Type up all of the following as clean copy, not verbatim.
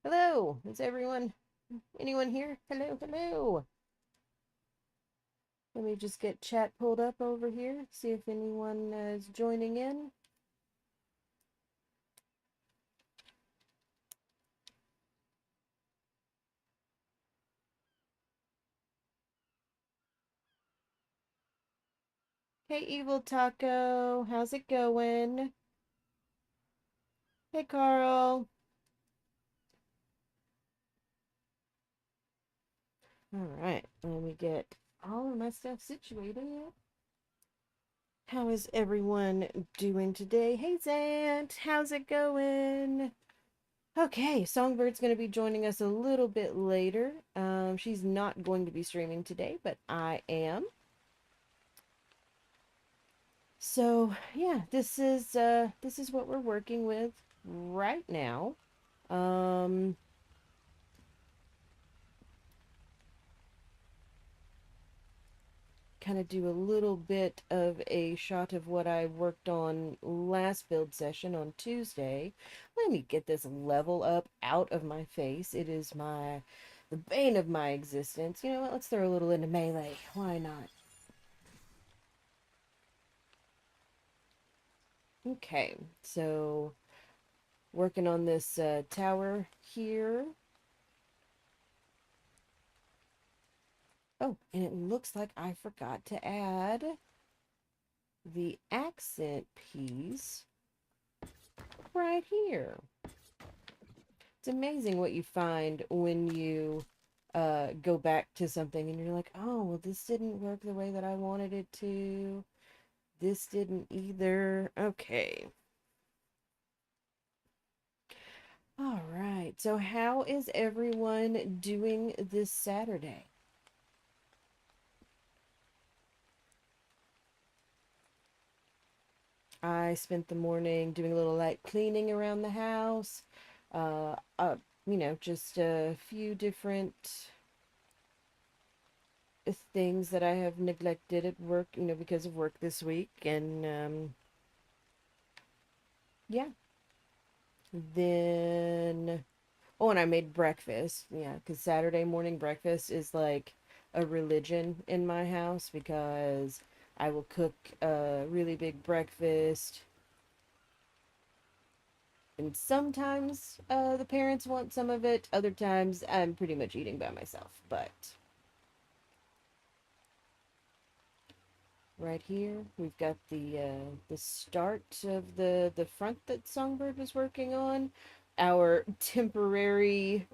Hello, is anyone here? Hello, hello. Let me just get chat pulled up over here, see if anyone is joining in. Hey, Evil Taco, how's it going? Hey, Carl. All right, let me get all of my stuff situated. How is everyone doing today? Hey, Zant, how's it going? Okay, Songbird's going to be joining us a little bit later. She's not going to be streaming today, but I am. So yeah, this is what we're working with right now. Um, Kind of do a little bit of a shot of what I worked on last build session on Tuesday. Let me get this level up out of my face. It is the bane of my existence. You know what? Let's throw a little into melee. Why not? Okay, so working on this tower here. Oh, and it looks like I forgot to add the accent piece right here. It's amazing what you find when you go back to something and you're like, oh, well, this didn't work the way that I wanted it to. This didn't either. Okay. All right. So, how is everyone doing this Saturday? I spent the morning doing a little light cleaning around the house. Uh, uh, just a few different things that I have neglected at work, because of work this week. And yeah. Then, oh, and I made breakfast. Yeah, because Saturday morning breakfast is like a religion in my house because I will cook a really big breakfast. And sometimes the parents want some of it. Other times I'm pretty much eating by myself. But right here we've got the start of the front that Songbird was working on. Our temporary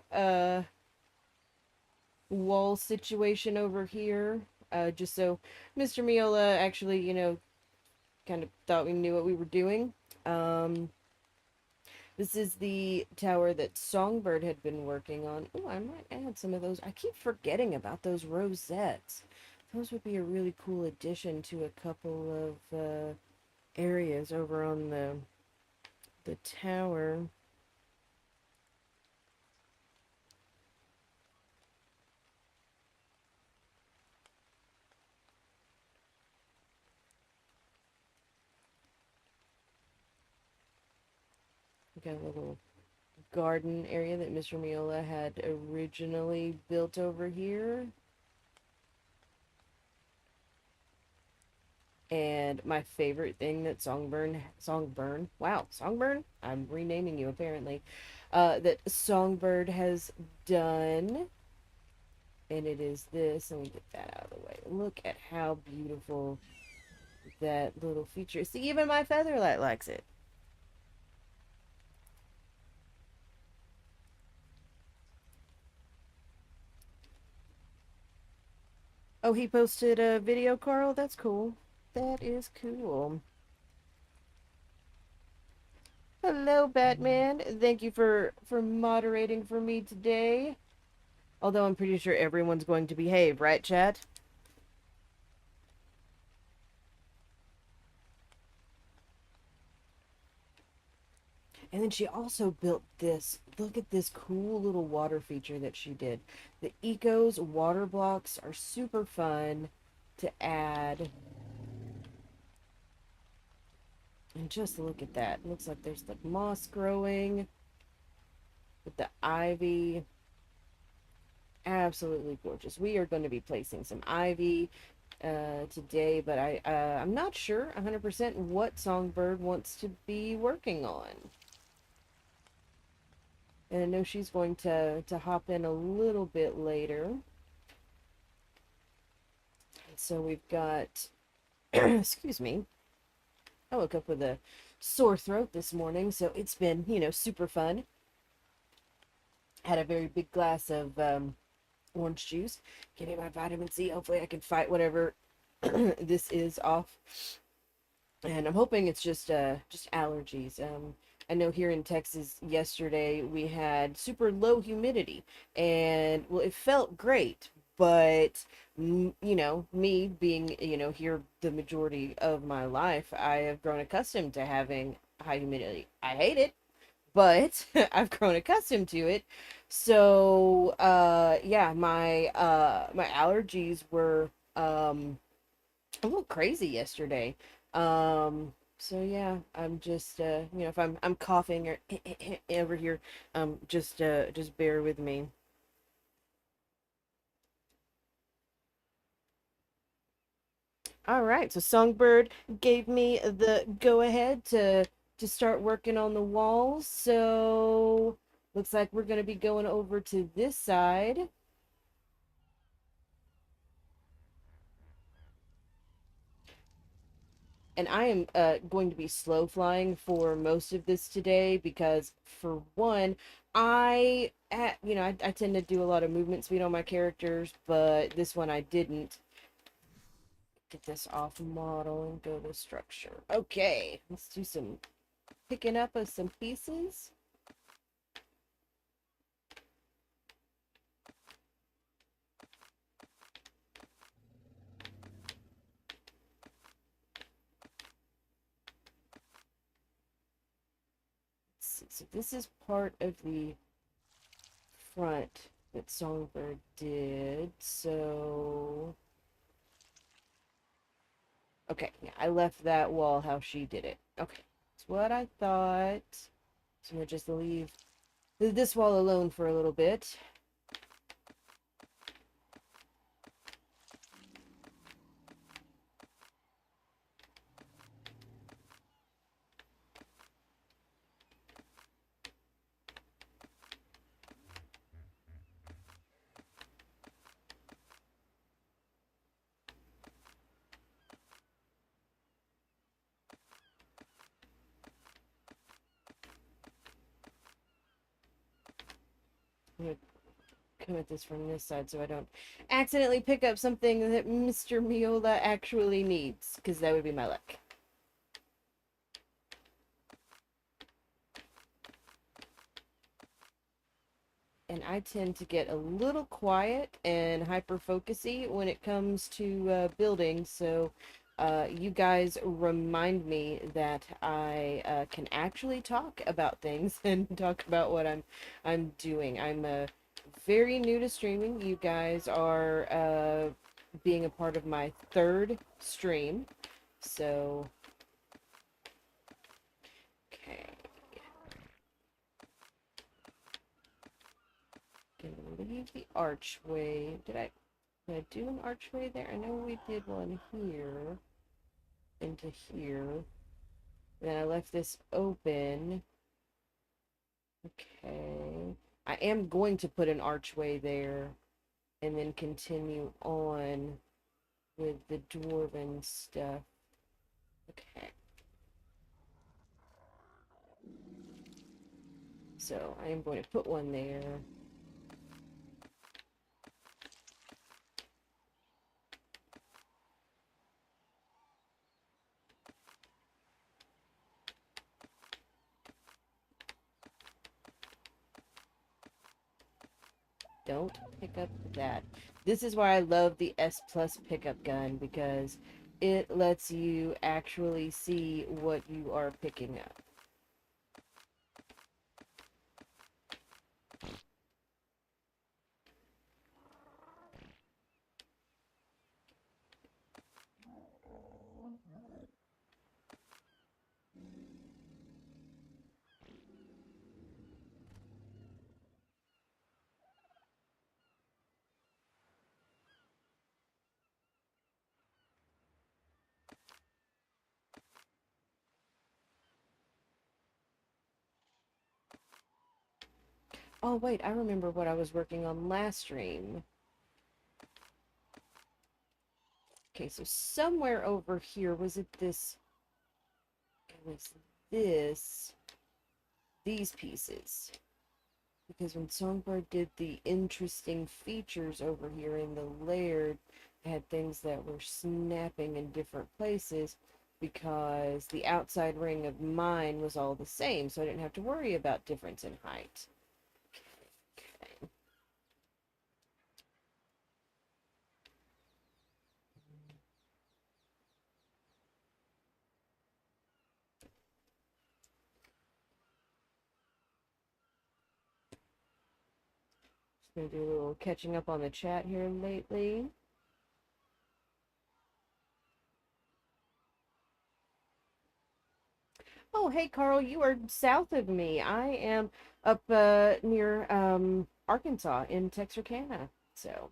wall situation over here. Just so MrMeola actually, kind of thought we knew what we were doing. Um, This is the tower that Songbird had been working on. Oh, I might add some of those. I keep forgetting about those rosettes. Those would be a really cool addition to a couple of areas over on the tower. We got a little garden area that MrMeola had originally built over here. And my favorite thing that Songbird, I'm renaming you apparently, that Songbird has done, and it is this. Let me get that out of the way. Look at how beautiful that little feature is. See, even my Featherlight likes it. Oh, he posted a video, Carl? That's cool. That is cool. Hello, Batman. Thank you for moderating for me today. Although I'm pretty sure everyone's going to behave, right, chat? And then she also built this. Look at this cool little water feature that she did. The Eco's water blocks are super fun to add. And just look at that. Looks like there's like moss growing. with the ivy. Absolutely gorgeous. We are going to be placing some ivy today, but I'm not sure 100% what Songbird wants to be working on. And I know she's going to hop in a little bit later. So we've got, excuse me, I woke up with a sore throat this morning, so it's been, super fun. Had a very big glass of orange juice, getting my vitamin C. Hopefully I can fight whatever this is off. And I'm hoping it's just allergies. I know here in Texas yesterday we had super low humidity, and well, it felt great, but me being here the majority of my life, I have grown accustomed to having high humidity. I hate it, but I've grown accustomed to it. So yeah, my allergies were a little crazy yesterday. So yeah, I'm just if I'm coughing or over here, just bear with me. All right, so Songbird gave me the go ahead to start working on the walls. So looks like we're gonna be going over to this side. And I am going to be slow flying for most of this today because, for one, I tend to do a lot of movement speed on my characters, but this one I didn't. Get this off model and go to structure. Okay, let's do some picking up of some pieces. So this is part of the front that Songbird did. So okay, yeah, I left that wall how she did it. Okay, that's what I thought. So I'm gonna just leave this wall alone for a little bit. I'm gonna come at this from this side so I don't accidentally pick up something that MrMeola actually needs, because that would be my luck. And I tend to get a little quiet and hyper focusy when it comes to building, so you guys remind me that I can actually talk about things and talk about what I'm doing. I'm very new to streaming. You guys are being a part of my third stream, so okay. Gonna leave the archway. Did I do an archway there? I know we did one here into here. Then I left this open. Okay. I am going to put an archway there and then continue on with the dwarven stuff. Okay. So I am going to put one there. Don't pick up that. This is why I love the S plus pickup gun, because it lets you actually see what you are picking up. Oh, wait, I remember what I was working on last stream. Okay, so somewhere over here, was it this? It was this, these pieces. Because when Songbird did the interesting features over here in the layered, it had things that were snapping in different places because the outside ring of mine was all the same, so I didn't have to worry about difference in height. Okay. Just gonna do a little catching up on the chat here lately. Oh, hey, Carl, you are south of me. I am up near Arkansas in Texarkana. So,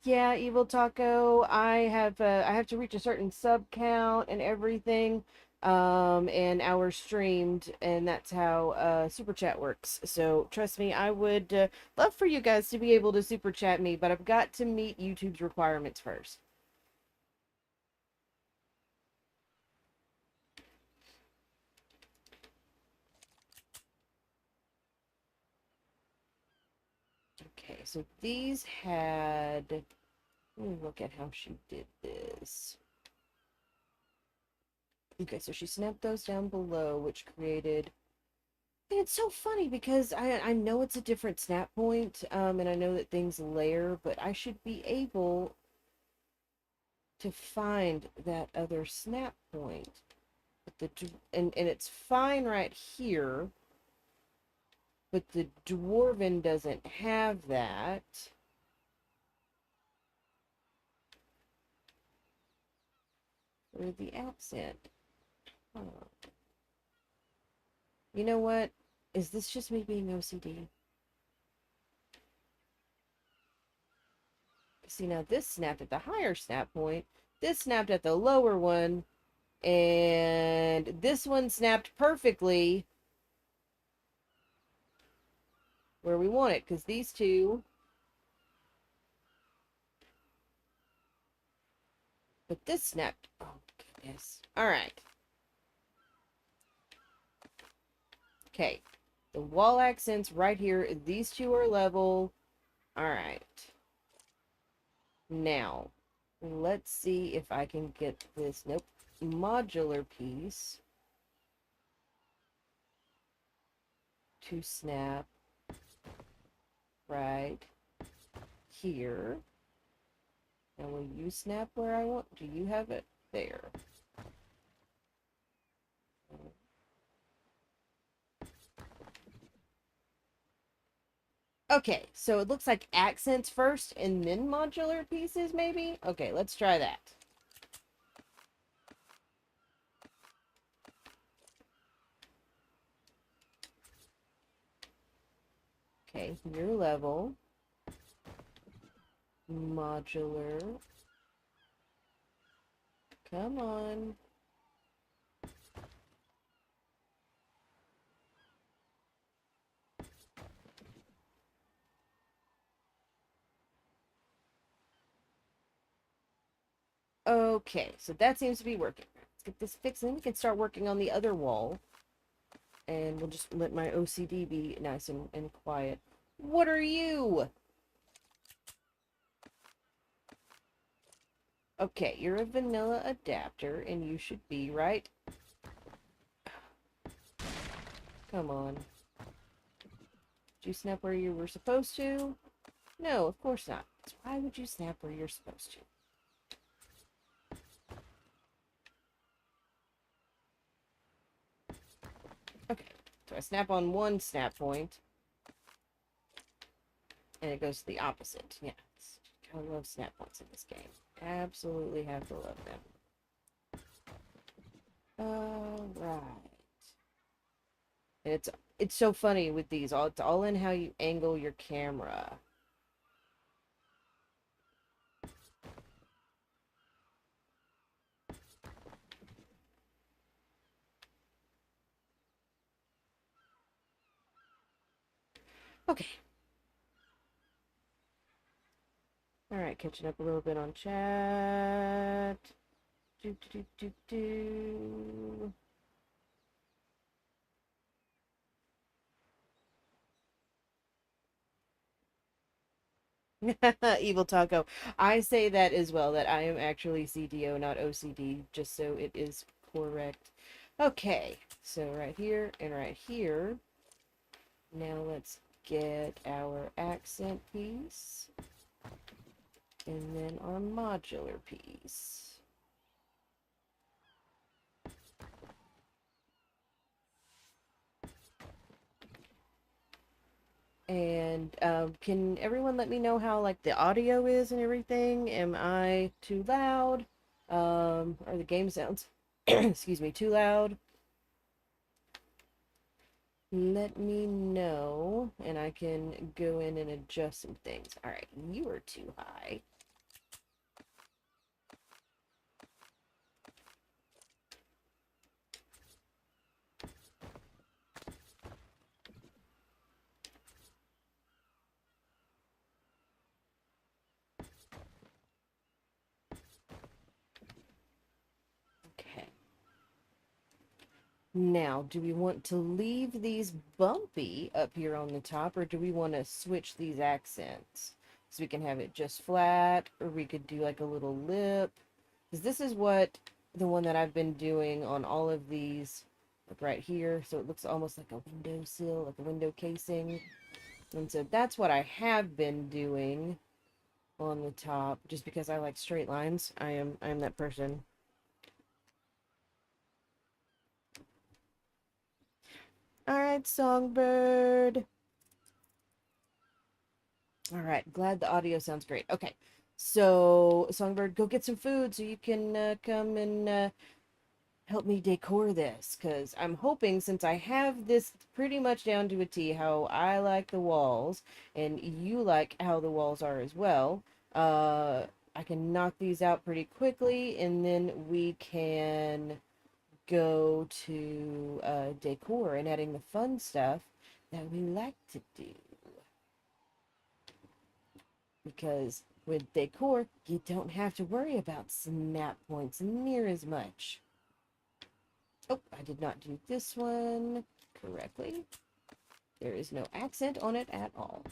yeah, Evil Taco, I have to reach a certain sub count and everything and hours streamed, and that's how super chat works. So, trust me, I would love for you guys to be able to super chat me, but I've got to meet YouTube's requirements first. Okay, so these had. Let me look at how she did this. Okay, so she snapped those down below, which created. And it's so funny because I know it's a different snap point, and I know that things layer, but I should be able to find that other snap point. But and it's fine right here, but the dwarven doesn't have that. Or the accent. Huh. You know what? Is this just me being OCD? See, now this snapped at the higher snap point. This snapped at the lower one. And this one snapped perfectly where we want it. Because these two... But this snapped... Oh, goodness. Alright. Okay. The wall accents right here. These two are level. Alright. Now, let's see if I can get this, nope, modular piece to snap right here. Now, will you snap where I want? Do you have it? There. Okay, so it looks like accents first and then modular pieces, maybe? Okay, let's try that. Okay, your level. Modular. Come on. Okay, so that seems to be working. Let's get this fixed, and then we can start working on the other wall. And we'll just let my OCD be nice and quiet. What are you? Okay, you're a vanilla adapter, and you should be, right? Come on. Did you snap where you were supposed to? No, of course not. So why would you snap where you're supposed to? Okay, so I snap on one snap point, and it goes to the opposite. Yeah, I love snap points in this game. Absolutely have to love them. Alright. And it's so funny with these. It's all in how you angle your camera. Okay. All right, catching up a little bit on chat. Do, do, do, do, do. Evil Taco. I say that as well, that I am actually CDO, not OCD, just so it is correct. Okay, so right here and right here. Now let's get our accent piece and then our modular piece. And can everyone let me know how like the audio is and everything? Am I too loud? Are the game sounds, excuse me, too loud? Let me know, and I can go in and adjust some things. All right, you are too high. Okay. Now, do we want to leave these bumpy up here on the top, or do we want to switch these accents? So we can have it just flat, or we could do like a little lip. Because this is what the one that I've been doing on all of these, like right here. So it looks almost like a windowsill, like a window casing. And so that's what I have been doing on the top, just because I like straight lines. I am that person. All right, Songbird. All right, glad the audio sounds great. Okay, so Songbird, go get some food so you can come and help me decor this, because I'm hoping, since I have this pretty much down to a T, how I like the walls, and you like how the walls are as well, I can knock these out pretty quickly, and then we can go to decor and adding the fun stuff that we like to do. Because with decor, you don't have to worry about snap points near as much. Oh, I did not do this one correctly. There is no accent on it at all.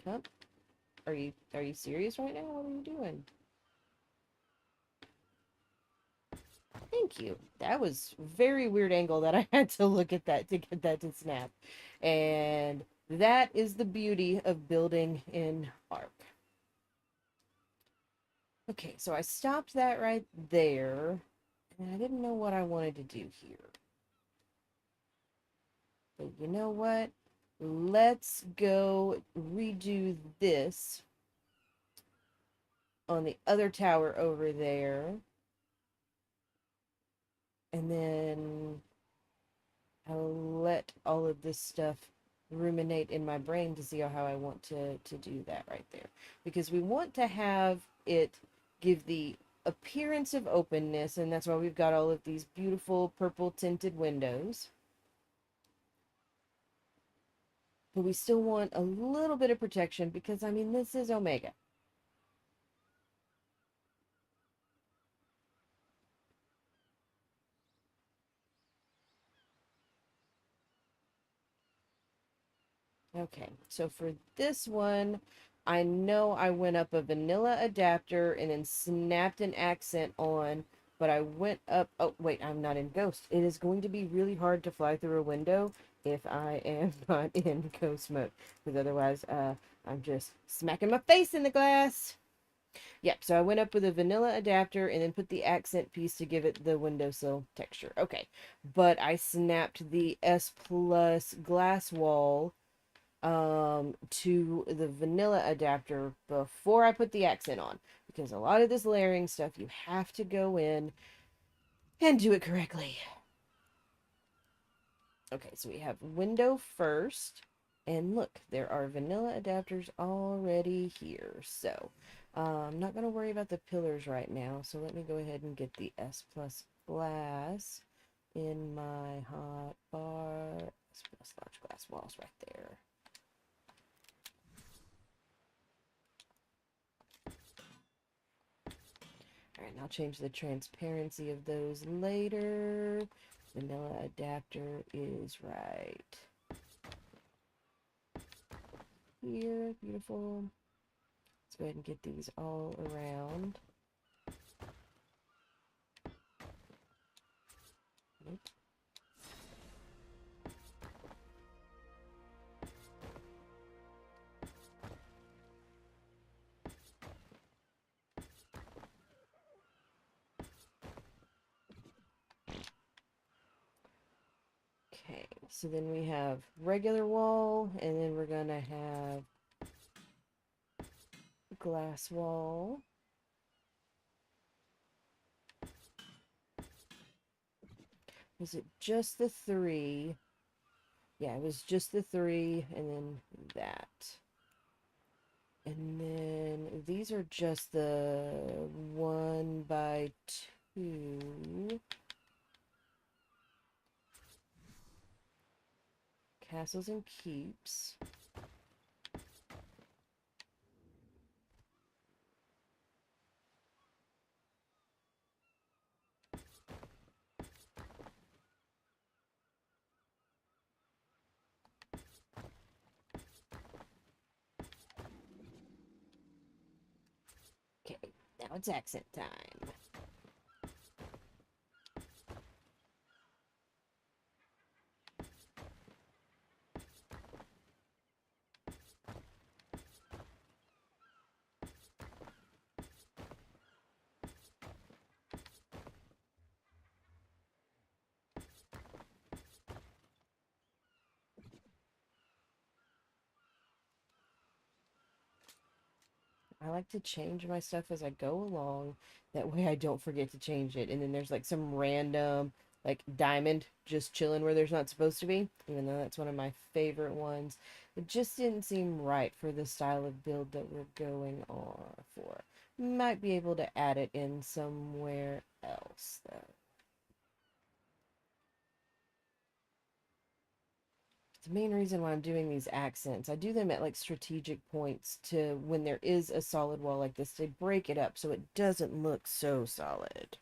Huh? Are you serious right now? What are you doing? Thank you. That was very weird angle that I had to look at that to get that to snap. And that is the beauty of building in Arc. Okay, so I stopped that right there. And I didn't know what I wanted to do here. But you know what? Let's go redo this on the other tower over there. And then I'll let all of this stuff ruminate in my brain to see how I want to do that right there. Because we want to have it give the appearance of openness, and that's why we've got all of these beautiful purple tinted windows. But we still want a little bit of protection because, I mean, this is Omega. Okay, so for this one, I know I went up a vanilla adapter and then snapped an accent on, but I went up, oh wait, I'm not in Ghost. It is going to be really hard to fly through a window if I am not in Ghost mode, because otherwise, I'm just smacking my face in the glass. Yep, so I went up with a vanilla adapter and then put the accent piece to give it the windowsill texture. Okay, but I snapped the S Plus glass wall to the vanilla adapter before I put the accent on, because a lot of this layering stuff you have to go in and do it correctly. Okay, so we have window first, and look, there are vanilla adapters already here. So I'm not going to worry about the pillars right now, so let me go ahead and get the S Plus glass in my hot bar. Let's put large glass walls right there. Alright, and I'll change the transparency of those later. Vanilla adapter is right here. Beautiful. Let's go ahead and get these all around. Nope. Okay, so then we have regular wall, and then we're gonna have glass wall. Was it just the 3? Yeah, it was just the 3, and then that. And then these are just the 1x2 castles and keeps. Okay, now it's accent time. I like to change my stuff as I go along. That way I don't forget to change it. And then there's like some random like diamond just chilling where there's not supposed to be. Even though that's one of my favorite ones. It just didn't seem right for the style of build that we're going on for. Might be able to add it in somewhere else though. The main reason why I'm doing these accents, I do them at like strategic points to when there is a solid wall like this to break it up so it doesn't look so solid.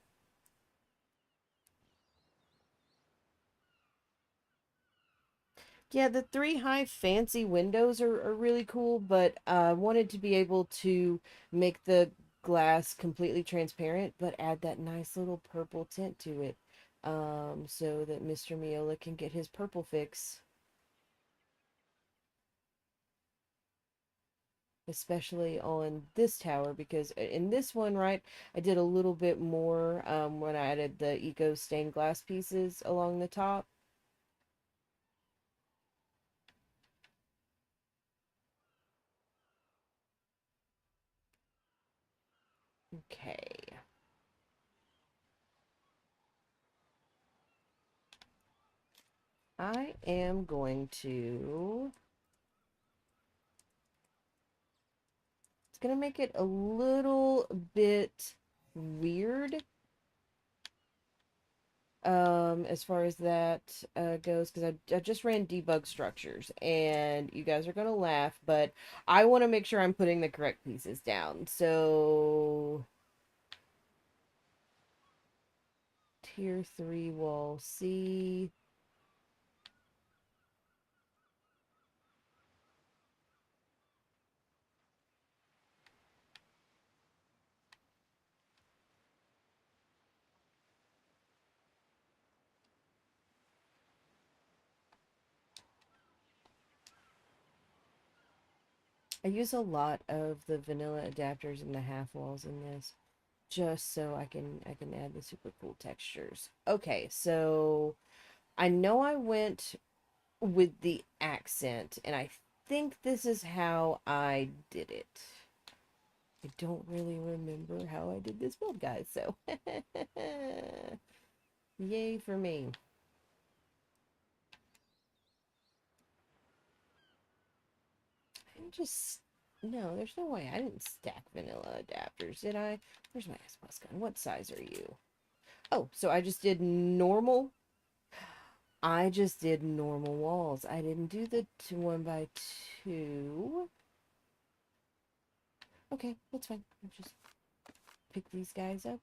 Yeah, the 3 high fancy windows are really cool, but I wanted to be able to make the glass completely transparent, but add that nice little purple tint to it, so that MrMeola can get his purple fix. Especially on this tower, because in this one, right, I did a little bit more when I added the eco stained glass pieces along the top. Okay. I am going to... It's going to make it a little bit weird as far as that goes, because I just ran debug structures and you guys are gonna laugh, but I want to make sure I'm putting the correct pieces down. So tier 3 wall C. I use a lot of the vanilla adapters and the half walls in this just so I can add the super cool textures. Okay, so I know I went with the accent and I think this is how I did it. I don't really remember how I did this build, guys, so yay for me. I'm just... No, there's no way. I didn't stack vanilla adapters, did I? Where's my S plus gun? What size are you? Oh, so I just did normal. I just did normal walls. I didn't do the 1 by 2. Okay, that's fine. I'll just pick these guys up.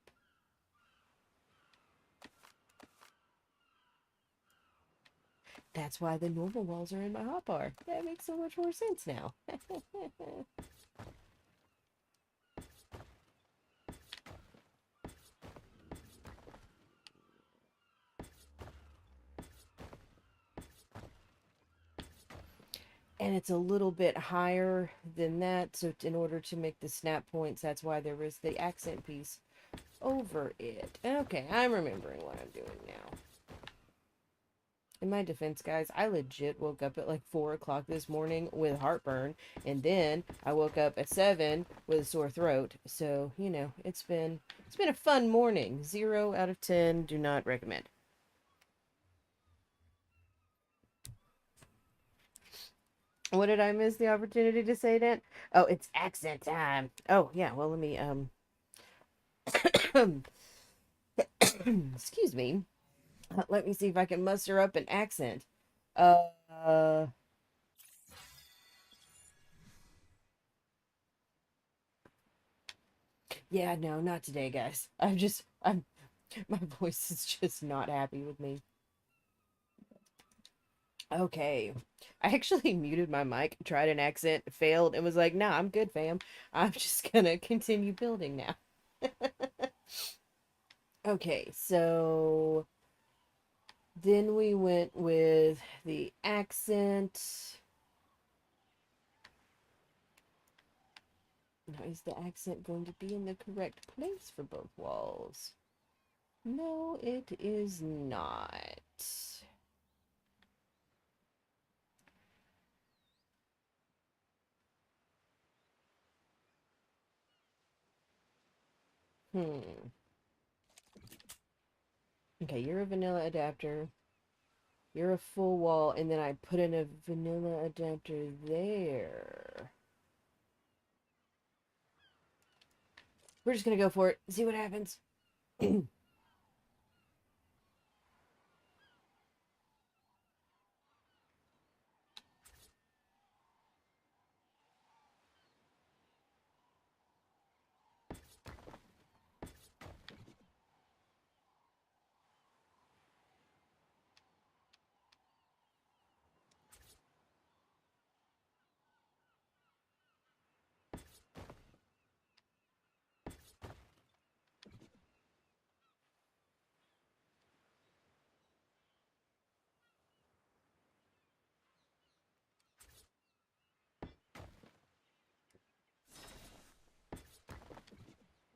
That's why the normal walls are in my hotbar. That makes so much more sense now. And it's a little bit higher than that, so in order to make the snap points, that's why there is the accent piece over it. Okay, I'm remembering what I'm doing now. In my defense, guys, I legit woke up at like 4 o'clock this morning with heartburn, and then I woke up at 7 with a sore throat. So, you know, it's been a fun morning. 0 out of 10, do not recommend. What did I miss the opportunity to say that? Oh, it's accent time. Oh, yeah, well, let me excuse me. Let me see if I can muster up an accent. Uh, yeah, no, not today, guys. My voice is just not happy with me. Okay. I actually muted my mic, tried an accent, failed, and was like, nah, I'm good, fam. I'm just gonna continue building now. Okay, so then we went with the accent. Now, is the accent going to be in the correct place for both walls? No, it is not. Hmm. Okay, you're a vanilla adapter. You're a full wall, and then I put in a vanilla adapter there. We're just gonna go for it. See what happens.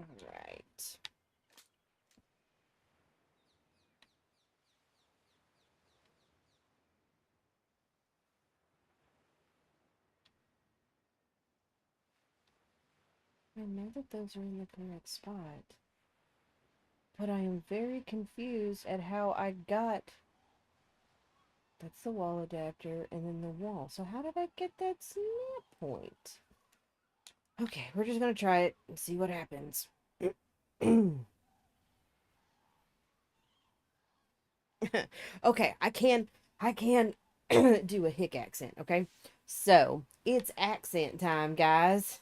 All right. I know that those are in the correct spot, but I am very confused at how I got. That's the wall adapter and then the wall. So how did I get that snap point? Okay, we're just gonna try it and see what happens. Okay, I can do a hick accent, okay? So, it's accent time, guys.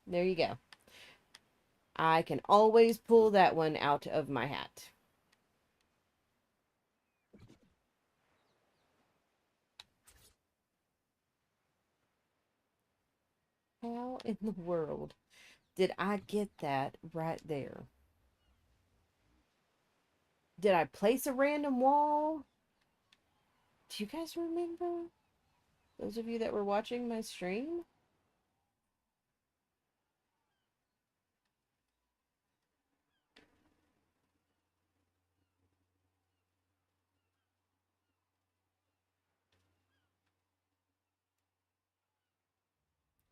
There you go. I can always pull that one out of my hat. How in the world did I get that right there? Did I place a random wall? Do you guys remember? Those of you that were watching my stream?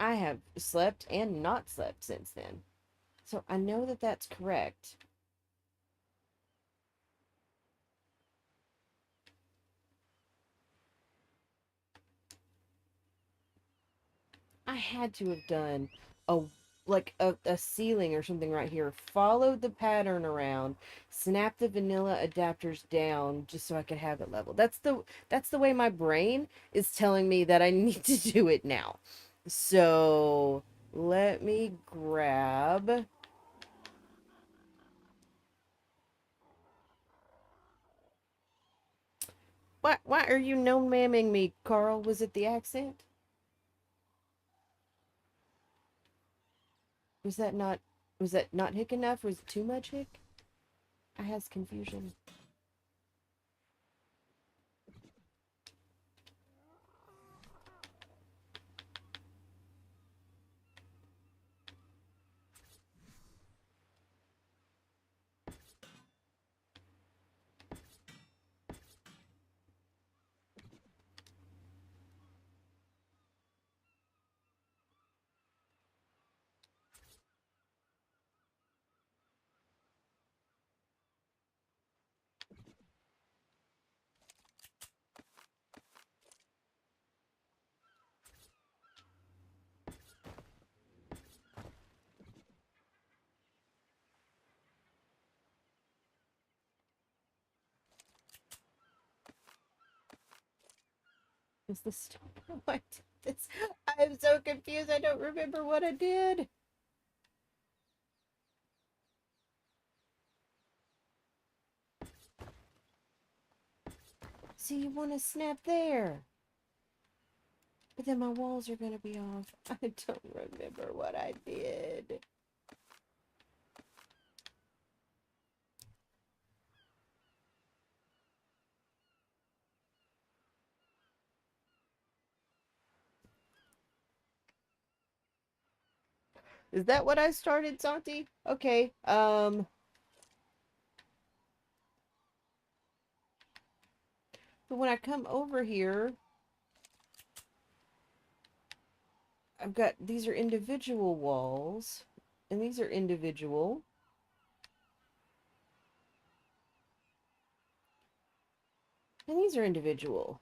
I have slept and not slept since then. So I know that that's correct. I had to have done a like a ceiling or something right here, followed the pattern around, snapped the vanilla adapters down just so I could have it level. That's the way my brain is telling me that I need to do it now. So let me grab. Why are you no mamming me, Carl? Was it the accent? Was that not hick enough? Was it too much hick? I has confusion. Is this still what? This I'm so confused. I don't remember what I did. See, you want to snap there. But then my walls are going to be off. I don't remember what I did. Is that what I started, Santi? Okay. But when I come over here, I've got, these are individual walls. And these are individual. And these are individual.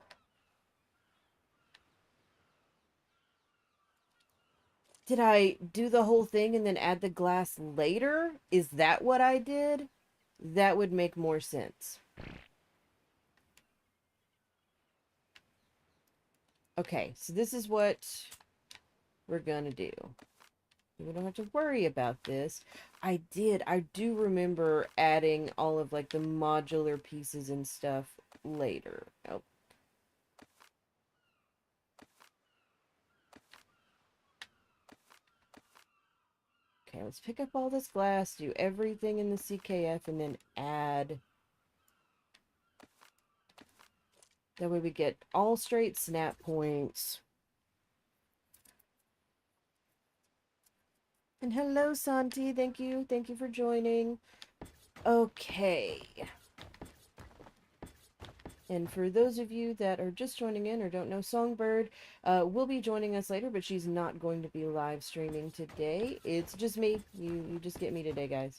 Did I do the whole thing and then add the glass later? Is that what I did? That would make more sense. Okay, so this is what we're gonna do. We don't have to worry about this. I do remember adding all of like the modular pieces and stuff later. Oh. Okay, let's pick up all this glass, do everything in the CKF, and then add. That way we get all straight snap points. And hello, Santi. Thank you. Thank you for joining. Okay. And for those of you that are just joining in or don't know, Songbird will be joining us later, but she's not going to be live streaming today. It's just me. You just get me today, guys.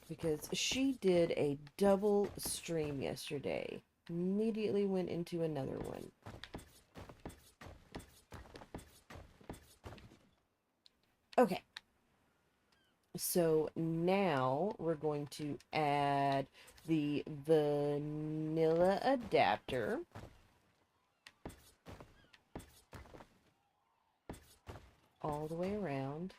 Because she did a double stream yesterday. Immediately went into another one. Okay. So now we're going to add the vanilla adapter. All the way around.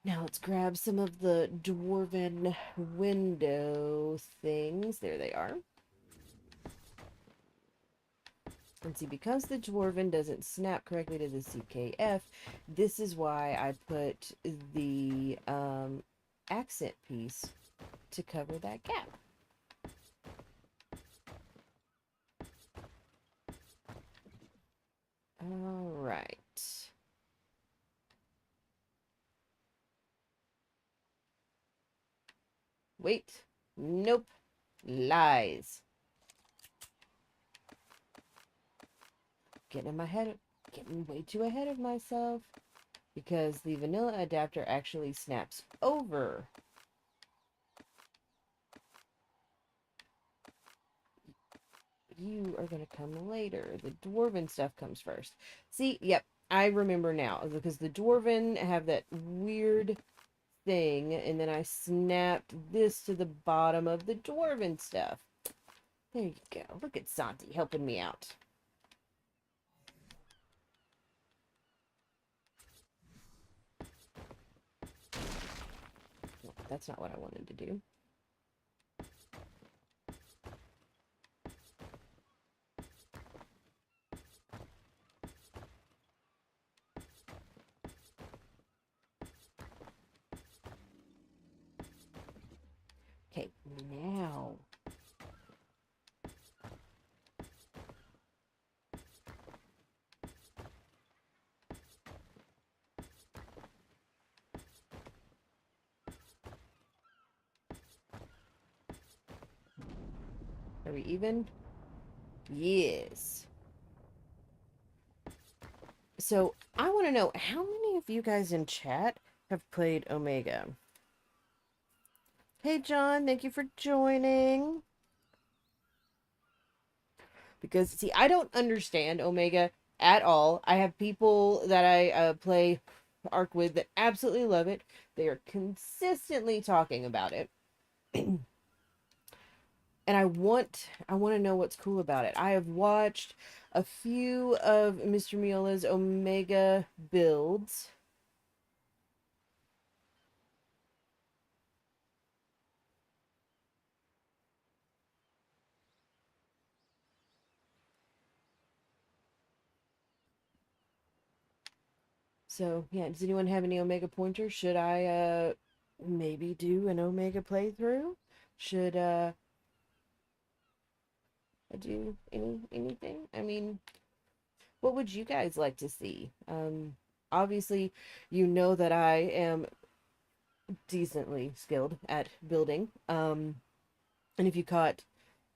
Now let's grab some of the dwarven window things. There they are. And see, because the dwarven doesn't snap correctly to the CKF, this is why I put the accent piece to cover that gap. All right. Wait. Nope. Lies. Getting way too ahead of myself. Because the vanilla adapter actually snaps over you are going to come later. The dwarven stuff comes first. See, yep, I remember now because the dwarven have that weird thing, and then I snapped this to the bottom of the dwarven stuff. There you go. Look at Santi helping me out. That's not what I wanted to do. Okay, now. Are we even? Yes. So, I want to know, how many of you guys in chat have played Omega? Hey, John, thank you for joining. Because, see, I don't understand Omega at all. I have people that I play Arc with that absolutely love it. They are consistently talking about it. And I want to know what's cool about it. I have watched a few of MrMeola's Omega builds. So, yeah, does anyone have any Omega pointers? Should I maybe do an Omega playthrough? Should I do anything? I mean, what would you guys like to see? Obviously, you know that I am decently skilled at building. And if you caught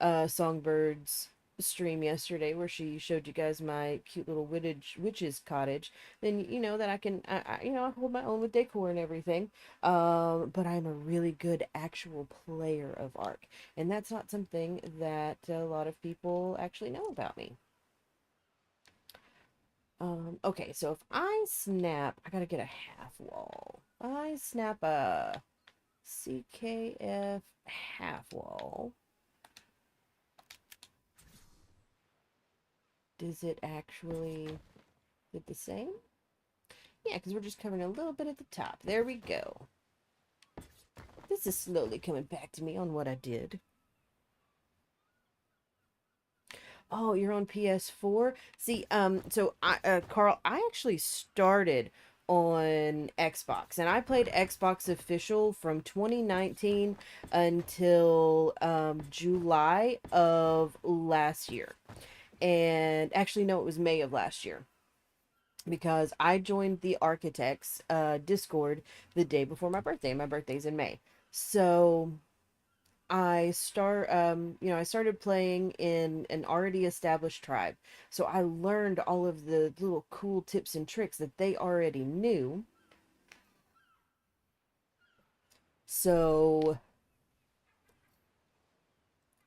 Songbird's stream yesterday where she showed you guys my cute little witch's cottage, then you know that I hold my own with decor and everything. But I'm a really good actual player of Ark, and that's not something that a lot of people actually know about me. Okay, so if I snap, I gotta get a half wall. I snap a CKF half wall. Does it actually did the same? Yeah, because we're just covering a little bit at the top. There we go. This is slowly coming back to me on what I did. Oh, you're on PS4? See, so Carl, I actually started on Xbox, and I played Xbox official from 2019 until July of last year. And actually, no, it was May of last year because I joined the Architects Discord the day before my birthday. My birthday's in May. So I started playing in an already established tribe. So I learned all of the little cool tips and tricks that they already knew. So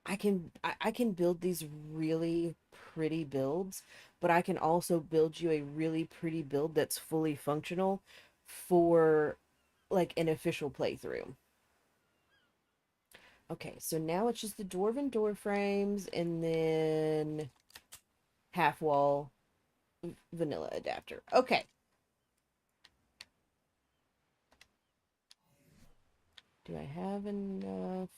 I can build these really pretty builds, but I can also build you a really pretty build that's fully functional for like an official playthrough. Okay, so now it's just the dwarven door frames and then half wall vanilla adapter. Okay. Do I have enough?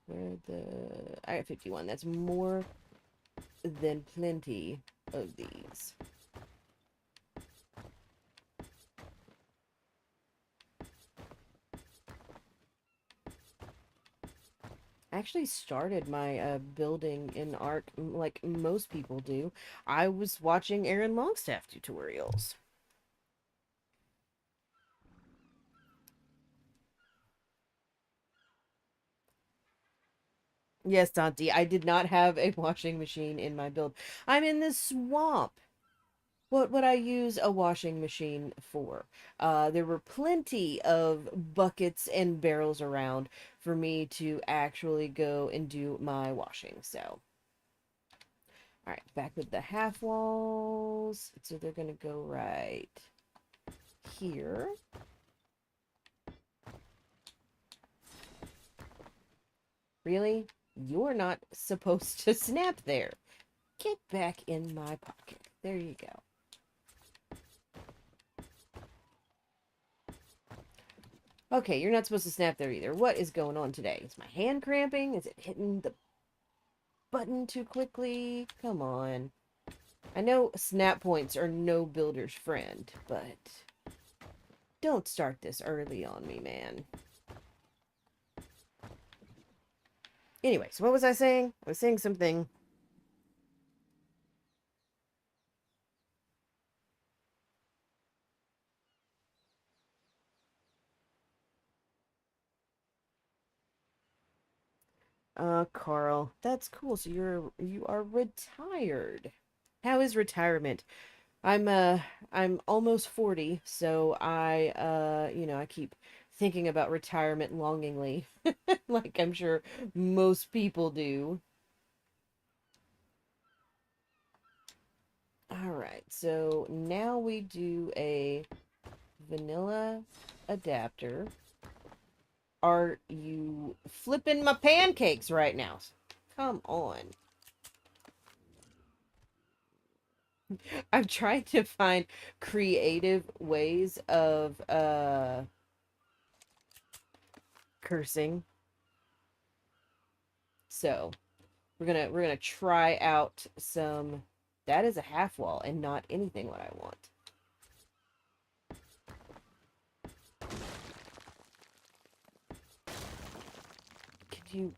Where the I got 51. That's more than plenty of these. I actually started my building in Arc like most people do. I was watching Aaron Longstaff tutorials. Yes, Dante, I did not have a washing machine in my build. I'm in the swamp. What would I use a washing machine for? There were plenty of buckets and barrels around for me to actually go and do my washing. So, all right, back with the half walls. So they're going to go right here. Really? You're not supposed to snap there. Get back in my pocket. There you go. Okay, you're not supposed to snap there either. What is going on today? Is my hand cramping? Is it hitting the button too quickly? Come on. I know snap points are no builder's friend, but don't start this early on me, man. Anyways, what was I saying? I was saying something. Carl, that's cool. So you are retired. How is retirement? I'm almost 40, so I keep thinking about retirement longingly, like I'm sure most people do. All right, so now we do a vanilla adapter. Are you flipping my pancakes right now? Come on. I'm trying to find creative ways of cursing. So, we're gonna try out some. That is a half wall and not anything what I want. Could you?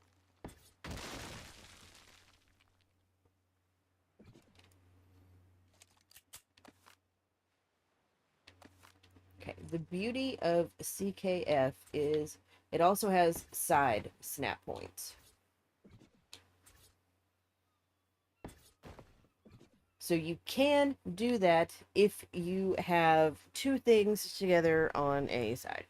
Okay. The beauty of CKF is it also has side snap points. So you can do that if you have two things together on a side.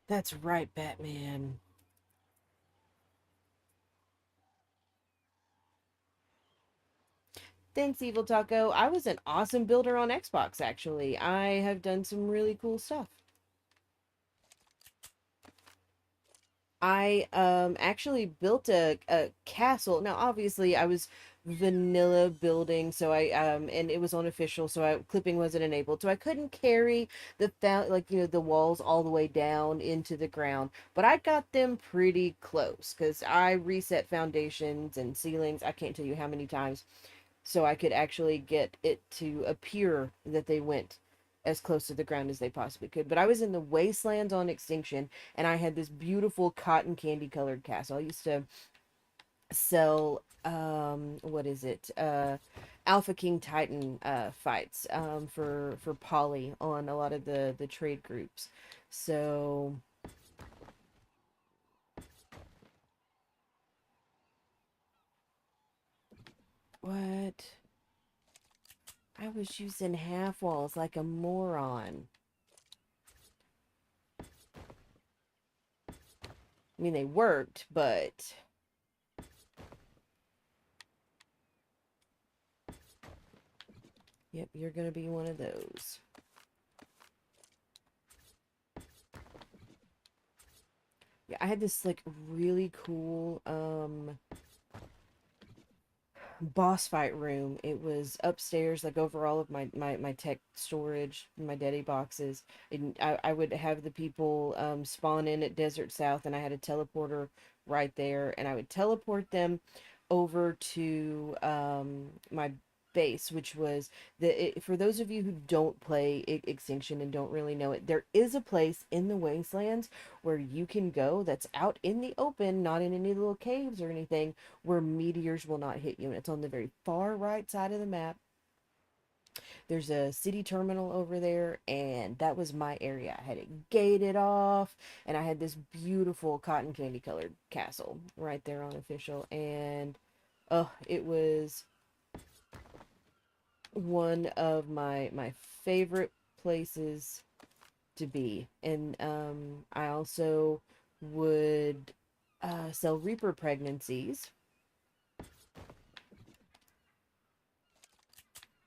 That's right, Batman. Thanks, Evil Taco. I was an awesome builder on Xbox, actually. I have done some really cool stuff. I actually built a castle. Now, obviously, I was vanilla building, so I and it was unofficial, so clipping wasn't enabled, so I couldn't carry the walls all the way down into the ground. But I got them pretty close because I reset foundations and ceilings. I can't tell you how many times so I could actually get it to appear that they went as close to the ground as they possibly could. But I was in the wastelands on Extinction, and I had this beautiful cotton candy colored castle. I used to sell what is it? Alpha King Titan fights for Polly on a lot of the trade groups. So what? I was using half walls like a moron. I mean, they worked, but yep, you're gonna be one of those. Yeah, I had this like really cool boss fight room. It was upstairs, like over all of my tech storage, my daddy boxes. And I would have the people spawn in at Desert South, and I had a teleporter right there, and I would teleport them over to my base, which was for those of you who don't play Extinction and don't really know it, there is a place in the wastelands where you can go that's out in the open, not in any little caves or anything, where meteors will not hit you, and it's on the very far right side of the map. There's a city terminal over there, and that was my area. I had it gated off, and I had this beautiful cotton candy colored castle right there on official. And oh, it was one of my favorite places to be. And I also would sell Reaper pregnancies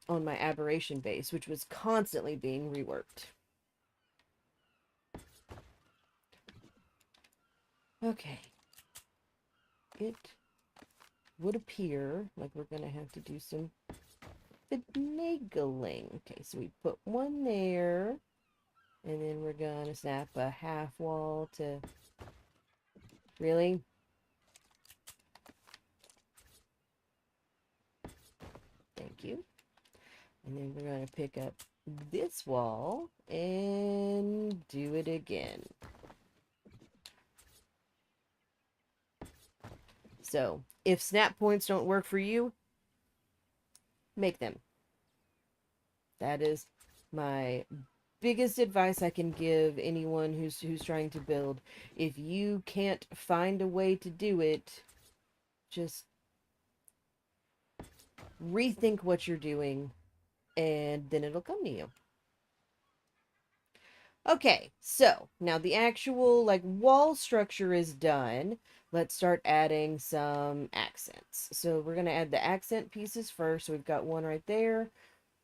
on my aberration base, which was constantly being reworked. Okay. It would appear like we're going to have to do some finagling. Okay, so we put one there, and then we're going to snap a half wall to... Really? Thank you. And then we're going to pick up this wall and do it again. So, if snap points don't work for you, make them. That is my biggest advice I can give anyone who's trying to build. If you can't find a way to do it, just rethink what you're doing, and then it'll come to you. Okay, so now the actual like wall structure is done. Let's start adding some accents. So we're gonna add the accent pieces first. So we've got one right there,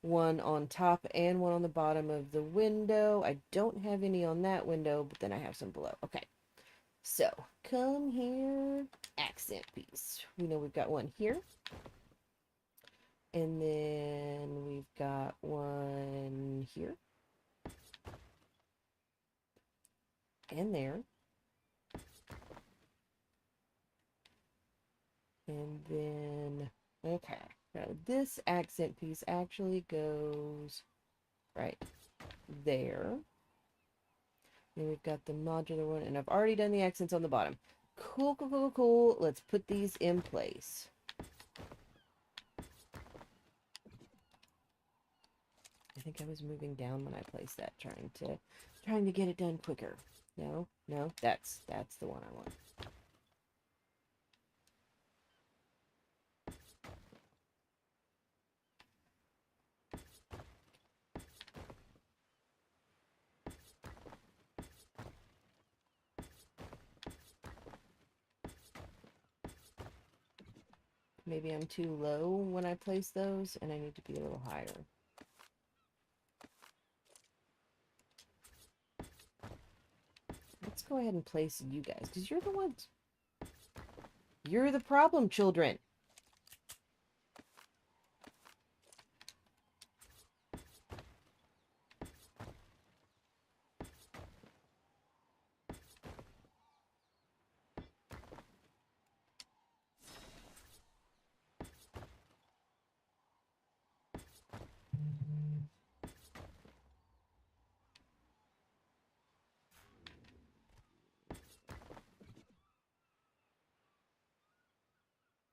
one on top, and one on the bottom of the window. I don't have any on that window, but then I have some below. Okay, so come here, accent piece. We know we've got one here. And then we've got one here. And there. And then, okay. Now this accent piece actually goes right there. And we've got the modular one, and I've already done the accents on the bottom. Cool, cool, cool, cool. Let's put these in place. I think I was moving down when I placed that, trying to get it done quicker. No, no, that's the one I want. Maybe I'm too low when I place those, and I need to be a little higher. Let's go ahead and place you guys, because you're the ones. You're the problem, children.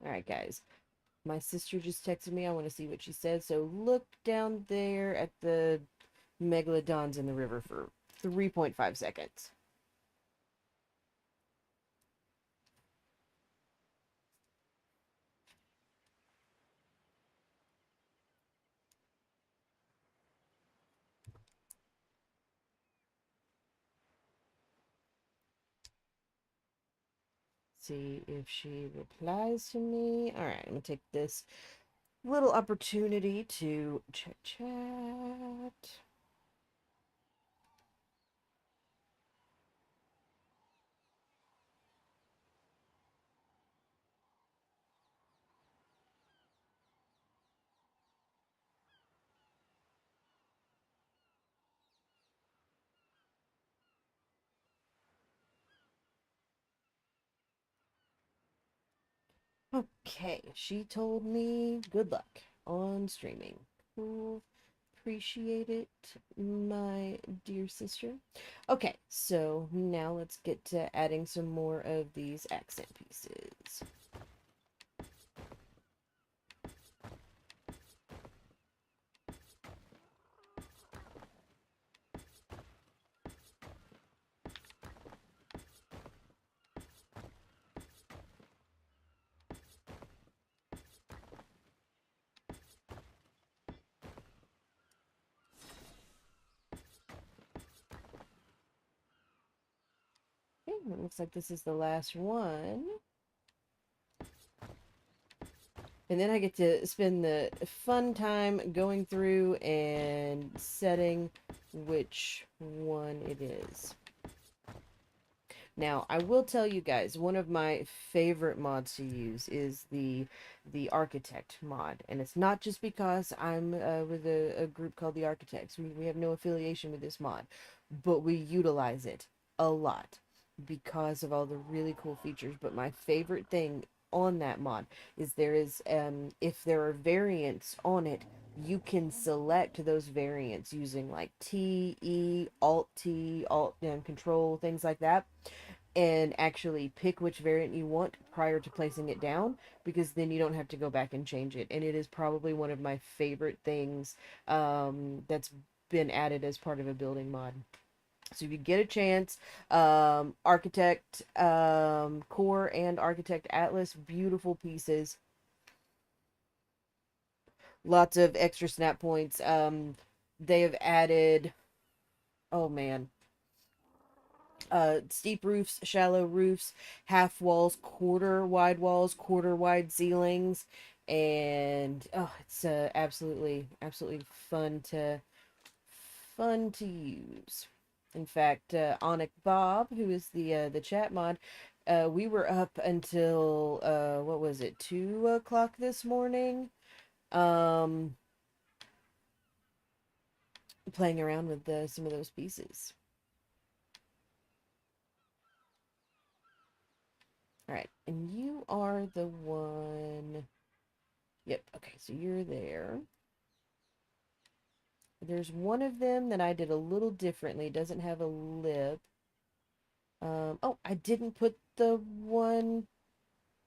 Alright, guys. My sister just texted me. I want to see what she said. So look down there at the megalodons in the river for 3.5 seconds. See if she replies to me. Alright, I'm going to take this little opportunity to chat. Okay, she told me good luck on streaming. Cool. Appreciate it, my dear sister. Okay, so now let's get to adding some more of these accent pieces. It looks like this is the last one. And then I get to spend the fun time going through and setting which one it is. Now, I will tell you guys, one of my favorite mods to use is the Architect mod. And it's not just because I'm with a group called the Architects. We have no affiliation with this mod, but we utilize it a lot because of all the really cool features. But my favorite thing on that mod is if there are variants on it, you can select those variants using like T, Alt, and Control, things like that, and actually pick which variant you want prior to placing it down, because then you don't have to go back and change it. And it is probably one of my favorite things that's been added as part of a building mod. So if you get a chance, Architect Core and Architect Atlas, beautiful pieces. Lots of extra snap points. They have added, oh man, steep roofs, shallow roofs, half walls, quarter wide ceilings, and oh, it's absolutely fun to use. In fact, Onic Bob, who is the chat mod, we were up until what was it, 2 o'clock this morning, um, playing around with some of those pieces. All right, and you are the one. Yep, okay, so you're there. There's one of them that I did a little differently. It doesn't have a lip. Oh, I didn't put the one.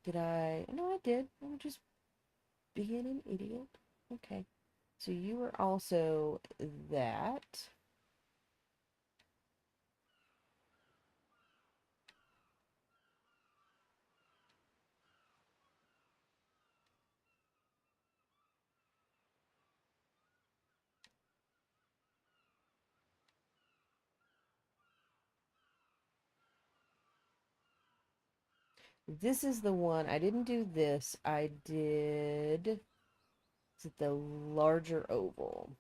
Did I? No, I did. I'm just being an idiot. Okay, so you are also that. This is the one. I didn't do this. I did. Is it the larger oval?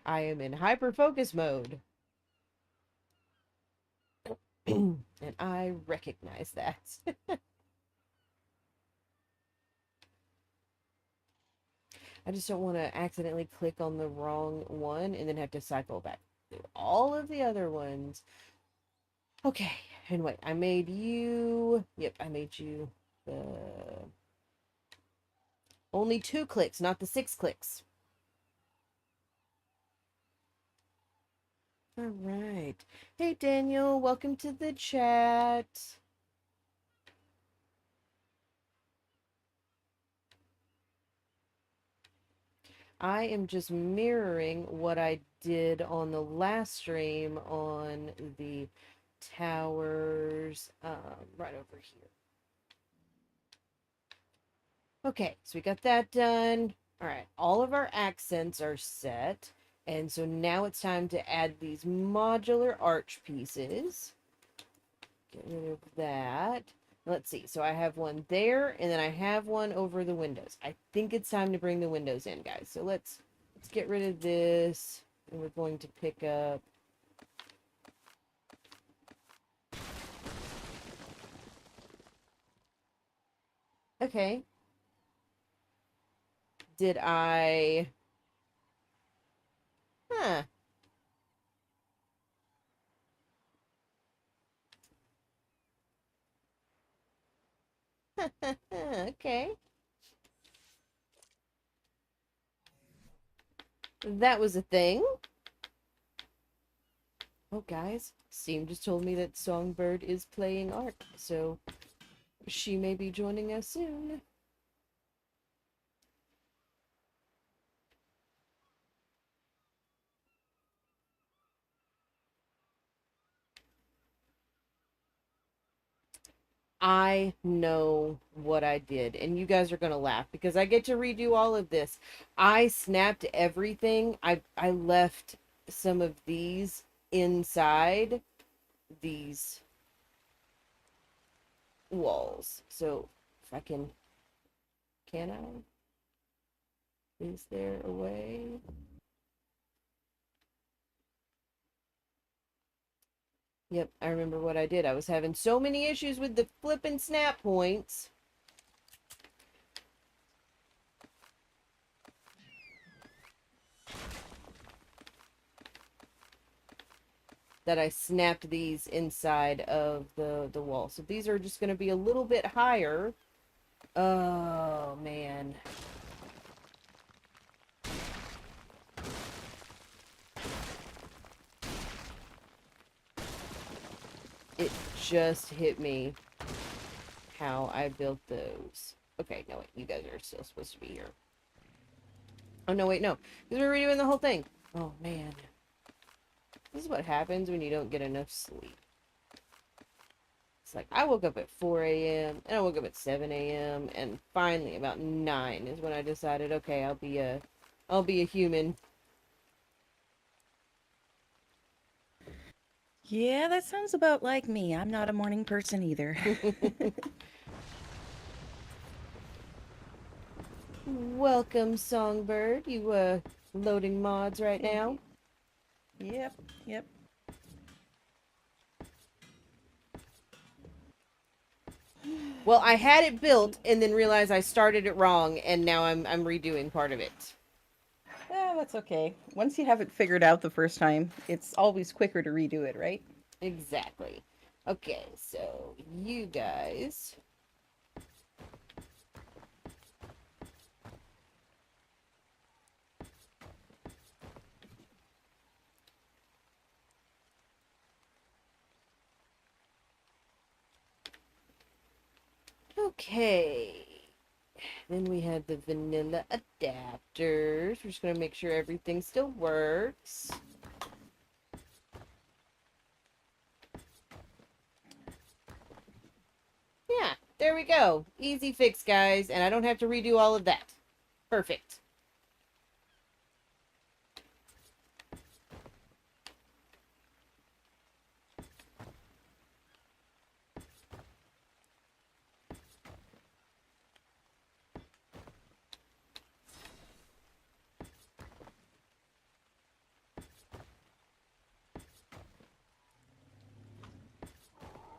I am in hyper focus mode. And I recognize that. I just don't want to accidentally click on the wrong one and then have to cycle back through all of the other ones. Okay, and wait, I made you. Yep, I made you the only 2 clicks, not the 6 clicks. All right. Hey, Daniel, welcome to the chat. I am just mirroring what I did on the last stream on the towers, right over here. Okay, so we got that done. All right, all of our accents are set. And so now it's time to add these modular arch pieces. Get rid of that. Let's see. So I have one there, and then I have one over the windows. I think it's time to bring the windows in, guys. So let's get rid of this, and we're going to pick up. Okay. Did I? Huh. Okay. That was a thing. Oh, guys, Steam just told me that Songbird is playing art, so she may be joining us soon. I know what I did, and you guys are gonna laugh because I get to redo all of this. I snapped everything. I left some of these inside these walls. So if I can I? Is there a way? Yep, I remember what I did. I was having so many issues with the flip and snap points. That I snapped these inside of the wall. So these are just going to be a little bit higher. Oh, man. It just hit me how I built those. Okay, no, wait. You guys are still supposed to be here. Oh, no, wait, no. Because we're redoing the whole thing. Oh, man. This is what happens when you don't get enough sleep. It's like, I woke up at 4 a.m. and I woke up at 7 a.m. and finally about 9 is when I decided, okay, I'll be a human. Yeah, that sounds about like me. I'm not a morning person either. Welcome, Songbird. You loading mods right Thank now? you. Yep, yep. Well, I had it built and then realized I started it wrong and now I'm redoing part of it. That's okay. Once you have it figured out the first time, it's always quicker to redo it, right? Exactly. Okay, so you guys. Okay. Then we have the vanilla adapters. We're just going to make sure everything still works. Yeah, there we go. Easy fix, guys. And I don't have to redo all of that. Perfect.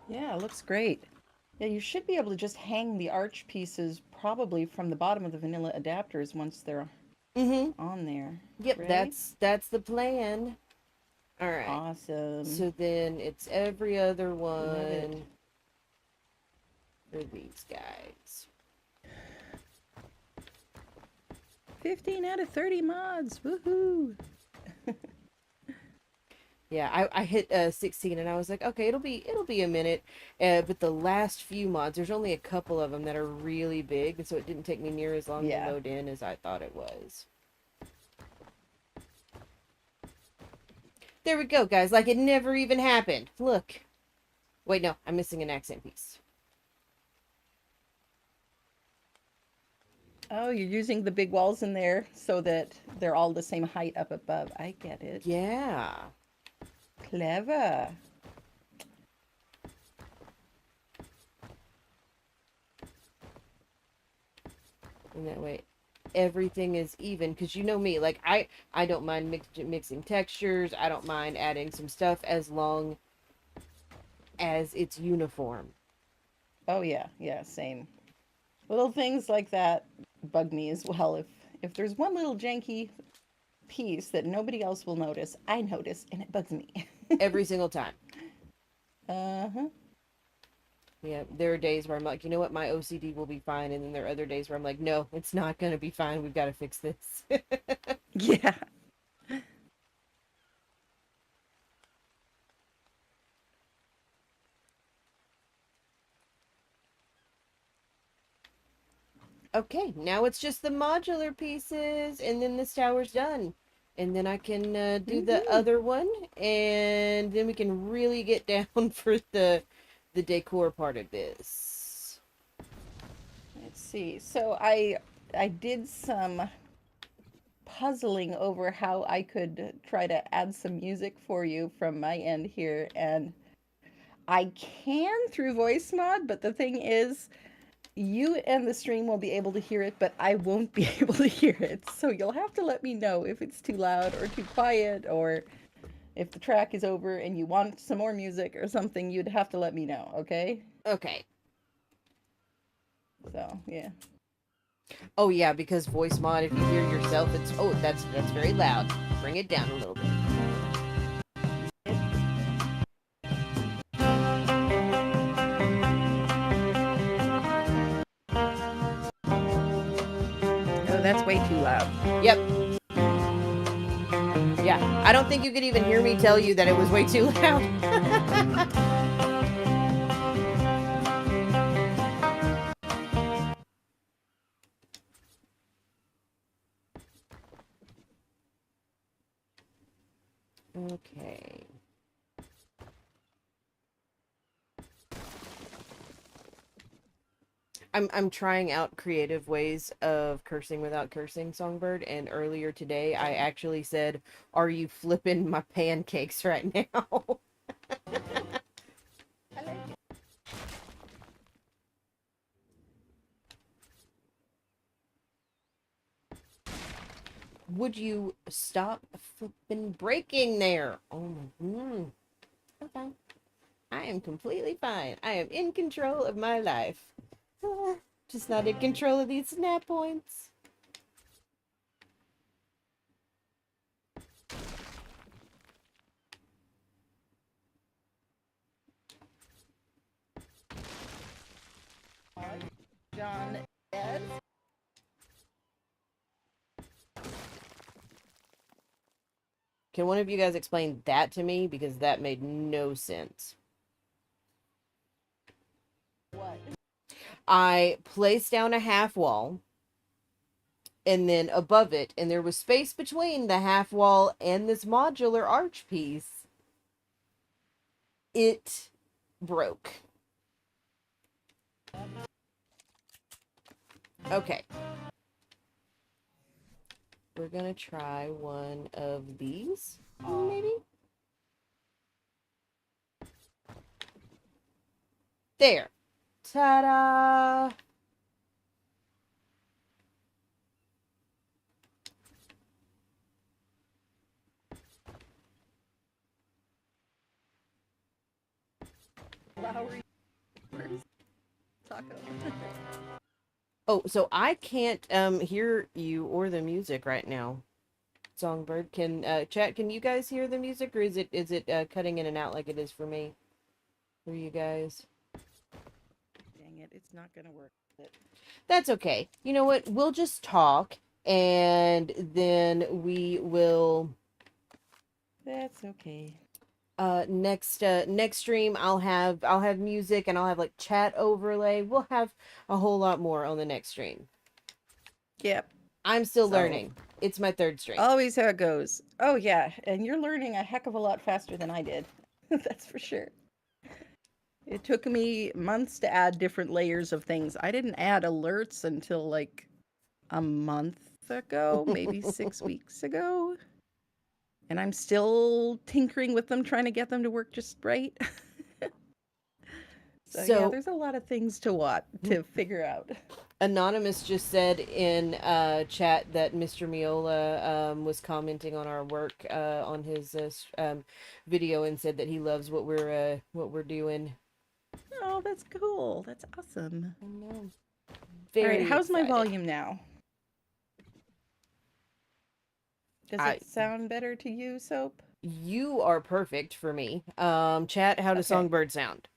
Yeah, it looks great. Yeah, you should be able to just hang the arch pieces probably from the bottom of the vanilla adapters once they're Mm-hmm. on there, Yep, right? that's the plan. All right. Awesome. So then it's every other Love it. one for these guys. 15 out of 30 mods. Woohoo! Yeah, I hit 16 and I was like, okay, it'll be a minute. But the last few mods, there's only a couple of them that are really big, so it didn't take me near as long to Yeah. load in as I thought it was. There we go, guys. Like it never even happened. Look. Wait, no, I'm missing an accent piece. Oh, you're using the big walls in there so that they're all the same height up above. I get it. Yeah. Clever. And that way everything is even because you know me, like I don't mind mixing textures. I don't mind adding some stuff as long as it's uniform. Oh yeah, yeah, same. Little things like that bug me as well. If there's one little janky piece that nobody else will notice, I notice and it bugs me. Every single time. Uh-huh. Yeah, there are days where I'm like, you know what, my OCD will be fine, and then there are other days where I'm like, no, it's not gonna be fine. We've got to fix this. Yeah. Okay, now it's just the modular pieces, and then this tower's done. And then I can do the Woohoo. other one, and then we can really get down for the decor part of this. Let's see. So I did some puzzling over how I could try to add some music for you from my end here, and I can through voice mod, but the thing is, you and the stream will be able to hear it, but I won't be able to hear it. So you'll have to let me know if it's too loud or too quiet, or if the track is over and you want some more music or something, you'd have to let me know, okay? Okay. So, yeah. Oh yeah, because voice mod, if you hear yourself, it's that's very loud. Bring it down a little bit. Oh, that's way too loud. Yep. Yeah. I don't think you could even hear me tell you that it was way too loud. Okay. I'm trying out creative ways of cursing without cursing, Songbird, and earlier today I actually said, "Are you flipping my pancakes right now?" I like it. Would you stop flipping breaking there? Oh my. Okay. I am completely fine. I am in control of my life. Just not in control of these snap points. John Ed. Can one of you guys explain that to me? Because that made no sense. What? I placed down a half wall and then above it, and there was space between the half wall and this modular arch piece. It broke. Okay. We're gonna try one of these, maybe? There. Ta-da! Lowry. Where's Taco? Oh, so I can't hear you or the music right now. Songbird, can chat, can you guys hear the music, or is it cutting in and out like it is for me? For you guys? Dang it, it's not gonna work. That's okay. You know what? We'll just talk, and then we will That's okay. next stream I'll have music, and I'll have like chat overlay. We'll have a whole lot more on the next stream. Yep. I'm still So, learning. It's my third stream. always how it goes. Oh, yeah, and you're learning a heck of a lot faster than I did. That's for sure. It took me months to add different layers of things. I didn't add alerts until like a month ago, maybe 6 weeks ago. And I'm still tinkering with them, trying to get them to work just right. So yeah, So there's a lot of things to watch to figure out. Anonymous just said in chat that MrMeola was commenting on our work on his video, and said that he loves what we're doing. Oh, that's cool. That's awesome. I know. All right, Very how's my excited. volume now? Does I it sound better to you, Soap? You are perfect for me. Chat, how does Okay. Songbird sound?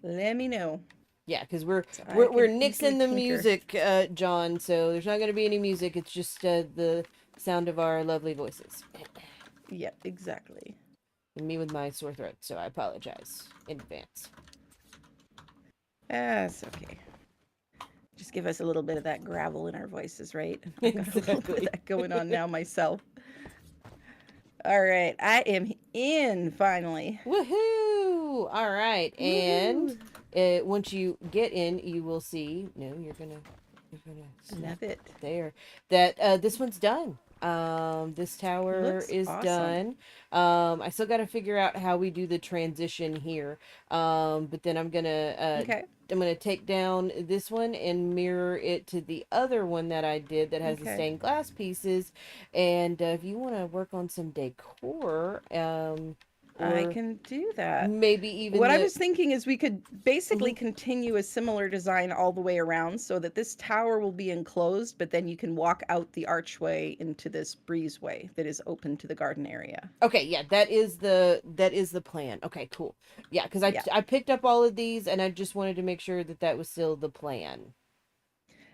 Let me know. Yeah, because we're So I we're we're can easily nixing the tinker. music, John. So there's not going to be any music. It's just the sound of our lovely voices. Yep, exactly. And me with my sore throat. So I apologize in advance. That's okay. Just give us a little bit of that gravel in our voices, right? I've got a little bit of Exactly. that going on now myself. All right, I am in finally. Woohoo! All right, and Woohoo! once you get in, you will see. No, you're gonna snap Snap it. there. That this one's done. This tower Looks is awesome. done. I still got to figure out how we do the transition here. But then Okay. I'm gonna take down this one and mirror it to the other one that I did that has the Okay. stained glass pieces. And if you want to work on some decor, I or can do that. maybe even What I the was thinking is we could basically mhm. continue a similar design all the way around so that this tower will be enclosed, but then you can walk out the archway into this breezeway that is open to the garden area. Okay, yeah, that is the plan. Okay, cool. Yeah, because I Yeah, I picked up all of these and I just wanted to make sure that that was still the plan.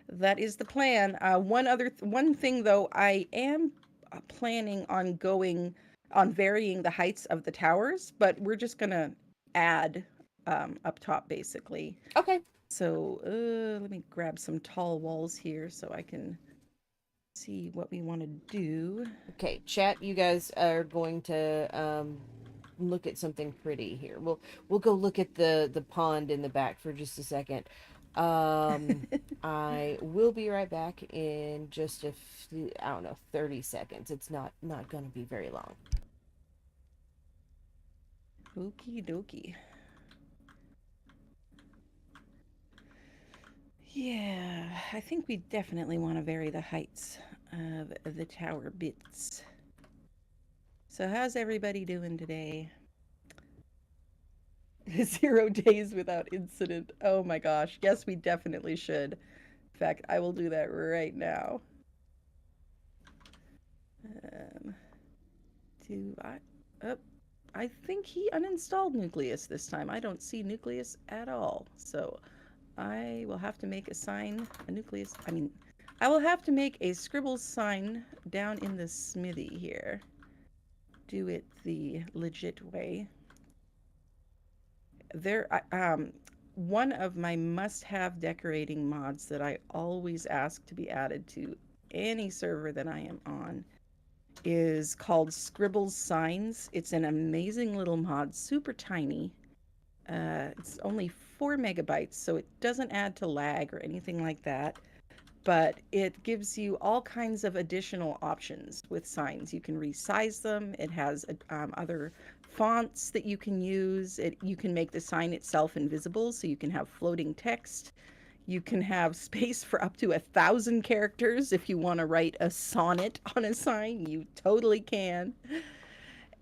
that is the plan. One thing though, I am planning on going on varying the heights of the towers, but we're just gonna add up top basically. Okay. So let me grab some tall walls here so I can see what we want to do. Okay, chat, you guys are going to look at something pretty here. We'll go look at the pond in the back for just a second. I will be right back in just I don't know, 30 seconds. It's not going to be very long. Okie dokie. Yeah, I think we definitely want to vary the heights of the tower bits. So, how's everybody doing today? 0 days without incident. Oh my gosh. Yes, we definitely should. In fact, I will do that right now. Um, do I? Oh, I think he uninstalled Nucleus this time. I don't see Nucleus at all. So I will have to make a sign, a Nucleus. I will have to make a scribble sign down in the smithy here. Do it the legit way. There, one of my must-have decorating mods that I always ask to be added to any server that I am on is called Scribbles Signs. It's an amazing little mod, super tiny. It's only 4 MB, so it doesn't add to lag or anything like that. But it gives you all kinds of additional options with signs. You can resize them. It has other fonts that you can use. You can make the sign itself invisible, so you can have floating text. You can have space for up to 1,000 characters if you want to write a sonnet on a sign. You totally can.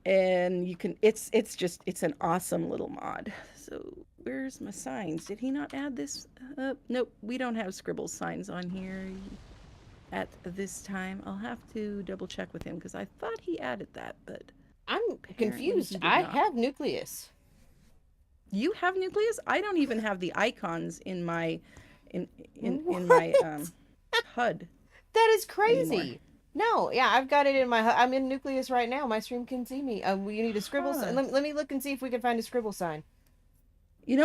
And you can. It's an awesome little mod. So where's my signs? Did he not add this? Nope, we don't have scribble signs on here at this time. I'll have to double check with him because I thought he added that, but I'm apparently confused. he did I not. have Nucleus. You have Nucleus? I don't even have the icons in my in in my What? HUD That is anymore. crazy. No, yeah, I've got it in my. I'm in Nucleus right now. My stream can see me. You need a scribble sign. Huh. Let me look and see if we can find a scribble sign.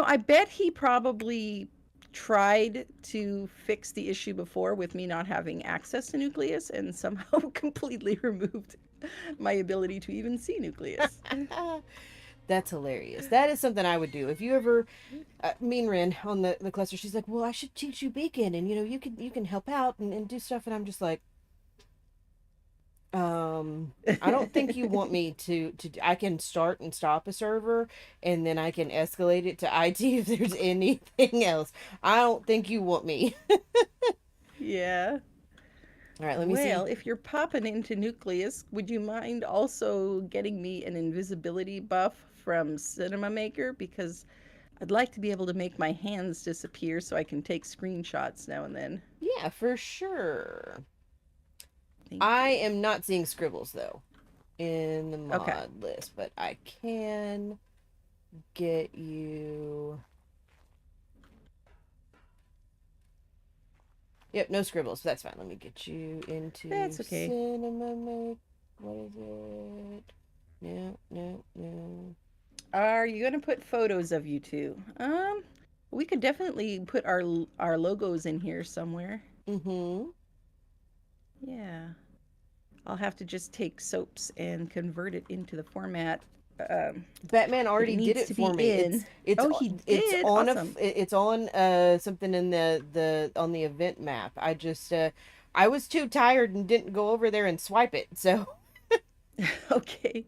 I bet he probably tried to fix the issue before with me not having access to Nucleus and somehow completely removed my ability to even see Nucleus. That's hilarious. That is something I would do. If you ever, Mean Rin on the cluster, she's like, "Well, I should teach you Beacon, and you can help out and do stuff." And I'm just like, I don't think you want me to. I can start and stop a server, and then I can escalate it to IT if there's anything else. I don't think you want me. Yeah. All right, let me Well, see. if you're popping into Nucleus, would you mind also getting me an invisibility buff from Cinema Maker? Because I'd like to be able to make my hands disappear so I can take screenshots now and then. Yeah, for sure. Thank I you. am not seeing scribbles though in the Okay. mod list, but I can get you. Yep, no scribbles. That's fine. Let me get you into That's okay. cinema make. What is it? No, no, no. Are you going to put photos of you two? We could definitely put our logos in here somewhere. Mm-hmm. Yeah. I'll have to just take soaps and convert it into the format um, Batman that it already did needs it to be for me. in. Oh, he It's did. on Awesome. it's on something in the on the event map. I was too tired and didn't go over there and swipe it. So Okay.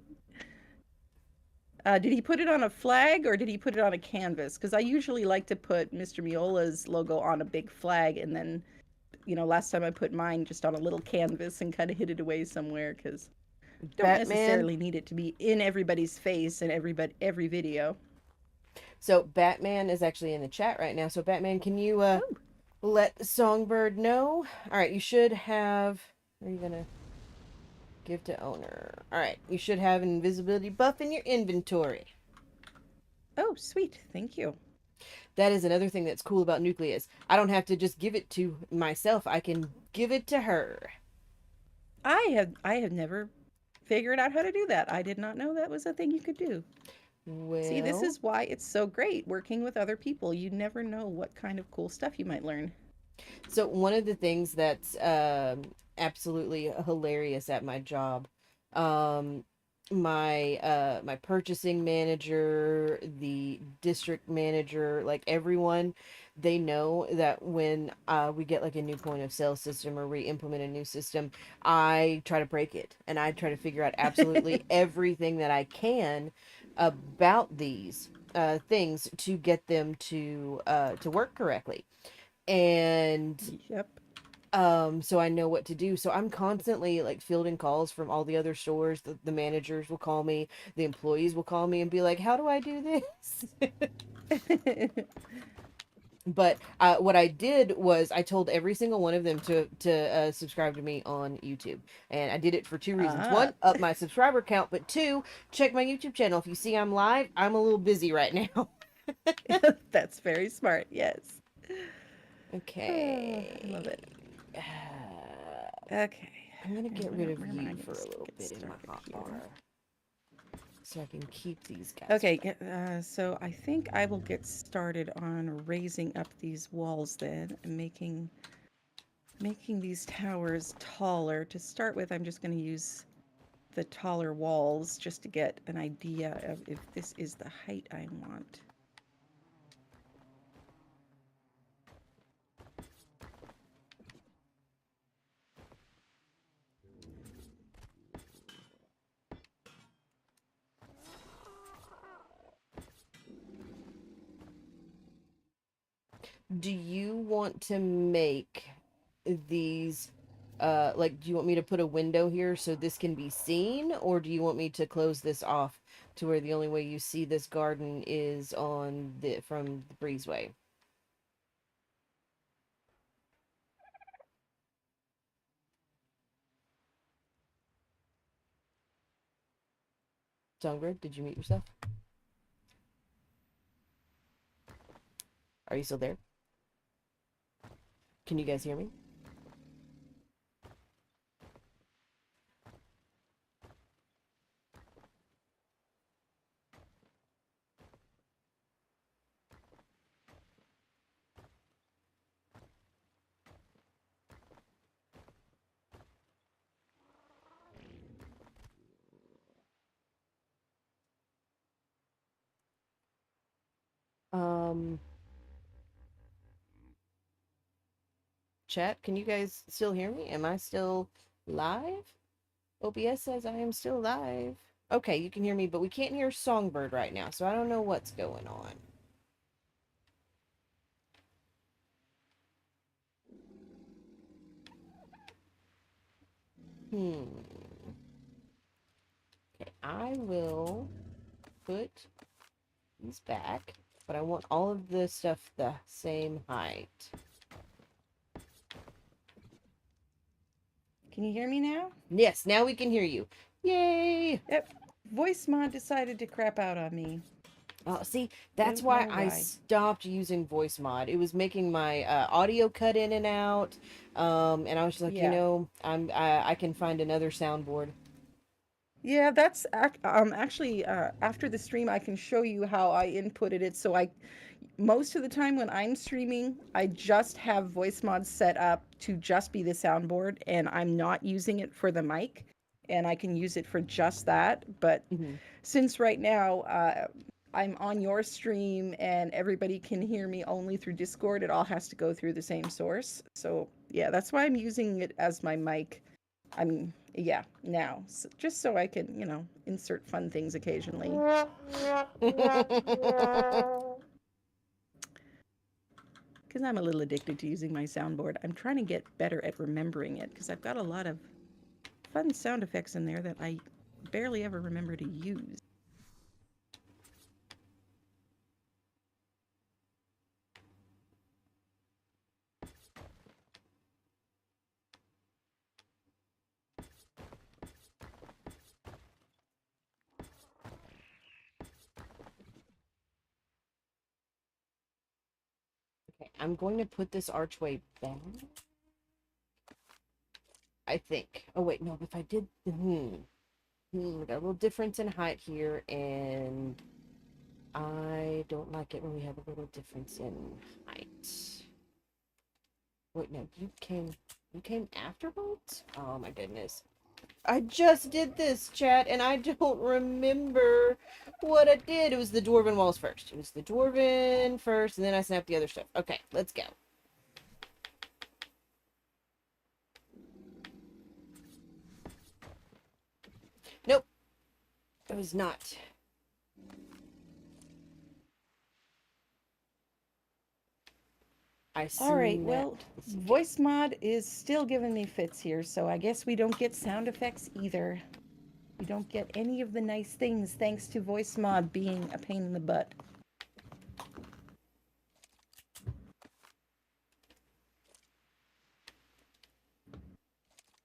Did he put it on a flag or did he put it on a canvas? Because I usually like to put Mr. Miola's logo on a big flag, and then, last time I put mine just on a little canvas and kind of hid it away somewhere because don't Batman, necessarily need it to be in everybody's face and every video. so Batman is actually in the chat right now. So Batman, can you Oh, let Songbird know? All right, you should have. Are you gonna give to owner? All right, you should have an invisibility buff in your inventory. oh, sweet. Thank you. That is another thing that's cool about Nucleus. I don't have to just give it to myself. I can give it to her. I have never figured out how to do that. I did not know that was a thing you could do. See, this Well, is why it's so great working with other people. You never know what kind of cool stuff you might learn. so one of the things that's absolutely hilarious at my job, um, my purchasing manager, the district manager, like everyone, they know that when we get like a new point of sale system or we implement a new system, I try to break it and I try to figure out absolutely everything that I can about these things to get them to work correctly. And Yep. so I know what to do. So I'm constantly like fielding calls from all the other stores. The managers will call me, the employees will call me and be like, how do I do this? But what I did was I told every single one of them to subscribe to me on YouTube, and I did it for two reasons: Ah, one, up my subscriber count, but two, check my YouTube channel. If you see I'm live, I'm a little busy right now. that's very smart. Yes. I love Okay. it. Okay. I'm gonna And get rid of where am I you going for a to little get bit in my started here? hotbar so I can keep these guys Okay, fresh. so I think I will get started on raising up these walls then and making these towers taller. To start with, I'm just going to use the taller walls just to get an idea of if this is the height I want. Do you want to make these like do you want me to put a window here so this can be seen, or do you want me to close this off to where the only way you see this garden is on the from the breezeway? Songbird, did you mute yourself? Are you still there? Can you guys hear me? Um, chat, can you guys still hear me? Am I still live? OBS says I am still live. Okay, you can hear me, but we can't hear Songbird right now, so I don't know what's going on. Hmm. Okay, I will put these back, but I want all of the stuff the same height. Can you hear me now? Yes, now we can hear you. Yay! Yep. Voice mod decided to crap out on me. See, that's Don't why know I why. stopped using voice mod. It was making my audio cut in and out, and I was just like, Yeah. I can find another soundboard. Yeah, actually after the stream I can show you how I inputted it so most of the time when I'm streaming, I just have voice mods set up to just be the soundboard and I'm not using it for the mic and I can use it for just that. But Hmm. since right now I'm on your stream and everybody can hear me only through Discord, it all has to go through the same source. So, yeah, that's why I'm using it as my mic. Yeah, now, just so I can, insert fun things occasionally. Because I'm a little addicted to using my soundboard. I'm trying to get better at remembering it because I've got a lot of fun sound effects in there that I barely ever remember to use. Okay, I'm going to put this archway back. I think. Oh wait, no. If I did, we got a little difference in height here, and I don't like it when we have a little difference in height. Wait, no, you came afterwards? Oh my goodness. I just did this, chat, and I don't remember what I did. It was the dwarven walls first. It was the dwarven first, and then I snapped the other stuff. Okay, let's go. Nope, it was not. I All right, well, snapped this again. voice mod is still giving me fits here, so I guess we don't get sound effects either. We don't get any of the nice things thanks to voice mod being a pain in the butt.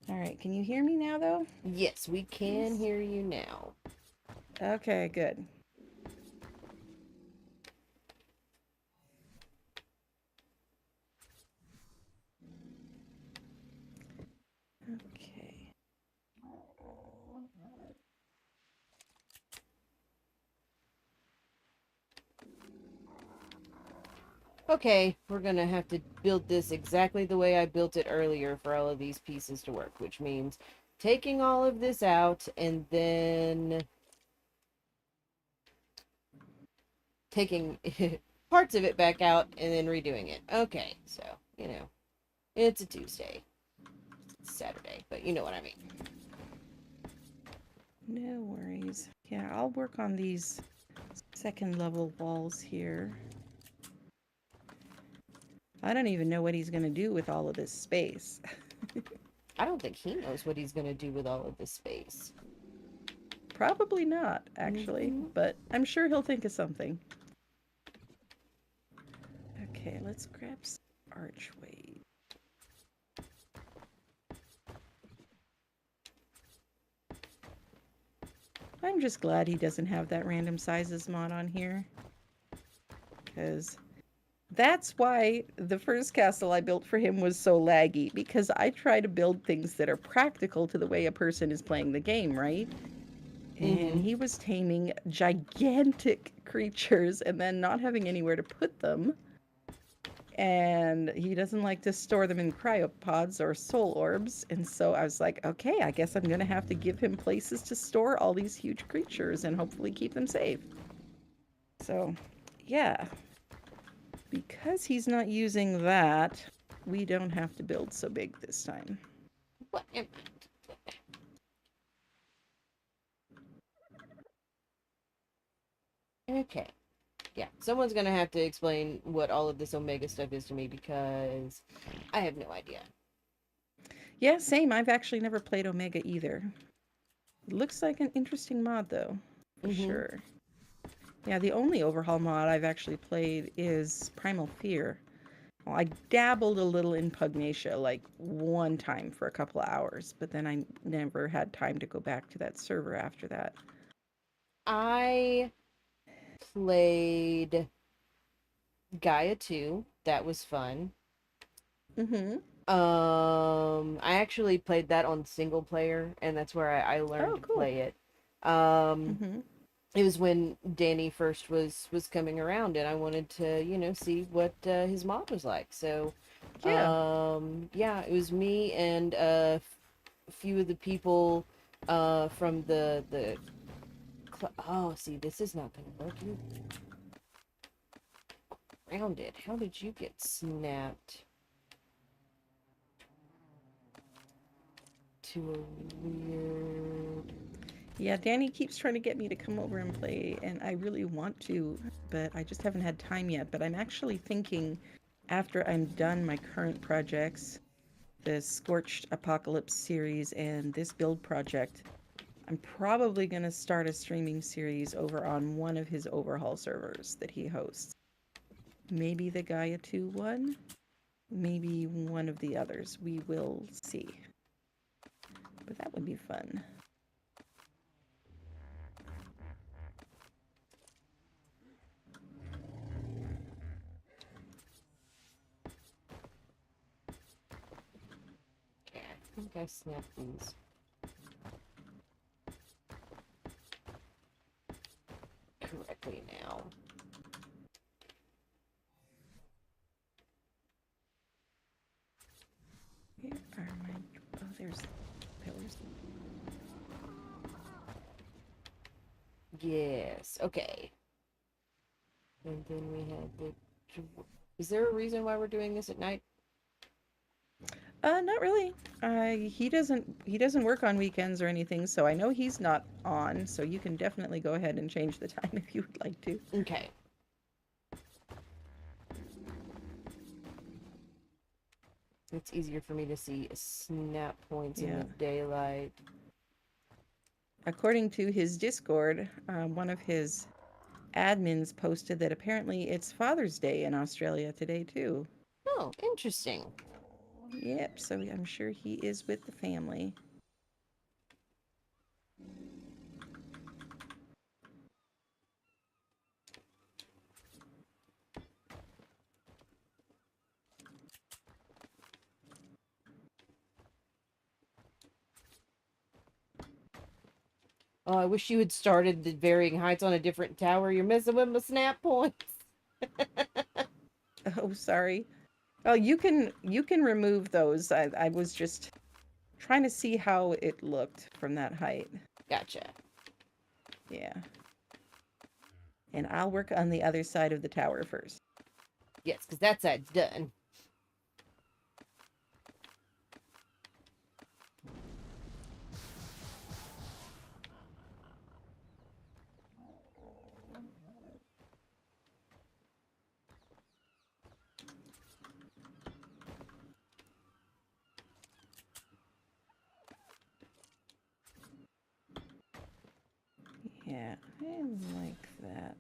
All right, can you hear me now, though? Yes, we can Please? hear you now. Okay, good. Okay. Okay, we're gonna have to build this exactly the way I built it earlier for all of these pieces to work, which means taking all of this out and then taking parts of it back out and then redoing it. Okay, so, it's a Tuesday. It's Saturday, but you know what I mean. No worries. Yeah, I'll work on these second level walls here. I don't even know what he's going to do with all of this space. I don't think he knows what he's gonna do with all of this space. Probably not, actually, Mm-hmm. but I'm sure he'll think of something. Okay, let's grab some archway. I'm just glad he doesn't have that random sizes mod on here. Because that's why the first castle I built for him was so laggy. Because I try to build things that are practical to the way a person is playing the game, right? And Mm-hmm. he was taming gigantic creatures and then not having anywhere to put them. And he doesn't like to store them in cryopods or soul orbs. And so I was like, okay, I guess I'm going to have to give him places to store all these huge creatures and hopefully keep them safe. So, yeah, because he's not using that, we don't have to build so big this time. What am Okay. Yeah, someone's gonna have to explain what all of this Omega stuff is to me because I have no idea. Yeah, same. I've actually never played Omega either. It looks like an interesting mod, though, for Mm-hmm. sure. Yeah, the only overhaul mod I've actually played is Primal Fear. Well, I dabbled a little in Pugnacia like one time for a couple of hours, but then I never had time to go back to that server after that. I played Gaia 2. That was fun. Mm-hmm. I actually played that on single player, and that's where I learned Oh, to cool. play it. Um, Mm-hmm. it was when Danny first was coming around, and I wanted to, see what his mom was like. So, Yeah. yeah, it was me and a few of the people from the oh, see, this is not gonna work. You grounded. How did you get snapped to a weird? Yeah, Danny keeps trying to get me to come over and play, and I really want to, but I just haven't had time yet. But I'm actually thinking after I'm done my current projects, the Scorched Apocalypse series and this build project, I'm probably going to start a streaming series over on one of his overhaul servers that he hosts. Maybe the Gaia 2 one, maybe one of the others. We will see. But that would be fun. Okay, I think I snapped these correctly now. Where are my... Oh, there's pillars. Yes. Okay. And then we had the. Is there a reason why we're doing this at night? Not really. He doesn't work on weekends or anything, so I know he's not on, so you can definitely go ahead and change the time if you would like to. Okay. It's easier for me to see snap points in Yeah. the daylight. According to his Discord, one of his admins posted that apparently it's Father's Day in Australia today too. Oh, interesting. Yep, so I'm sure he is with the family. Oh, I wish you had started the varying heights on a different tower. You're messing with my snap points. Oh, sorry. Oh, you can remove those. I was just trying to see how it looked from that height. Gotcha. Yeah. And I'll work on the other side of the tower first. Yes, because that side's done. Yeah, I like that.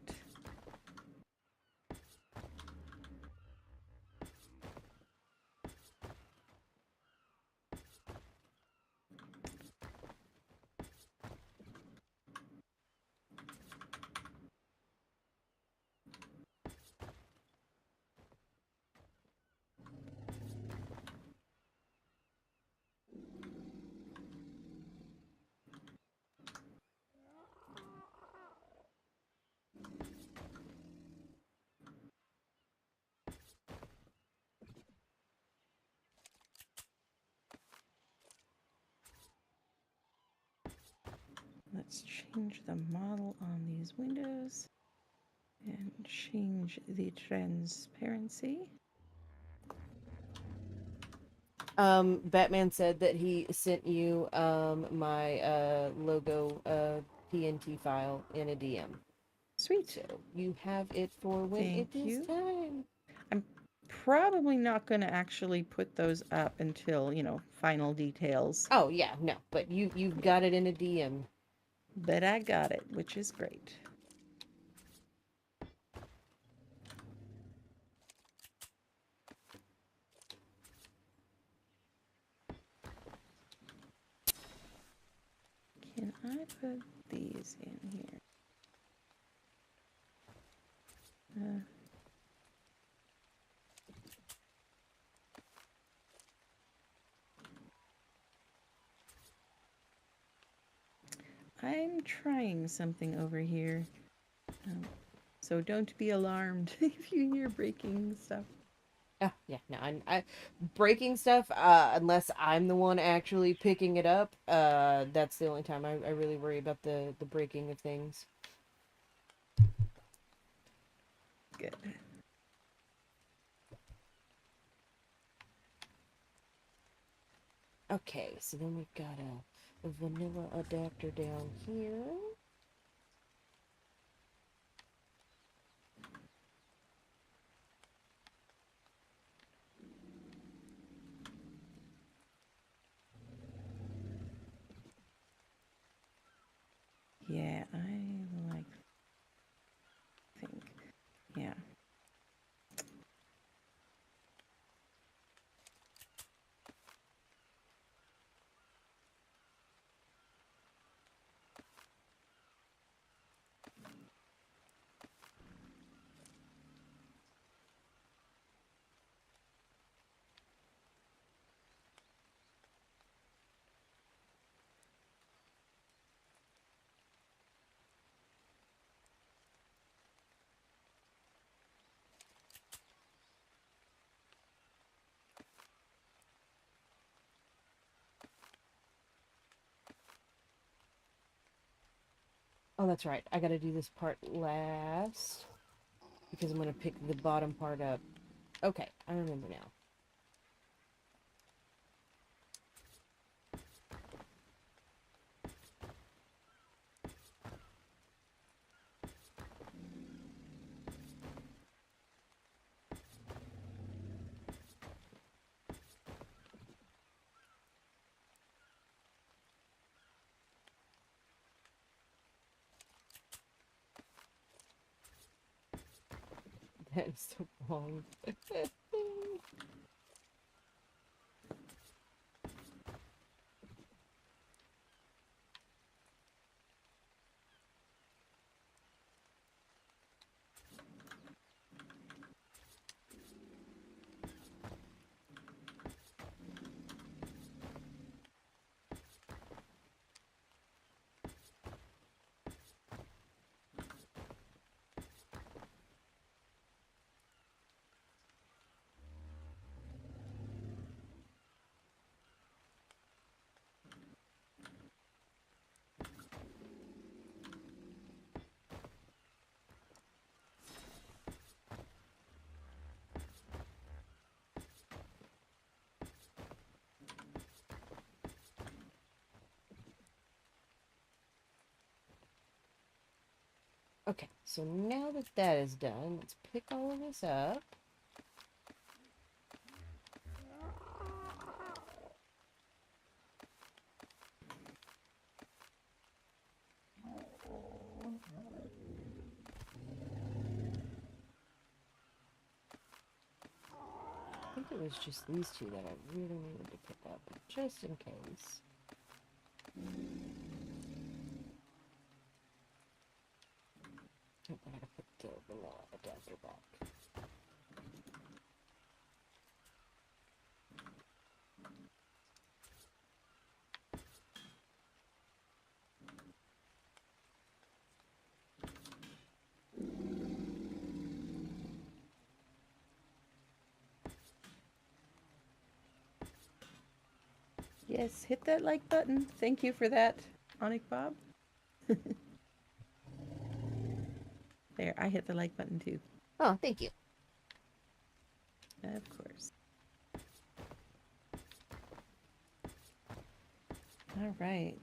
Let's change the model on these windows and change the transparency. Batman said that he sent you my logo PNT file in a DM. Sweet. So you have it for when it Thank is you. time. I'm probably not going to actually put those up until, final details. Oh yeah, no, but you've Yeah. got it in a DM. But I got it, which is great. Can I put these in here? Uh, I'm trying something over here. Um, so don't be alarmed if you hear breaking stuff. Oh, yeah, no, breaking stuff, unless I'm the one actually picking it up, that's the only time I really worry about the breaking of things. Good. Okay, so then we've got a vanilla adapter down here. Yeah, I like think. Yeah. Oh, that's right. I gotta do this part last because I'm gonna pick the bottom part up. Okay, I remember now. That is so wrong. Okay, so now that that is done, let's pick all of this up. I think it was just these two that I really needed to pick up, just in case. Oh, I gotta put the vanilla adapter back. Yes, hit that like button. Thank you for that, Onik Bob. There, I hit the like button too. Oh, thank you. Of course. All right.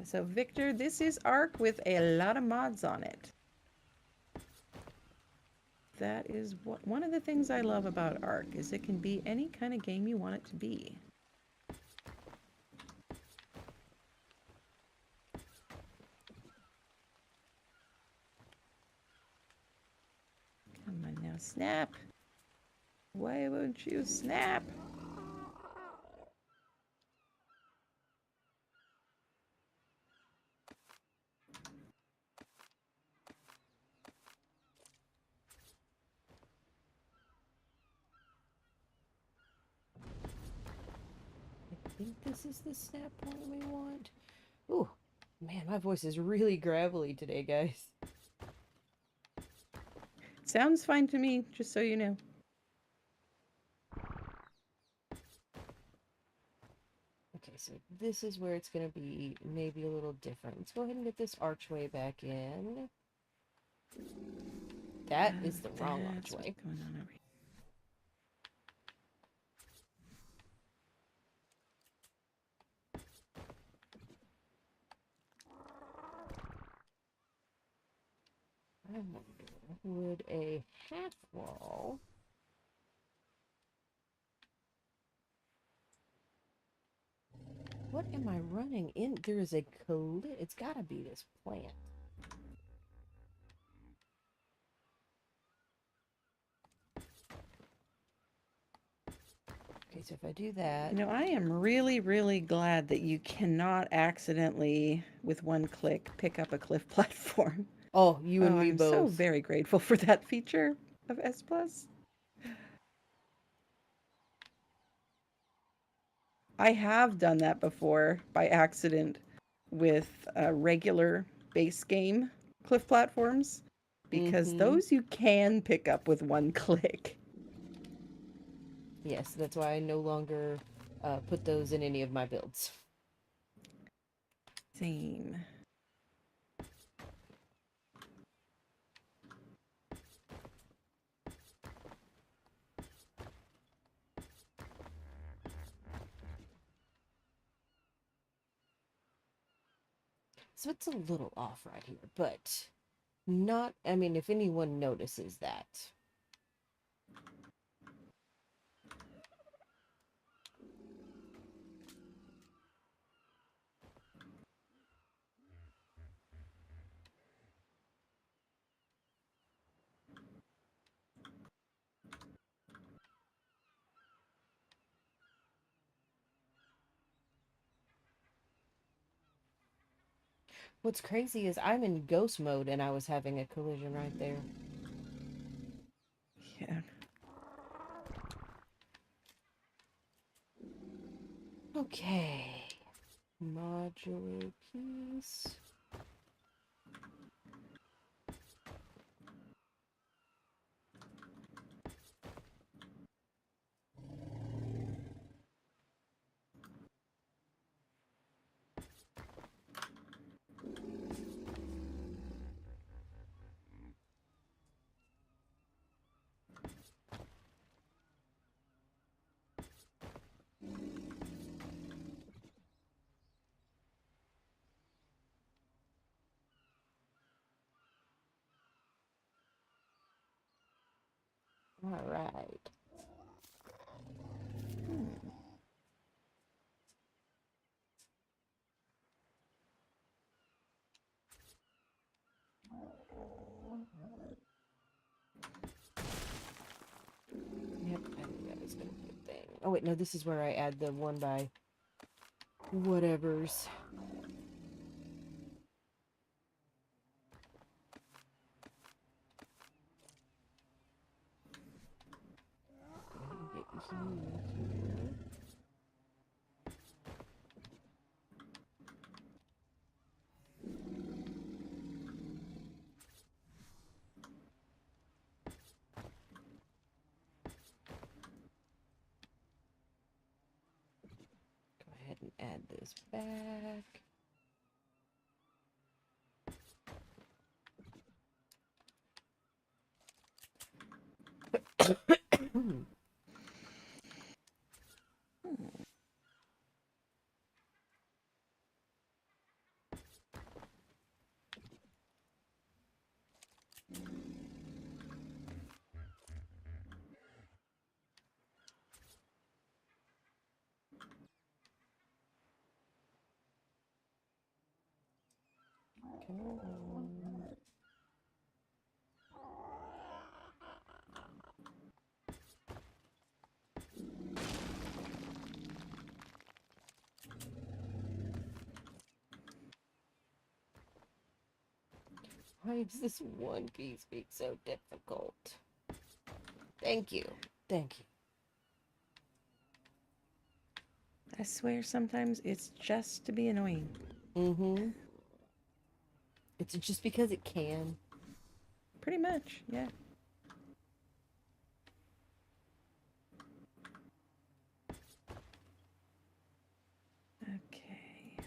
So Victor, this is Ark with a lot of mods on it. That is one of the things I love about Ark is it can be any kind of game you want it to be. Come on now, snap. Why won't you snap? think this is the snap point we want. Ooh, man, my voice is really gravelly today, guys. Sounds fine to me, just so you know. Okay, so this is where it's going to be maybe a little different. Let's go ahead and get this archway back in. That is the wrong That's archway. what's going on over here. I wonder, would a half wall... What am I running in? There is a it's gotta be this plant. Okay, so if I do that... You know, I am really, really glad that you cannot accidentally, with one click, pick up a cliff platform. Oh, you and Oh, me I'm so both. very grateful for that feature of S+. I have done that before by accident with regular base game cliff platforms, because Mm-hmm. those you can pick up with one click. Yes, that's why I no longer put those in any of my builds. Same. So it's a little off right here, but not, I mean, if anyone notices that. What's crazy is I'm in ghost mode and I was having a collision right there. Yeah. Okay. Modular piece. All right. Yep, I knew that was gonna be a thing. Oh wait, no, this is where I add the one by whatevers. Get you here. Go ahead and add this back. Come on. Why is this one piece being so difficult? Thank you. Thank you. I swear sometimes it's just to be annoying. Mm-hmm. It's just because it can. Pretty much, yeah. Okay.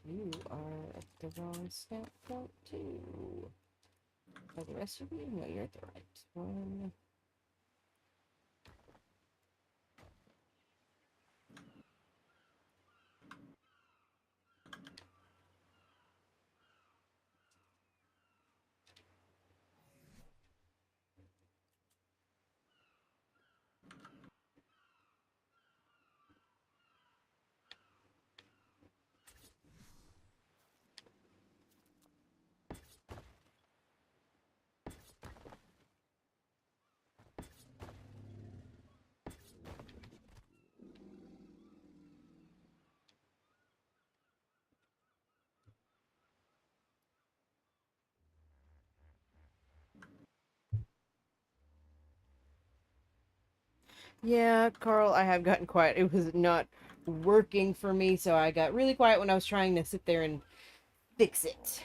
You are at the wrong snapshot too. Are the rest of you? No, you're at the right one. Yeah, Carl, I have gotten quiet. It was not working for me, so I got really quiet when I was trying to sit there and fix it.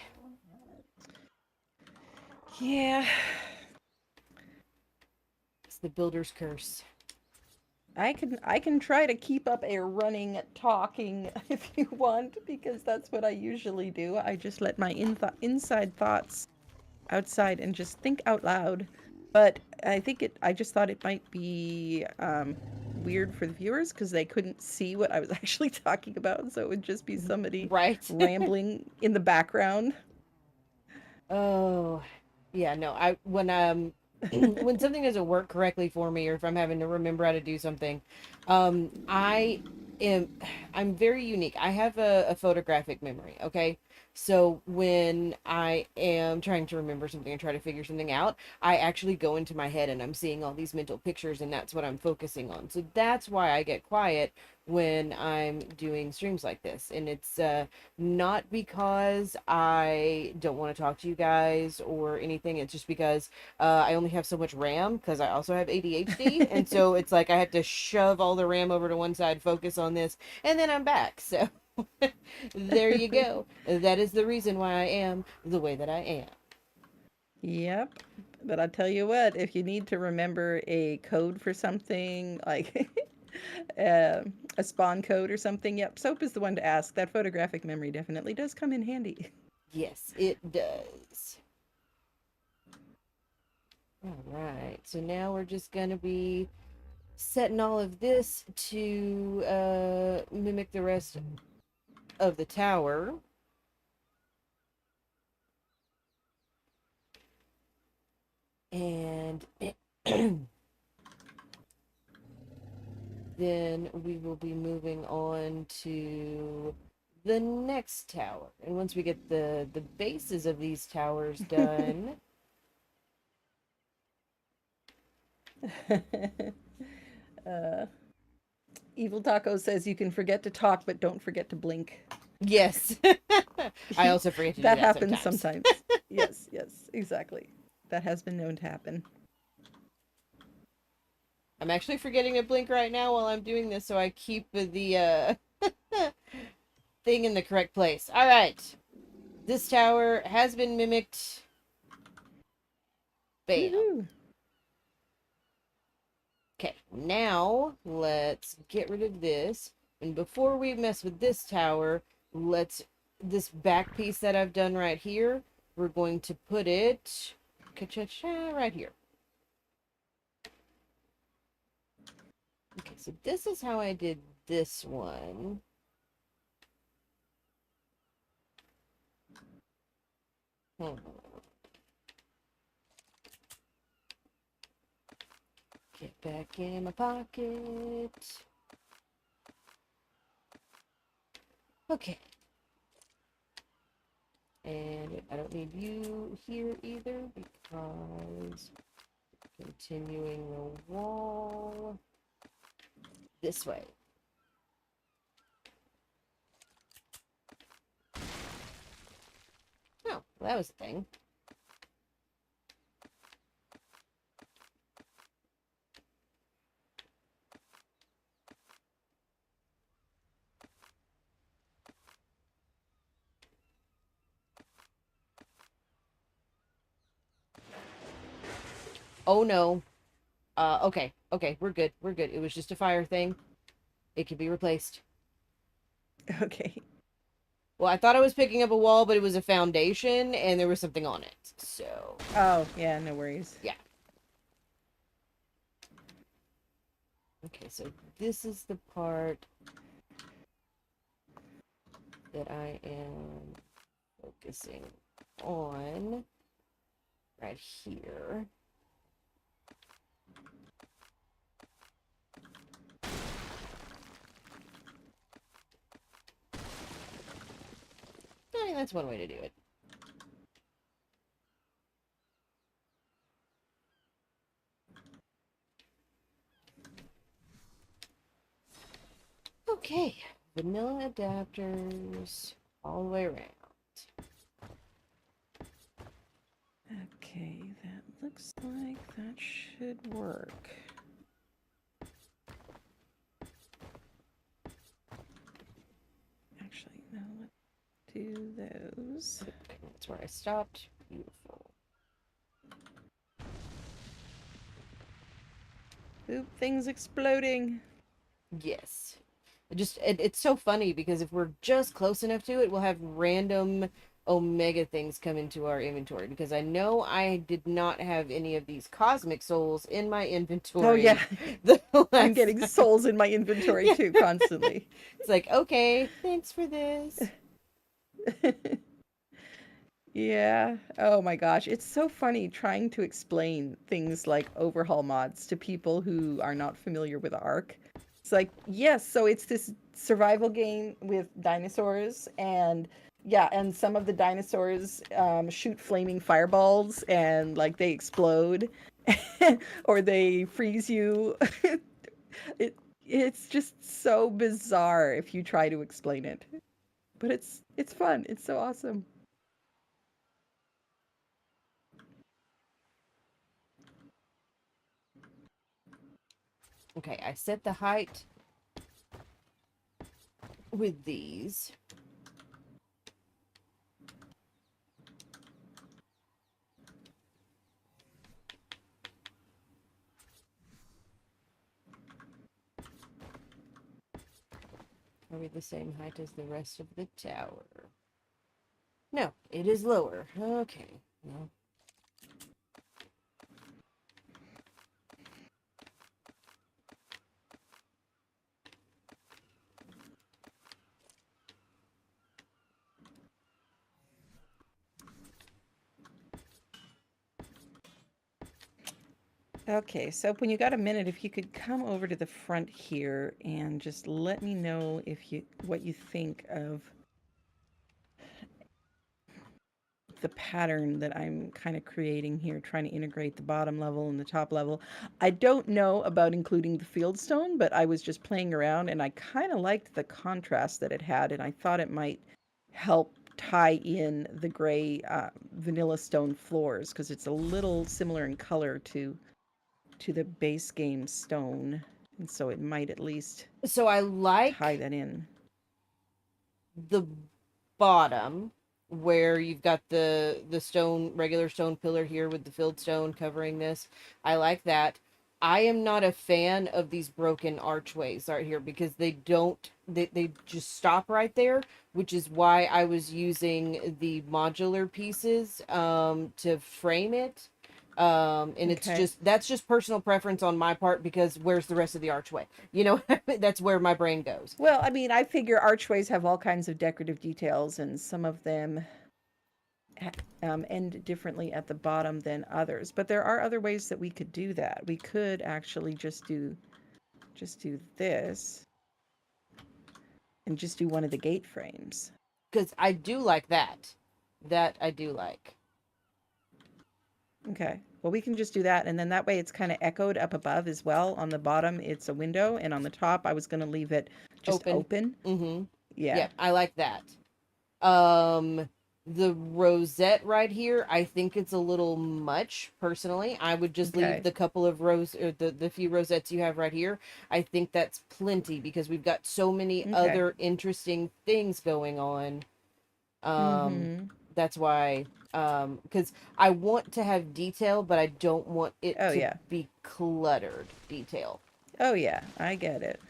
Yeah, It's the builder's curse. I can try to keep up a running talking if you want, because that's what I usually do. I just let my inside thoughts outside and just think out loud. But I just thought it might be weird for the viewers because they couldn't see what I was actually talking about. So it would just be somebody Right? rambling in the background. Oh, yeah, no. I when something doesn't work correctly for me, or if I'm having to remember how to do something, I am I'm very unique. I have a photographic memory, okay? So when I am trying to remember something and try to figure something out, I actually go into my head and I'm seeing all these mental pictures and that's what I'm focusing on. So that's why I get quiet when I'm doing streams like this. And it's not because I don't want to talk to you guys or anything. It's just because I only have so much RAM because I also have ADHD. And so it's like I had to shove all the RAM over to one side, focus on this, and then I'm back. So there you go. That is the reason why I am the way that I am. Yep. But I tell you what, if you need to remember a code for something, like uh, a spawn code or something, yep, soap is the one to ask. That photographic memory definitely does come in handy. Yes, it does. All right. So now we're just going to be setting all of this to mimic the rest of the tower. And then we will be moving on to the next tower. And once we get the bases of these towers done, uh, Evil Taco says you can forget to talk, but don't forget to blink. yes. I also forget to do That that happens sometimes. sometimes. Yes, yes, exactly. That has been known to happen. I'm actually forgetting to blink right now while I'm doing this, so I keep the thing in the correct place. All right. This tower has been mimicked. Bam. Woohoo! Okay, now let's get rid of this. And before we mess with this tower, let's this back piece that I've done right here, we're going to put it ka-cha-cha, right here. Okay, so this is how I did this one. Hmm. back in my pocket. Okay. And I don't need you here either because continuing the wall this way. Oh, well, that was a thing. Oh no. Okay, we're good. We're good. It was just a fire thing. It can be replaced. Okay. Well, I thought I was picking up a wall, but it was a foundation, and there was something on it. So, Oh, yeah, no worries. yeah. Okay, so this is the part that I am focusing on right here. I mean, that's one way to do it. Okay, vanilla adapters all the way around. Okay, that looks like that should work. Actually, no, let's do those. Okay, that's where I stopped. Beautiful. Oop, things exploding. Yes. It's so funny because if we're just close enough to it, we'll have random omega things come into our inventory because I know I did not have any of these cosmic souls in my Oh, inventory yeah. the I'm last getting time. souls in my inventory Yeah. too, constantly. It's like, okay, thanks for this. Yeah. Oh my gosh. It's so funny trying to explain things like overhaul mods to people who are not familiar with Ark. It's like, yes, so it's this survival game with dinosaurs, and yeah, and some of the dinosaurs shoot flaming fireballs and like they explode or they freeze you. it it's just so bizarre if you try to explain it. But it's fun. It's so awesome. Okay, I set the height with these. Probably the same height as the rest of the tower. No, it is lower. Okay. Well, Okay, so when you got a minute, if you could come over to the front here and just let me know if you what you think of the pattern that I'm kind of creating here, trying to integrate the bottom level and the top level. I don't know about including the fieldstone, but I was just playing around and I kind of liked the contrast that it had, and I thought it might help tie in the gray vanilla stone floors because it's a little similar in color to the base game stone, and so it might at least so I tie like that in. the bottom where you've got the stone regular stone pillar here with the filled stone covering this. I like that. I am not a fan of these broken archways right here because they just stop right there, which is why I was using the modular pieces to frame it. And it's Okay. just that's just personal preference on my part because where's the rest of the archway? You know, that's where my brain goes. Well, I mean, I figure archways have all kinds of decorative details, and some of them end differently at the bottom than others. But there are other ways that we could do that. We could actually just do this and just do one of the gate frames. Because I do like that. That I do like. Okay. Well, we can just do that, and then that way it's kind of echoed up above as well. On the bottom, it's a window, and on the top, I was going to leave it just Open. open. Mm-hmm. Yeah. Yep, I like that. Um, the rosette right here, I think it's a little much, personally. I would just leave Okay. the couple of or the few rosettes you have right here. I think that's plenty because we've got so many Okay. other interesting things going on. Um, Mm-hmm. that's why, because I want to have detail, but I don't want it Oh, to yeah. be cluttered detail. Oh, yeah. I get it.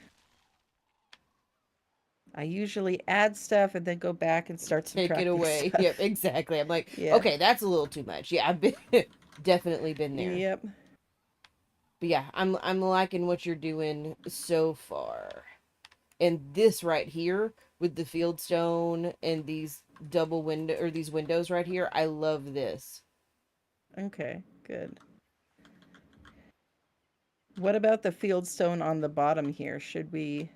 I usually add stuff and then go back and start Take it subtracting away. Yep, stuff. exactly. I'm like, Yeah. okay, that's a little too much. Yeah, I've been definitely been there. Yep. But yeah, I'm liking what you're doing so far. And this right here with the fieldstone and these double window or these windows right here, I love this. Okay. Good. What about the fieldstone on the bottom here? Should we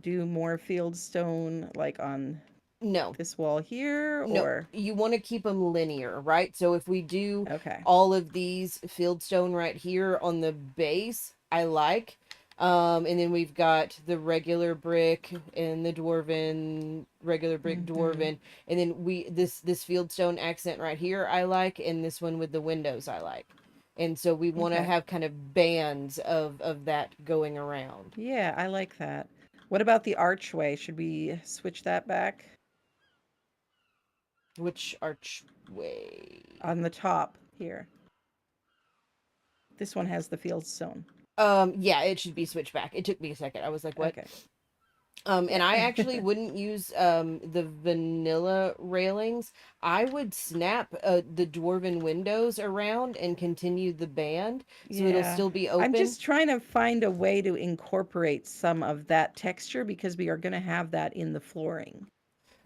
do more fieldstone like on No, this wall here no, or you want to keep them linear, right? So if we do okay. all of these fieldstone right here on the base, I like. And then we've got the regular brick and the dwarven, regular brick Mm-hmm. dwarven, and then this fieldstone accent right here I like, and this one with the windows I like. And so we want to Okay. have kind of bands of that going around. Yeah, I like that. What about the archway? Should we switch that back Which archway? on the top here? This one has the fieldstone. Yeah, it should be switched back. It took me a second. I was like, what? Okay. And Yeah. I actually wouldn't use the vanilla railings. I would snap the dwarven windows around and continue the band so it'll Yeah. still be I'm open. just trying to find a way to incorporate some of that texture because we are going to have that in the flooring.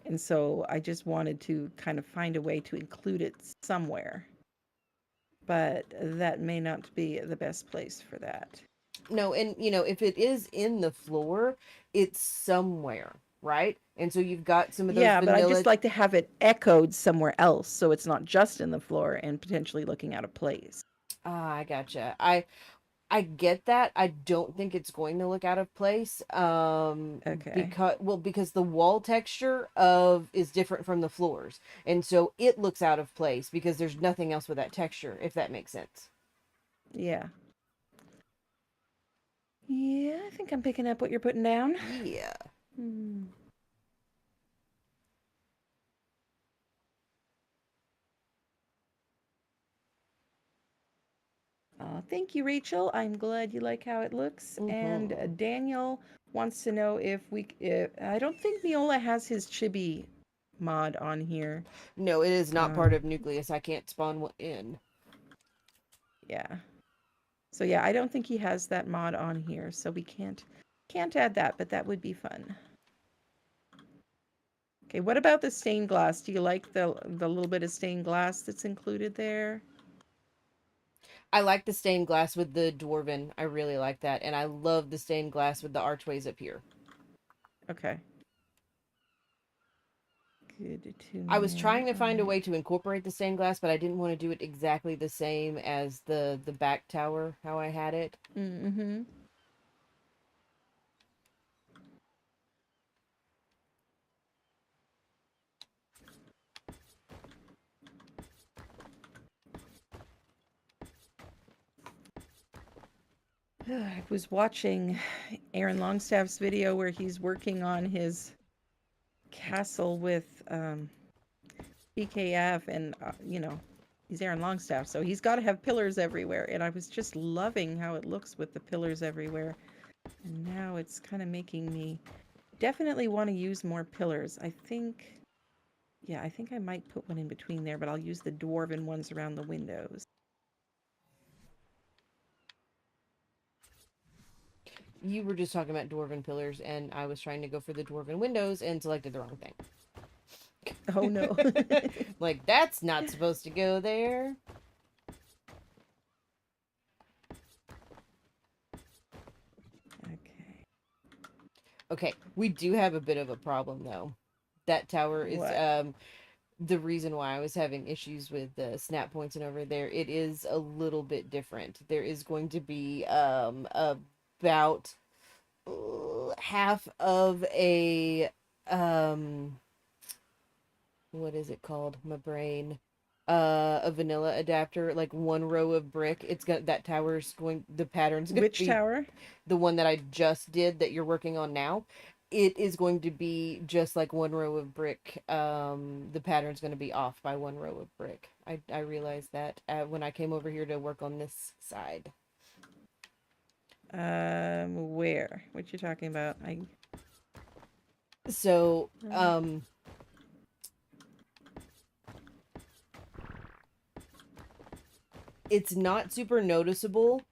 And so I just wanted to kind of find a way to include it somewhere. But that may not be the best place for that. No, and if it is in the floor, it's somewhere, right? And so you've got some of those Yeah, but I vanilla. just like to have it echoed somewhere else so it's not just in the floor and potentially looking out of place. Ah, I gotcha. I get that. I don't think it's going to look out of place. Okay. Because the wall texture of is different from the floors. And so it looks out of place because there's nothing else with that texture, if that makes sense. Yeah. Yeah, I think I'm picking up what you're putting down. Yeah. Hmm. Thank you, Rachel. I'm glad you like how it looks. And Mm-hmm. Daniel wants to know if I don't think Meola has his chibi mod on here. No, it is not part Um, of Nucleus. I can't spawn one in. yeah. So yeah, I don't think he has that mod on here, so we can't add that, but that would be fun. Okay, what about the stained glass? Do you like the little bit of stained glass that's included there? I like the stained glass with the dwarven. I really like that. And I love the stained glass with the archways up here. Okay. Good to I was know. trying to All find a right. way to incorporate the stained glass, but I didn't want to do it exactly the same as the back tower, how I had it. Mm-hmm. I was watching Aaron Longstaff's video where he's working on his castle with BKF, and he's Aaron Longstaff, so he's got to have pillars everywhere. And I was just loving how it looks with the pillars everywhere. And now it's kind of making me definitely want to use more pillars. Yeah, I think I might put one in between there, but I'll use the dwarven ones around the windows. You were just talking about dwarven pillars, and I was trying to go for the dwarven windows and selected the wrong thing. Oh no. Like, that's not supposed to go there. Okay. Okay, we do have a bit of a problem though. That tower is What? the reason why I was having issues with the snap points and over there. It is a little bit different. There is going to be about half of a um what is it called? My brain. A vanilla adapter, like one row of brick. It's got that tower's going. The pattern's going to Which be tower? the one that I just did that you're working on now. It is going to be just like one row of brick. The pattern's going to be off by one row of brick. I realized that when I came over here to work on this side. Where? What you talking about? So, Um, it's not super noticeable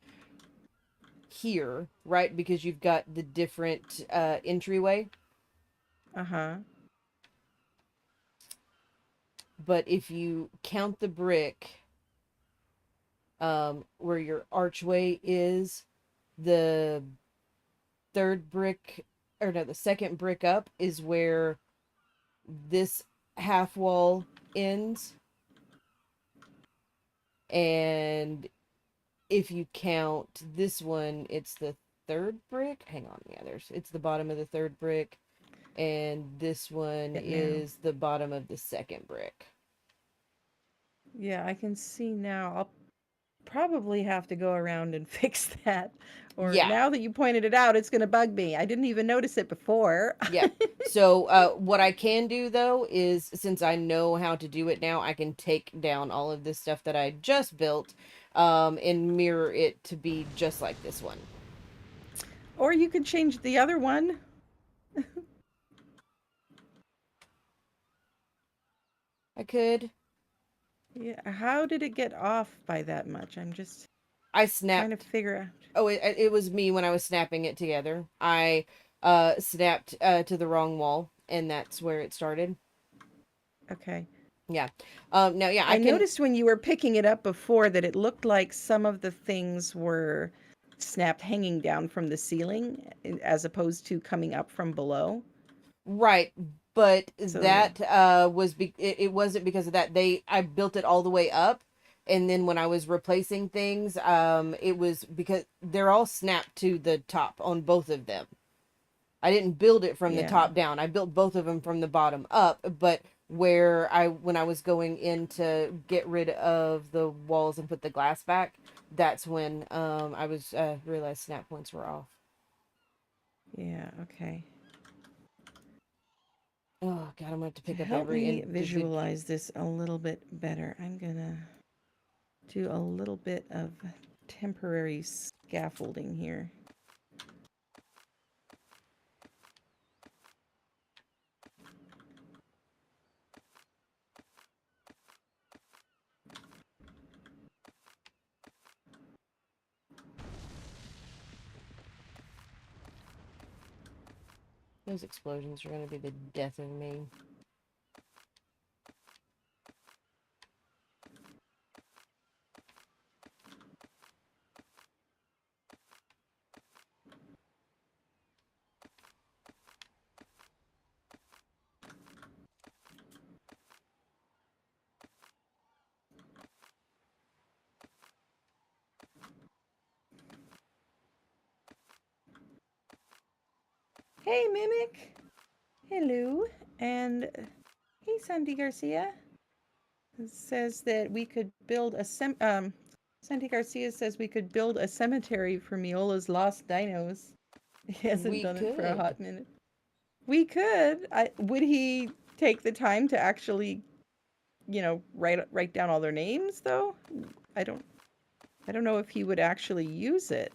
here, right? Because you've got the different entryway. uh-huh. But if you count the brick, where your archway is, the third brick, or no, the second brick up is where this half wall ends. And if you count this one, it's the third brick. Hang on, yeah, it's the bottom of the third brick, and this one It now. is the bottom of the second brick. Yeah, I can see now. I'll probably have to go around and fix that. Or Yeah, now that you pointed it out, it's going to bug me. I didn't even notice it before. yeah. So, what I can do though is, since I know how to do it now, I can take down all of this stuff that I just built, and mirror it to be just like this one. Or you could change the other one. I could. Yeah, how did it get off by that much? I'm just I trying to snapped. figure out. Oh, it was me when I was snapping it together. I snapped to the wrong wall, and that's where it started. Okay. Yeah. Now, yeah, I I can. noticed when you were picking it up before that it looked like some of the things were snapped hanging down from the ceiling as opposed to coming up from below. Right, but So, that it wasn't because of that. I built it all the way up, and then when I was replacing things, it was because they're all snapped to the top on both of them. I didn't build it from the yeah. top down. I built both of them from the bottom up, but where I when I was going in to get rid of the walls and put the glass back, that's when I was realized snap points were off. Yeah, okay. Oh god, I'm gonna have to To pick up help every me individual. visualize this a little bit better, I'm gonna do a little bit of temporary scaffolding here. Those explosions are gonna be the death of me. Hey, Mimic! Hello. And hey, Sandy Garcia. Says that we could build a Sandy Garcia says we could build a cemetery for Miola's lost dinos. He hasn't We done it for a could. hot minute. We could. Would he take the time to actually, write down all their names though? I don't I don't know if he would actually use it.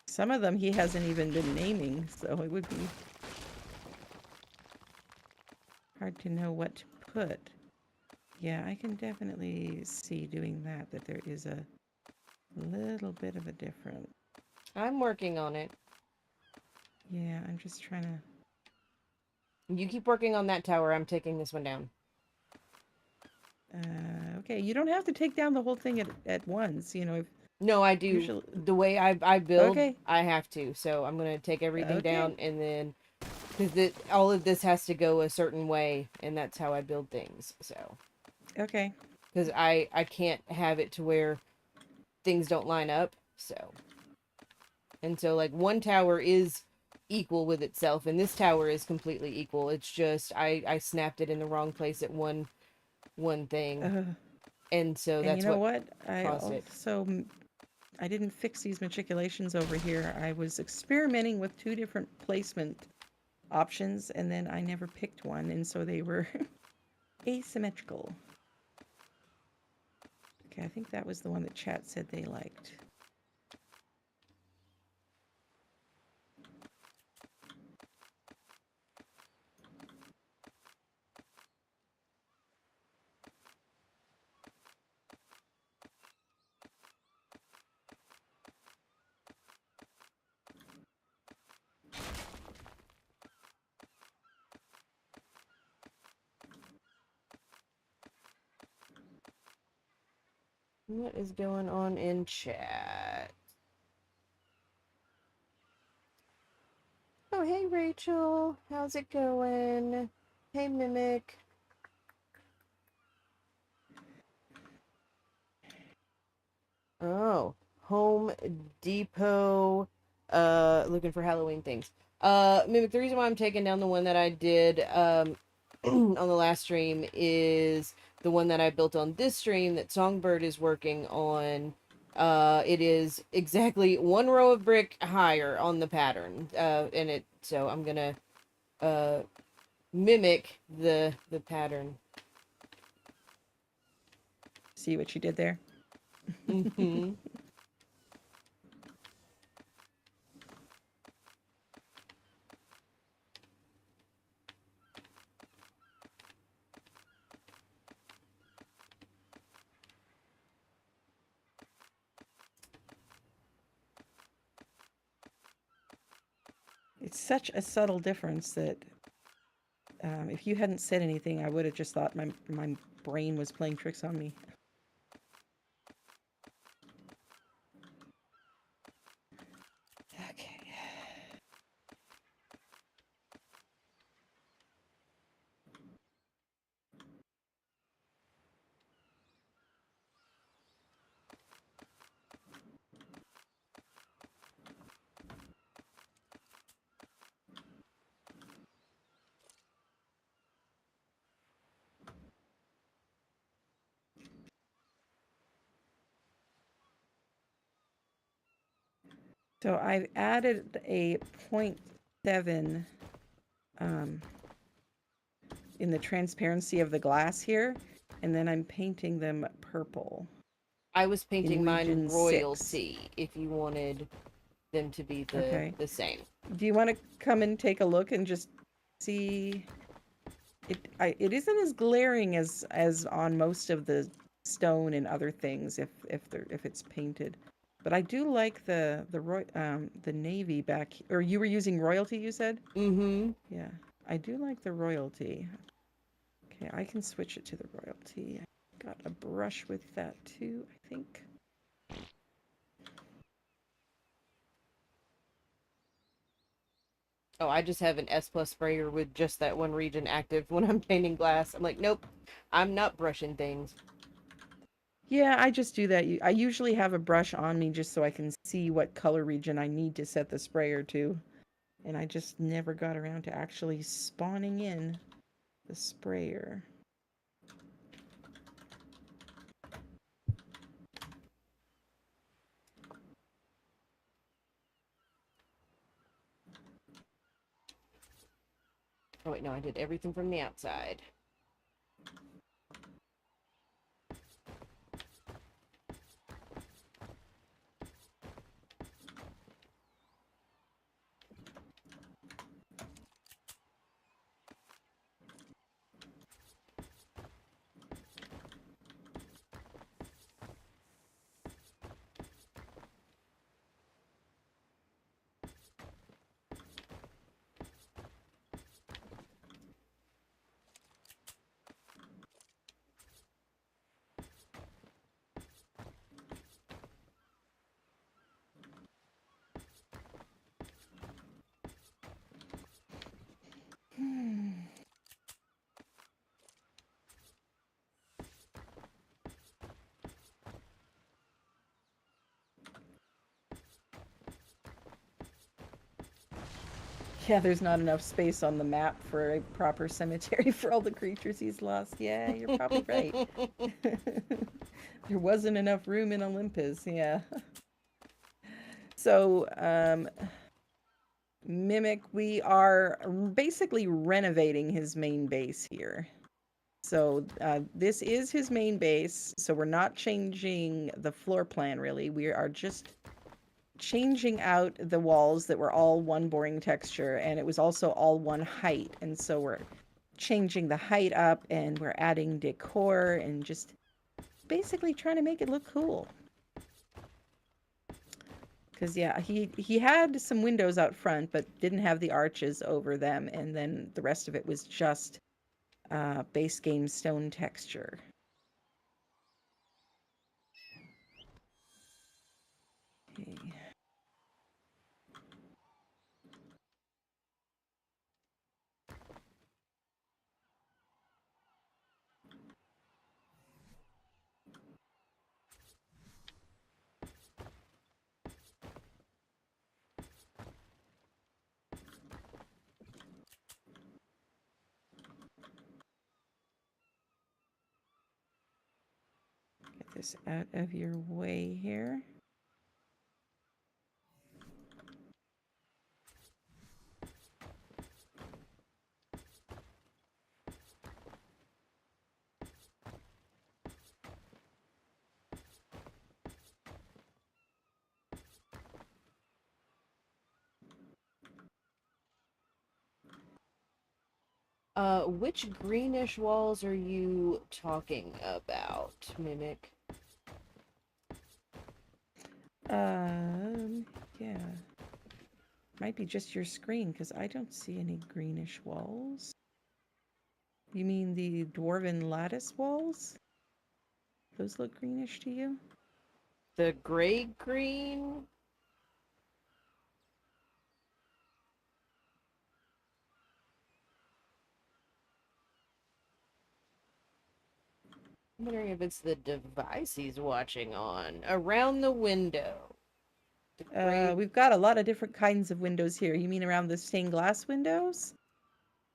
Some of them he hasn't even been naming, so it would be hard to know what to put. Yeah, I can definitely see doing that, that there is a little bit of a difference. I'm working on it. Yeah, I'm just trying to... You keep working on that tower. I'm taking this one down. Okay, you don't have to take down the whole thing at once, you know, if No, I do. usually... The way I build, Okay, I have to. So I'm gonna take everything okay, down, and then because all of this has to go a certain way, and that's how I build things. So okay. because I can't have it to where things don't line up. So and so like one tower is equal with itself, and this tower is completely equal. It's just I snapped it in the wrong place at one thing, Uh, and so and you that's know what what? caused it. I didn't fix these matriculations over here. I was experimenting with two different placement options, and then I never picked one, and so they were asymmetrical. Okay, I think that was the one that chat said they liked. What is going on in chat? Oh, hey Rachel, how's it going? Hey Mimic. Oh, Home Depot. Looking for Halloween things. Mimic, the reason why I'm taking down the one that I did on the last stream is the one that I built on this stream that Songbird is working on. It is exactly one row of brick higher on the pattern. And it so I'm gonna uh mimic the pattern. See what you did there? Mm-hmm. It's such a subtle difference that if you hadn't said anything, I would have just thought my brain was playing tricks on me. Okay. So I've added a 0.7 um, in the transparency of the glass here, and then I'm painting them purple I was in painting mine region 6. royalty if you wanted them to be Okay. the same. Do you want to come and take a look and just see? It isn't as glaring as on most of the stone and other things if it's painted. But I do like the navy back, or you were using royalty, you said? Mm-hmm. Yeah, I do like the royalty. Okay, I can switch it to the royalty. I got a brush with that too, I think. Oh, I just have an S plus sprayer with just that one region active when I'm painting glass. I'm like, nope, I'm not brushing things. Yeah, I just do that. I usually have a brush on me just so I can see what color region I need to set the sprayer to. And I just never got around to actually spawning in the sprayer. Oh wait, no, I did everything from the outside. Yeah, there's not enough space on the map for a proper cemetery for all the creatures he's lost. Yeah, you're probably right. There wasn't enough room in Olympus, yeah. So, Mimic, we are basically renovating his main base here. So this is his main base, so we're not changing the floor plan really. We are just changing out the walls that were all one boring texture, and it was also all one height. And so we're changing the height up, and we're adding decor and just basically trying to make it look cool. Because yeah, he had some windows out front, but didn't have the arches over them, and then the rest of it was just base game stone texture. Okay. Get this out of your way here. Which greenish walls are you talking about, Mimic? Yeah. Might be just your screen, because I don't see any greenish walls. You mean the dwarven lattice walls? Those look greenish to you? The gray green? I'm wondering if it's the device he's watching on. Around the window. The gray... We've got a lot of different kinds of windows here. You mean around the stained glass windows?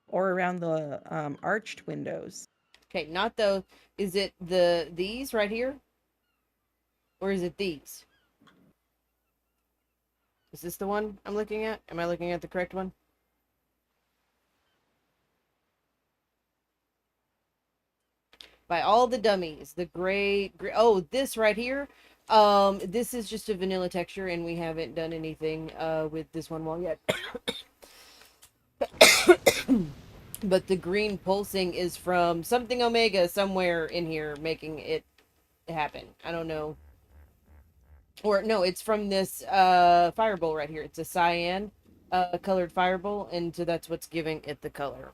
Or around the arched windows? Okay, not those. Is it these right here? Or is it these? Is this the one I'm looking at? Am I looking at the correct one? By all the dummies, the gray, oh, this right here. This is just a vanilla texture, and we haven't done anything with this one wall yet. But the green pulsing is from something Omega somewhere in here making it happen. I don't know. Or no, it's from this fireball right here. It's a cyan colored fireball, and so that's what's giving it the color.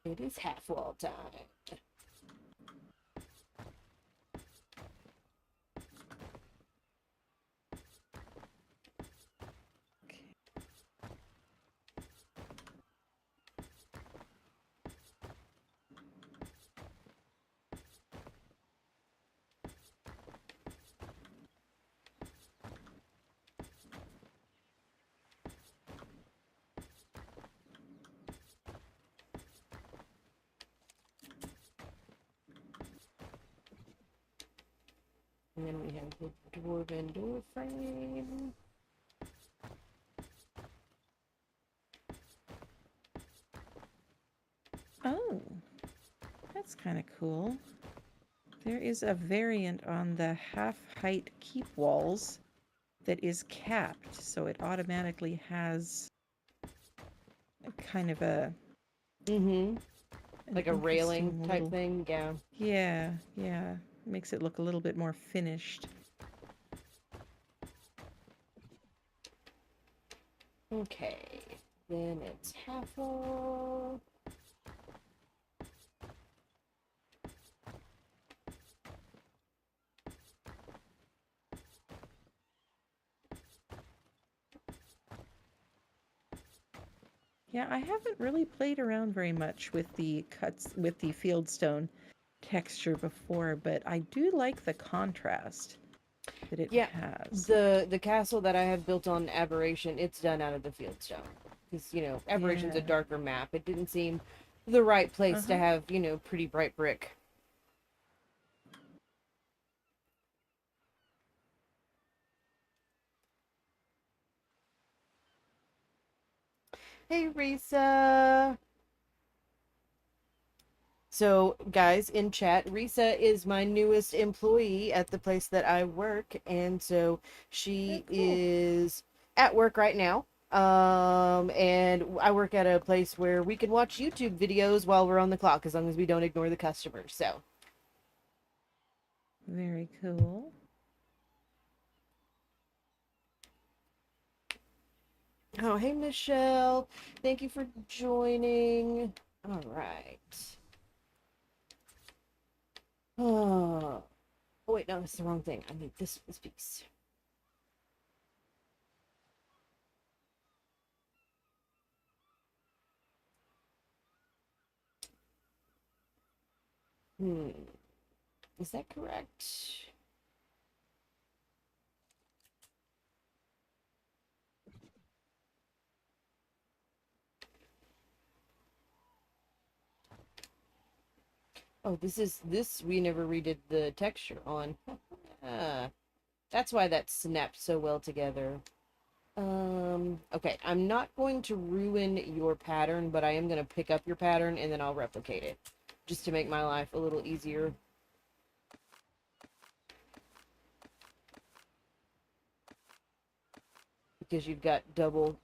It is half wall time. And then we have the dwarven door frame. Oh, that's kind of cool. There is a variant on the half-height keep walls that is capped, so it automatically has a kind of a... Mm-hmm. Like a railing interesting type little... thing, yeah. Yeah. Makes it look a little bit more finished. Okay. Then it's half wall. Yeah, I haven't really played around very much with the cuts with the fieldstone texture before, but I do like the contrast that it Yeah, has. the castle that I have built on Aberration, it's done out of the Fieldstone. Because, Aberration's a Yeah. darker map. It didn't seem the right place to Uh-huh. have, pretty bright brick. Hey, Risa! So, guys, in chat, Risa is my newest employee at the place that I work, and so Oh, she cool. is at work right now. And I work at a place where we can watch YouTube videos while we're on the clock, as long as we don't ignore the customers. So, Very cool. oh, hey, Michelle, thank you for joining. All right. Oh, wait, no, it's the wrong thing. I need this piece. Is that correct? Oh, this we never redid the texture on. Ah, that's why that snapped so well together. Okay, I'm not going to ruin your pattern, but I am going to pick up your pattern and then I'll replicate it. Just to make my life a little easier. Because you've got double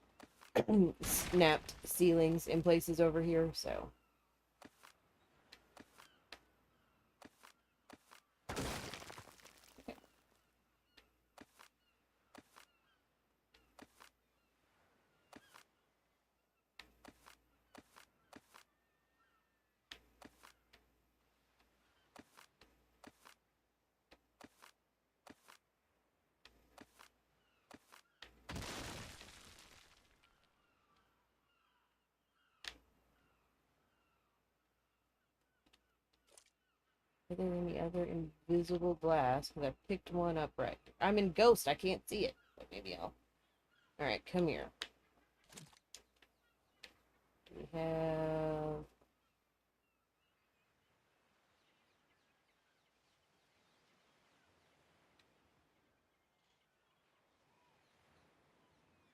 snapped ceilings in places over here, so. Are there any other invisible glass? Because I picked one up right. I'm in Ghost, I can't see it. But maybe I'll. Alright, come here. We have.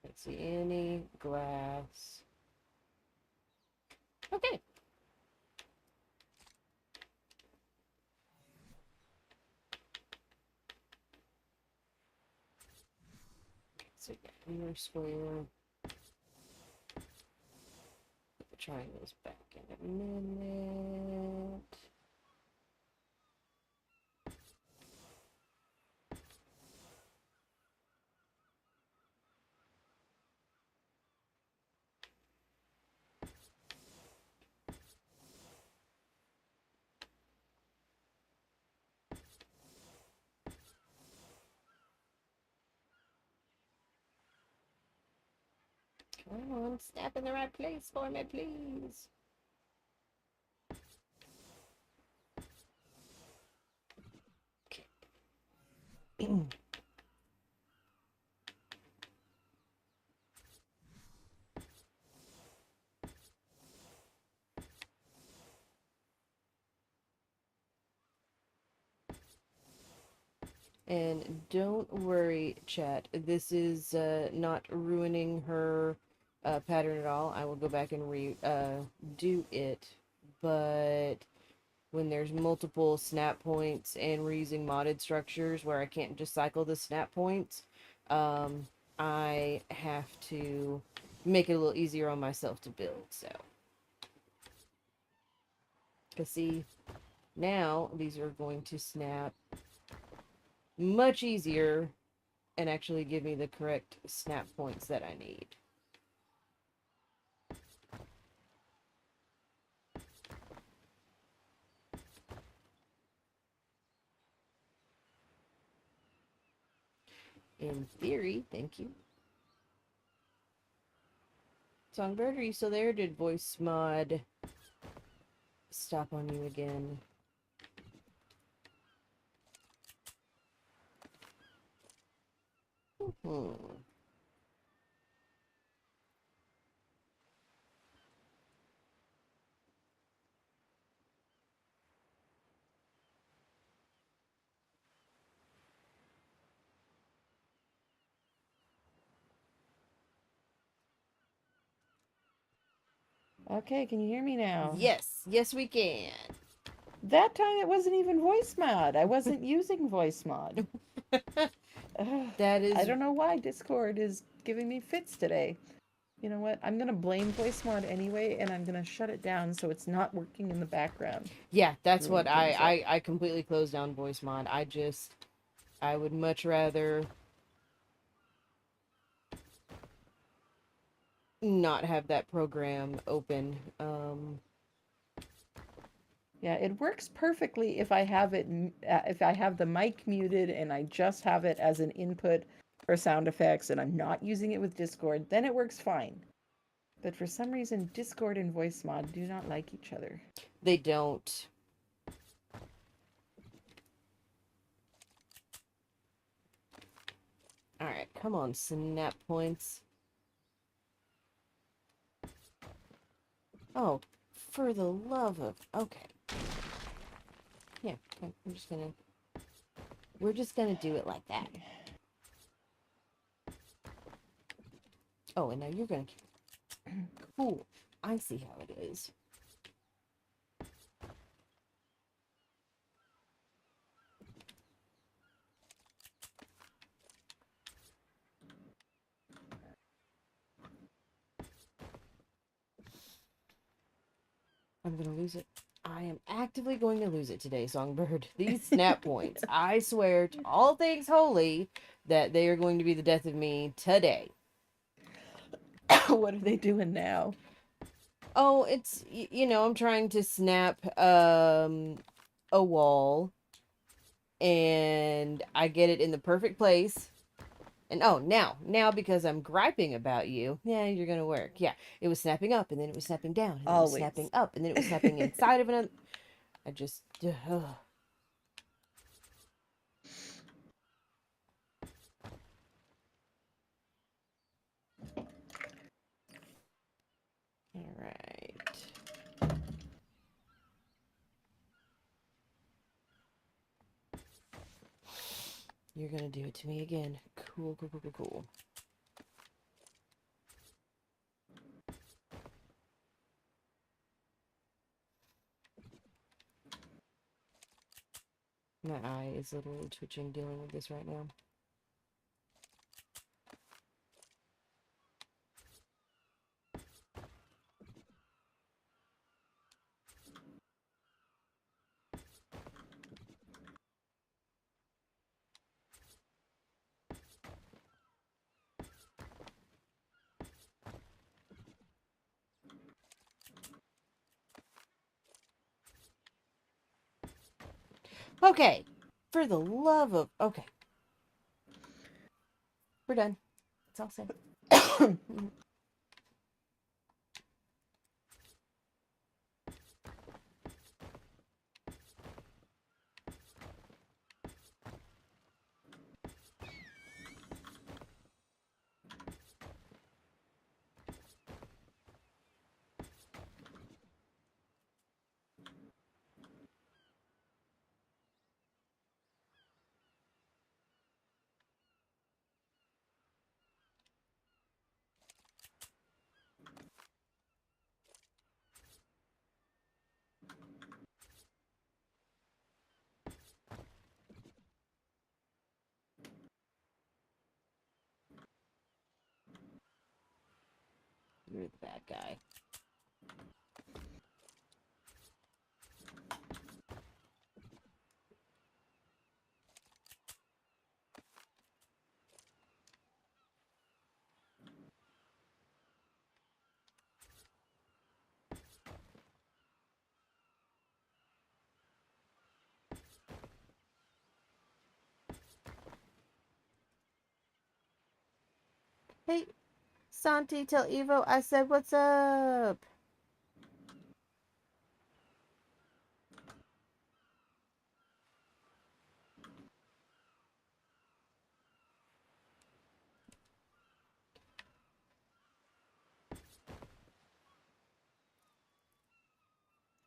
Let's see, any glass. Okay. So yeah, inner square. Put the triangles back in a minute. Come on, snap in the right place for me, please. Okay. And don't worry, chat. This is not ruining her pattern at all. I will go back and do it. But when there's multiple snap points and we're using modded structures where I can't just cycle the snap points, um, I have to make it a little easier on myself to build. So, because see, now these are going to snap much easier and actually give me the correct snap points that I need. In theory, thank you. Songbird, are you still there? Did voice mod stop on you again? Hmm. Okay, can you hear me now? Yes, yes we can. That time it wasn't even voice mod. I wasn't using voice mod. Ugh, That I is, don't know why Discord is giving me fits today. You know what? I'm gonna blame voice mod anyway, and I'm gonna shut it down so it's not working in the background, yeah, that's screwing what things up. I completely closed down voice mod. I would much rather not have that program open. Yeah, it works perfectly if I have it if I have the mic muted and I just have it as an input for sound effects and I'm not using it with Discord, then it works fine. But for some reason Discord and voice mod do not like each other. They don't. Alright, come on, snap points. Oh, for the love of... Okay. Yeah, okay, we're just gonna do it like that. Oh, and now you're gonna... Cool. I see how it is. I'm gonna lose it. I am actively going to lose it today, Songbird. These snap points. I swear to all things holy that they are going to be the death of me today. What are they doing now? Oh, it's, you know, I'm trying to snap a wall and I get it in the perfect place. And oh, now because I'm griping about you, yeah, you're gonna work. Yeah, it was snapping up and then it was snapping down and then it was snapping Always. up and then it was snapping inside of another. I just, ugh. All right. You're gonna do it to me again. Cool, cool, cool, cool, cool. My eye is a little twitching dealing with this right now. Okay. For the love of... Okay. We're done. It's all set. You're the bad guy. Hey, Santi, tell Evo I said what's up.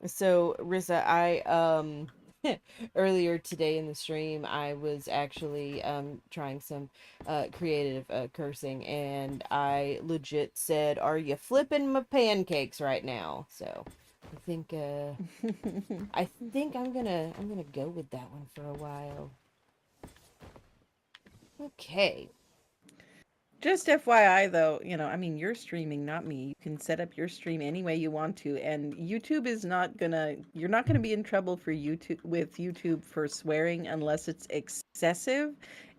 So, Rissa, I earlier today in the stream, I was actually trying some creative cursing, and I legit said, "Are you flipping my pancakes right now?" So, I think I'm gonna go with that one for a while. Okay. Just FYI, though, I mean, you're streaming, not me. You can set up your stream any way you want to, and YouTube is not gonna. You're not gonna be in trouble for YouTube for swearing unless it's excessive,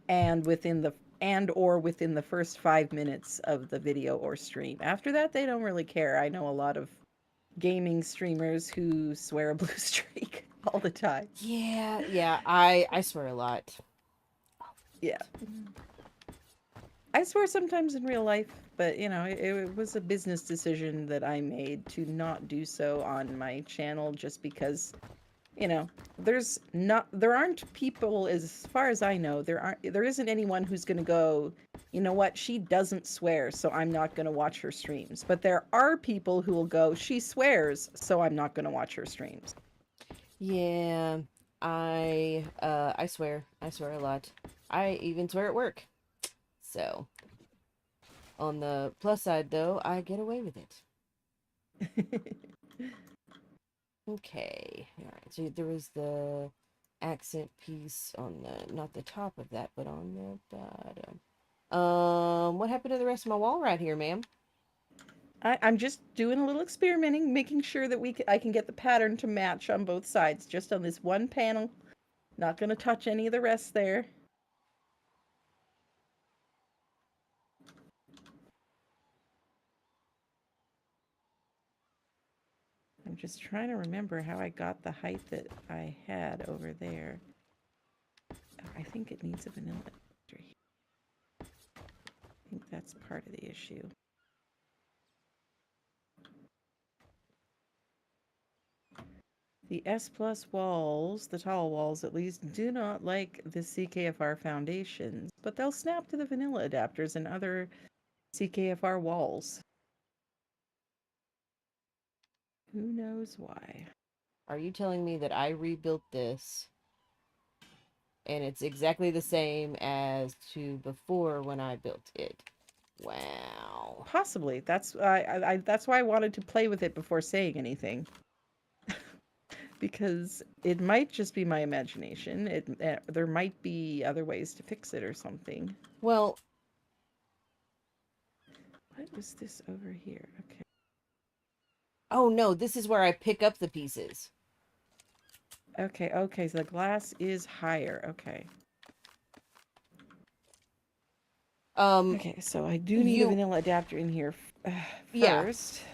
and within the first 5 minutes of the video or stream. After that, they don't really care. I know a lot of gaming streamers who swear a blue streak all the time. Yeah, I swear a lot. Yeah. I swear sometimes in real life, but it was a business decision that I made to not do so on my channel just because, there aren't people, as far as I know, there isn't anyone who's going to go, you know what, she doesn't swear, so I'm not going to watch her streams. But there are people who will go, she swears, so I'm not going to watch her streams. Yeah, I swear a lot. I even swear at work. So, on the plus side, though, I get away with it. Okay. All right. So there was the accent piece on the, not the top of that, but on the bottom. What happened to the rest of my wall right here, ma'am? I'm just doing a little experimenting, making sure that I can get the pattern to match on both sides, just on this one panel. Not going to touch any of the rest there. I'm just trying to remember how I got the height that I had over there. I think it needs a vanilla extractor here. I think that's part of the issue. The S Plus walls, the tall walls at least, do not like the CKFR foundations, but they'll snap to the vanilla adapters and other CKFR walls. Who knows why? Are you telling me that I rebuilt this and it's exactly the same as to before when I built it? Wow. Possibly. That's that's why I wanted to play with it before saying anything. Because it might just be my imagination. There might be other ways to fix it or something. Well, what is this over here? Okay. oh no, this is where I pick up the pieces. Okay, so the glass is higher. Okay. Okay, so I do need a vanilla adapter in here first. Yeah.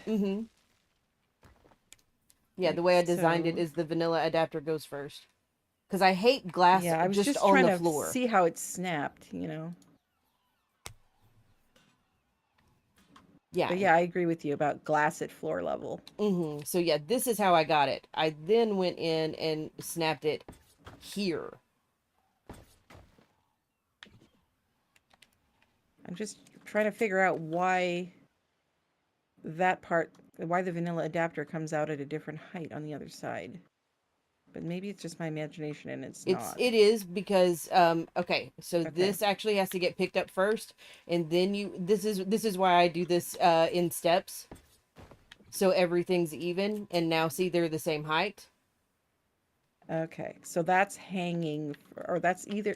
Mm-hmm. Yeah, the way I designed it is the vanilla adapter goes first. Because I hate glass I was just on trying the to floor. see how it snapped, Yeah. But yeah, I agree with you about glass at floor level. Mm-hmm. So yeah, this is how I got it. I then went in and snapped it here. I'm just trying to figure out why why the vanilla adapter comes out at a different height on the other side. But maybe it's just my imagination and it's not. It is because okay, so this actually has to get picked up first, and then this is why I do this in steps. So everything's even, and now see they're the same height. Okay, so that's hanging, or that's either,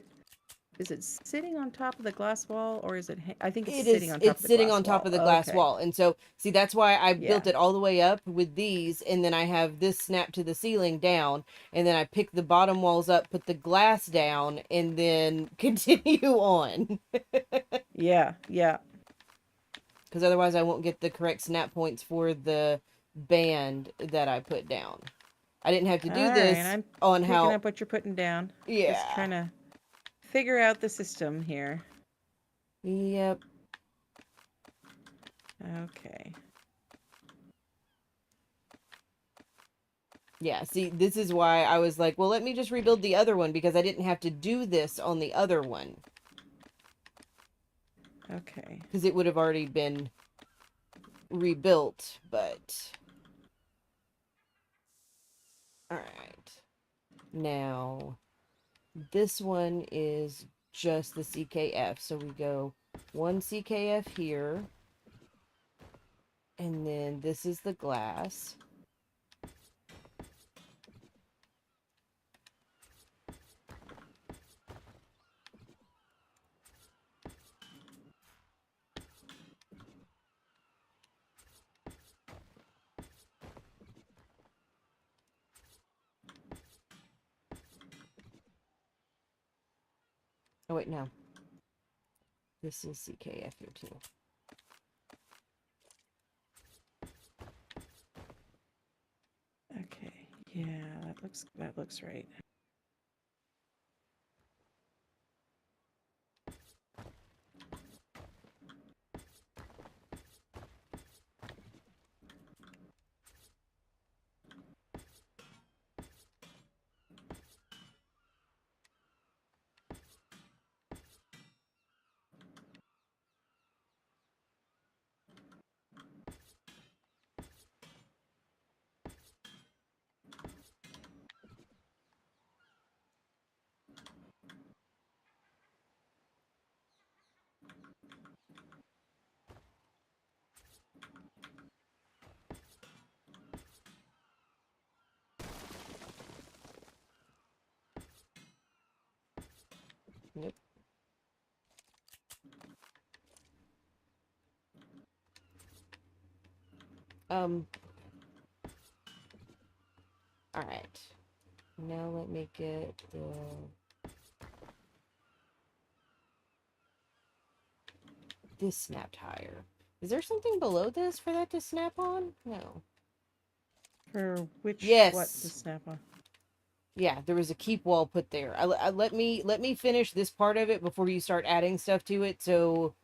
is it sitting on top of the glass wall, or is it, I think it's sitting on top of the glass wall. It's sitting on top of the glass wall. And so, see, that's why I built it all the way up with these, and then I have this snap to the ceiling down, and then I pick the bottom walls up, put the glass down, and then continue on. Yeah. Because otherwise I won't get the correct snap points for the band that I put down. I didn't have to do this I'm on picking how... up what you're putting down. Yeah. Just trying to figure out the system here. Yep. Okay. Yeah, see, this is why I was like, well, let me just rebuild the other one because I didn't have to do this on the other one. Okay. Because it would have already been rebuilt, but... Alright. Now, this one is just the CKF. So we go one CKF here. And then this is the glass. Oh, wait, no. This is CKF here, too. Okay. Yeah, that looks right. Yep. Alright. Now let me get the... This snapped higher. Is there something below this for that to snap on? No. For which what to Yes. snap on? Yeah, there was a keep wall put there. Let me finish this part of it before you start adding stuff to it. So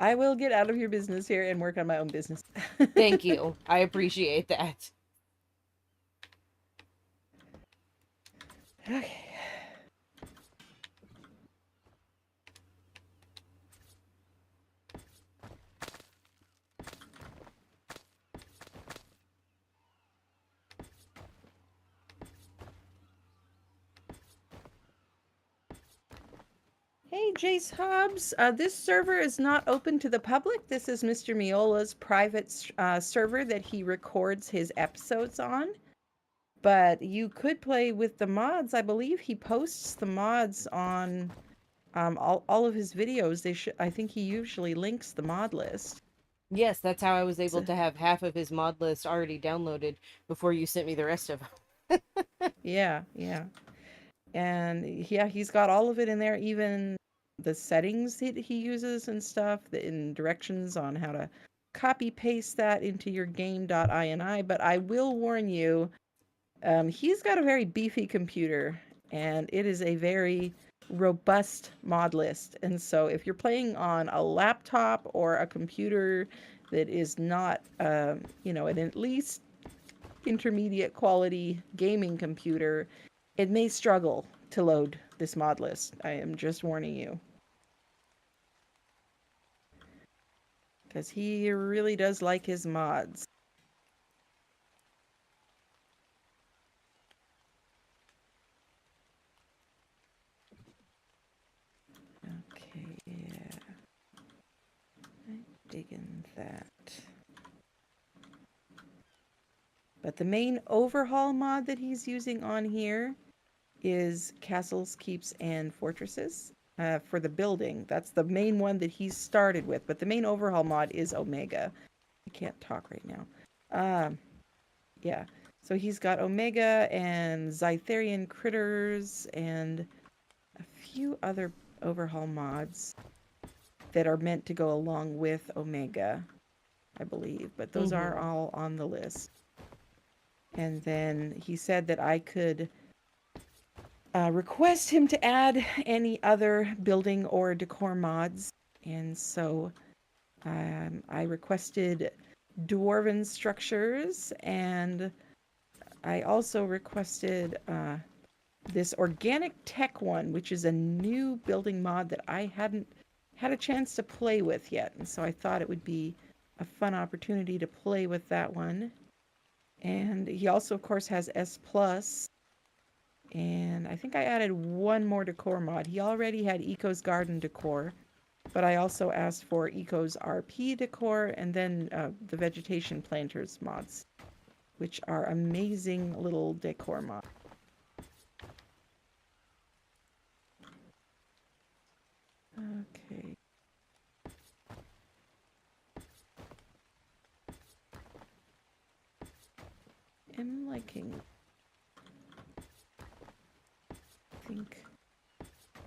I will get out of your business here and work on my own business. thank you. I appreciate that. Okay. Hey, Jace Hobbs. This server is not open to the public. This is Mr. Meola's private server that he records his episodes on. But you could play with the mods. I believe he posts the mods on all of his videos. I think he usually links the mod list. Yes, that's how I was able So, to have half of his mod list already downloaded before you sent me the rest of them. yeah, yeah. And yeah, he's got all of it in there, even the settings that he uses and stuff, in directions on how to copy paste that into your game.ini. But I will warn you, he's got a very beefy computer and it is a very robust mod list. And so if you're playing on a laptop or a computer that is not, an at least intermediate quality gaming computer, it may struggle to load this mod list. I am just warning you. Because he really does like his mods. Okay, yeah. I'm digging that. But the main overhaul mod that he's using on here is Castles, Keeps, and Fortresses for the building. That's the main one that he started with. But the main overhaul mod is Omega. I can't talk right now. Yeah. So he's got Omega and Zytherian critters and a few other overhaul mods that are meant to go along with Omega, I believe. But those are all on the list. And then he said that I could request him to add any other building or decor mods. And so I requested dwarven structures, and I also requested this organic tech one, which is a new building mod that I hadn't had a chance to play with yet. And so I thought it would be a fun opportunity to play with that one. And he also, of course, has S Plus. And I think I added one more decor mod. He already had Eco's Garden decor, but I also asked for Eco's RP decor and then the Vegetation Planters mods, which are amazing little decor mods. Okay. I'm liking. I think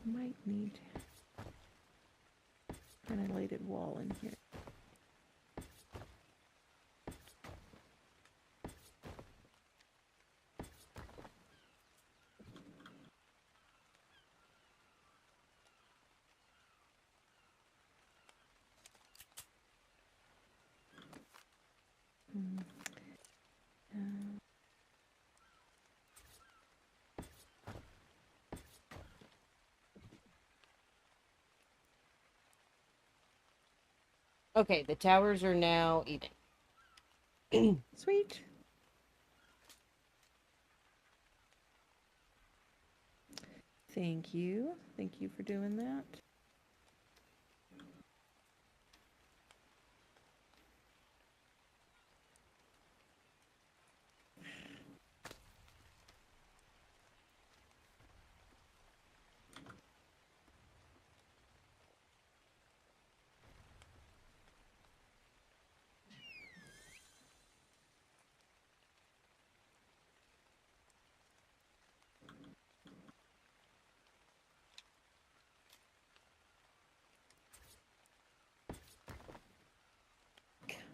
might need ventilated wall in here. Okay, the towers are now even. Sweet. Thank you. Thank you for doing that.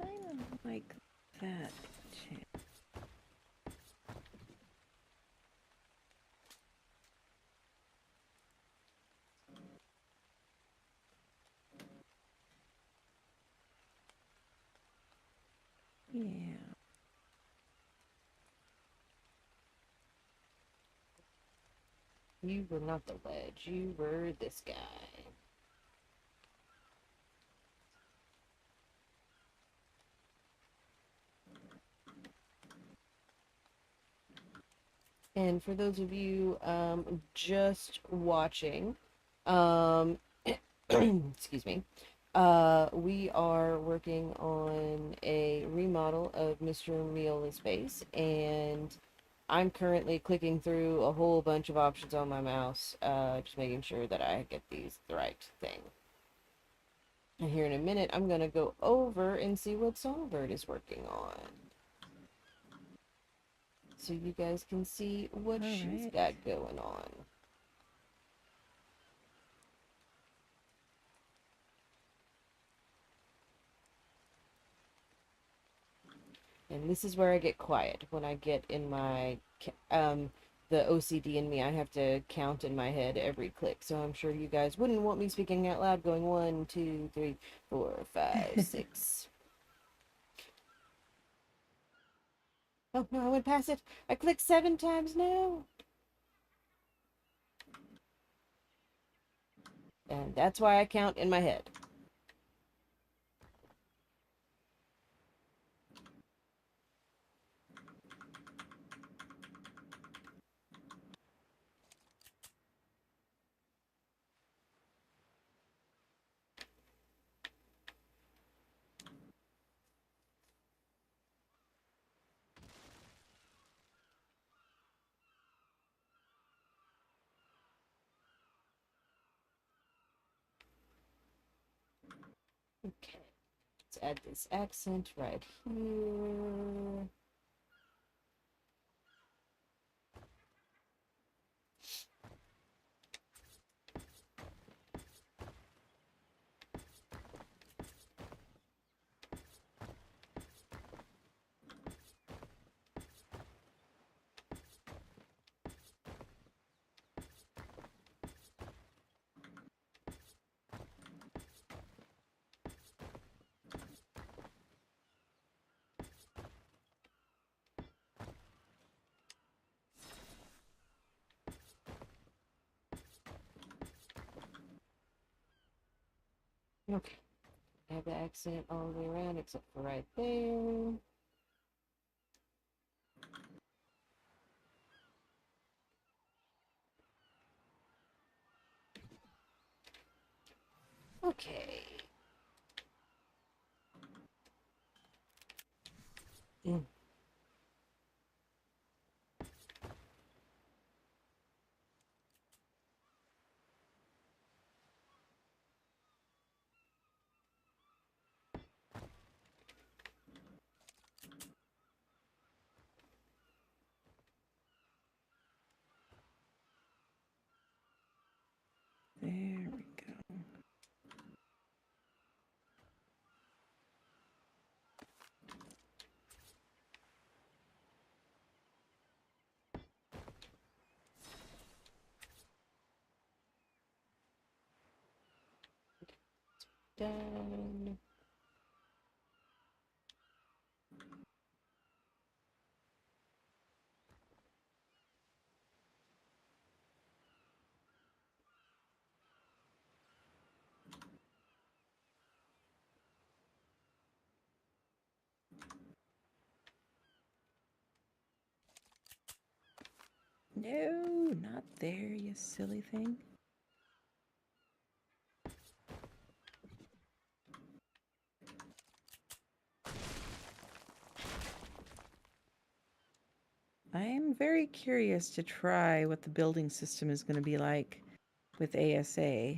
Kind of like that. Yeah. You were not the ledge, you were this guy. And for those of you just watching, excuse me, we are working on a remodel of MrMeola Base, and I'm currently clicking through a whole bunch of options on my mouse, just making sure that I get these the right thing. And here in a minute, I'm gonna go over and see what Songbird is working on, so you guys can see what she's got going on. And this is where I get quiet, when I get in my the OCD in me. I have to count in my head every click, so I'm sure you guys wouldn't want me speaking out loud going 1, 2, 3, 4, 5, 6. Oh no, I went past it. I clicked 7 times now. And that's why I count in my head. Okay, let's add this accent right here. Okay. I have the accent all the way around except for right there. Okay. Mm. There we go. Done. No, not there, you silly thing. I am very curious to try what the building system is going to be like with ASA.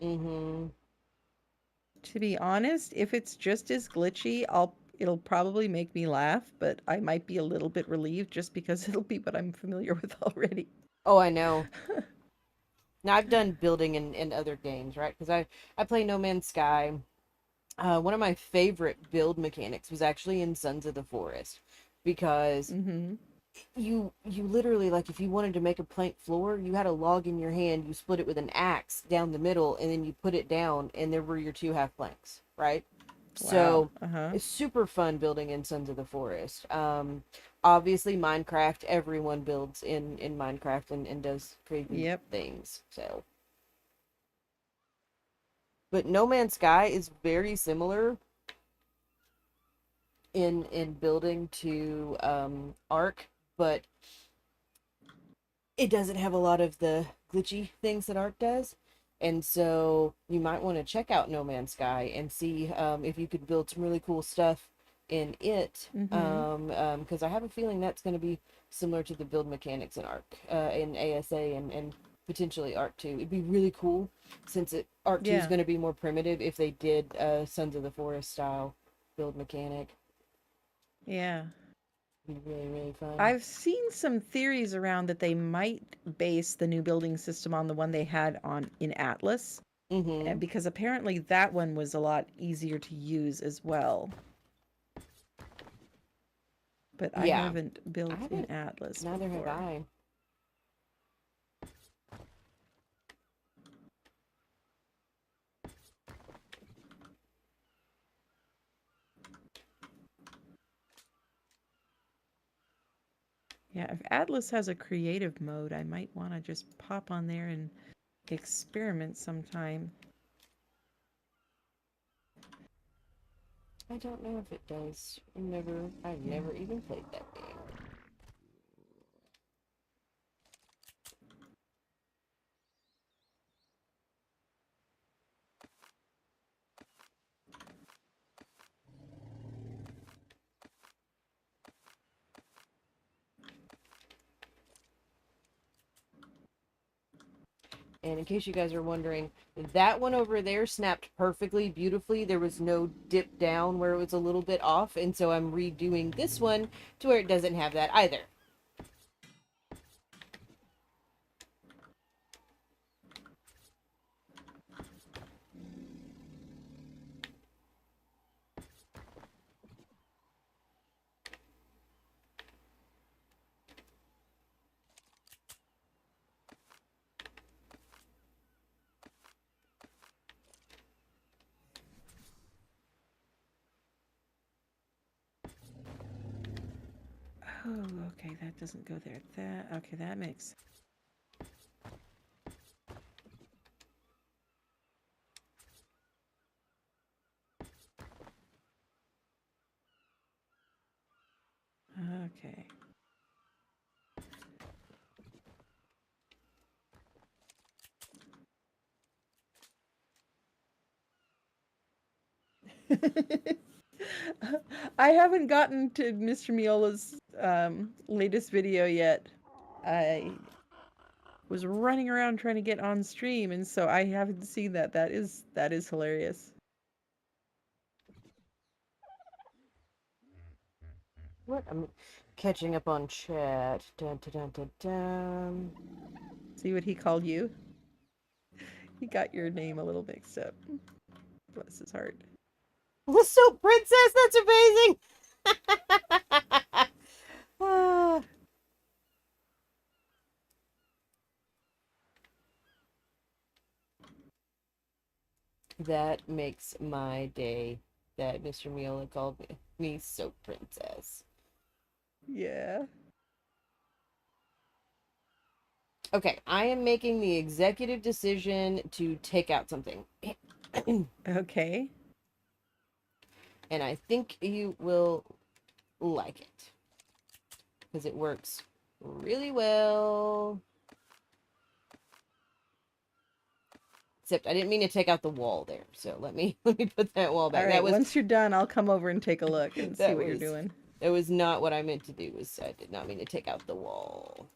Mm-hmm. To be honest, if it's just as glitchy, it'll probably make me laugh, but I might be a little bit relieved just because it'll be what I'm familiar with already. Oh, I know. Now I've done building in other games, right? Because I play No Man's Sky. One of my favorite build mechanics was actually in Sons of the Forest, because Mm-hmm. you literally, like, if you wanted to make a plank floor, you had a log in your hand, you split it with an axe down the middle, and then you put it down, and there were your two half planks, right? Wow. So Uh-huh. it's super fun building in Sons of the Forest. Obviously Minecraft, everyone builds in Minecraft and does crazy Yep. things. So, but No Man's Sky is very similar in building to Ark, but it doesn't have a lot of the glitchy things that Ark does. And so you might want to check out No Man's Sky and see if you could build some really cool stuff in it. Mm-hmm. Because I have a feeling that's going to be similar to the build mechanics in Ark, in ASA, and potentially Ark 2. It'd be really cool since Ark 2 is Yeah. going to be more primitive if they did Sons of the Forest style build mechanic. Yeah. It'd be really, really fun. I've seen some theories around that they might base the new building system on the one they had on in Atlas, Mm-hmm. and because apparently that one was a lot easier to use as well. But I Yeah. haven't I built in haven't, Atlas neither have before. I. Yeah, if Atlas has a creative mode, I might want to just pop on there and experiment sometime. I don't know if it does. I've Yeah. never even played that game. And in case you guys are wondering, that one over there snapped perfectly, beautifully. There was no dip down where it was a little bit off, and so I'm redoing this one to where it doesn't have that either. Oh, okay, that doesn't go there. Okay, that makes. Okay. I haven't gotten to Mr. Meola's latest video yet. I was running around trying to get on stream, and so I haven't seen that. That is hilarious. What? I'm catching up on chat. Dun, dun, dun, dun, dun. See what he called you? He got your name a little mixed up. Bless his heart. So, princess, that's amazing. Ah. That makes my day that Mr. Meola called me so princess. Yeah. Okay, I am making the executive decision to take out something. Okay. And I think you will like it. Because it works really well. Except I didn't mean to take out the wall there. So let me put that wall back. All right. Once you're done, I'll come over and take a look and see what you're doing. That was not what I meant to do. I did not mean to take out the wall.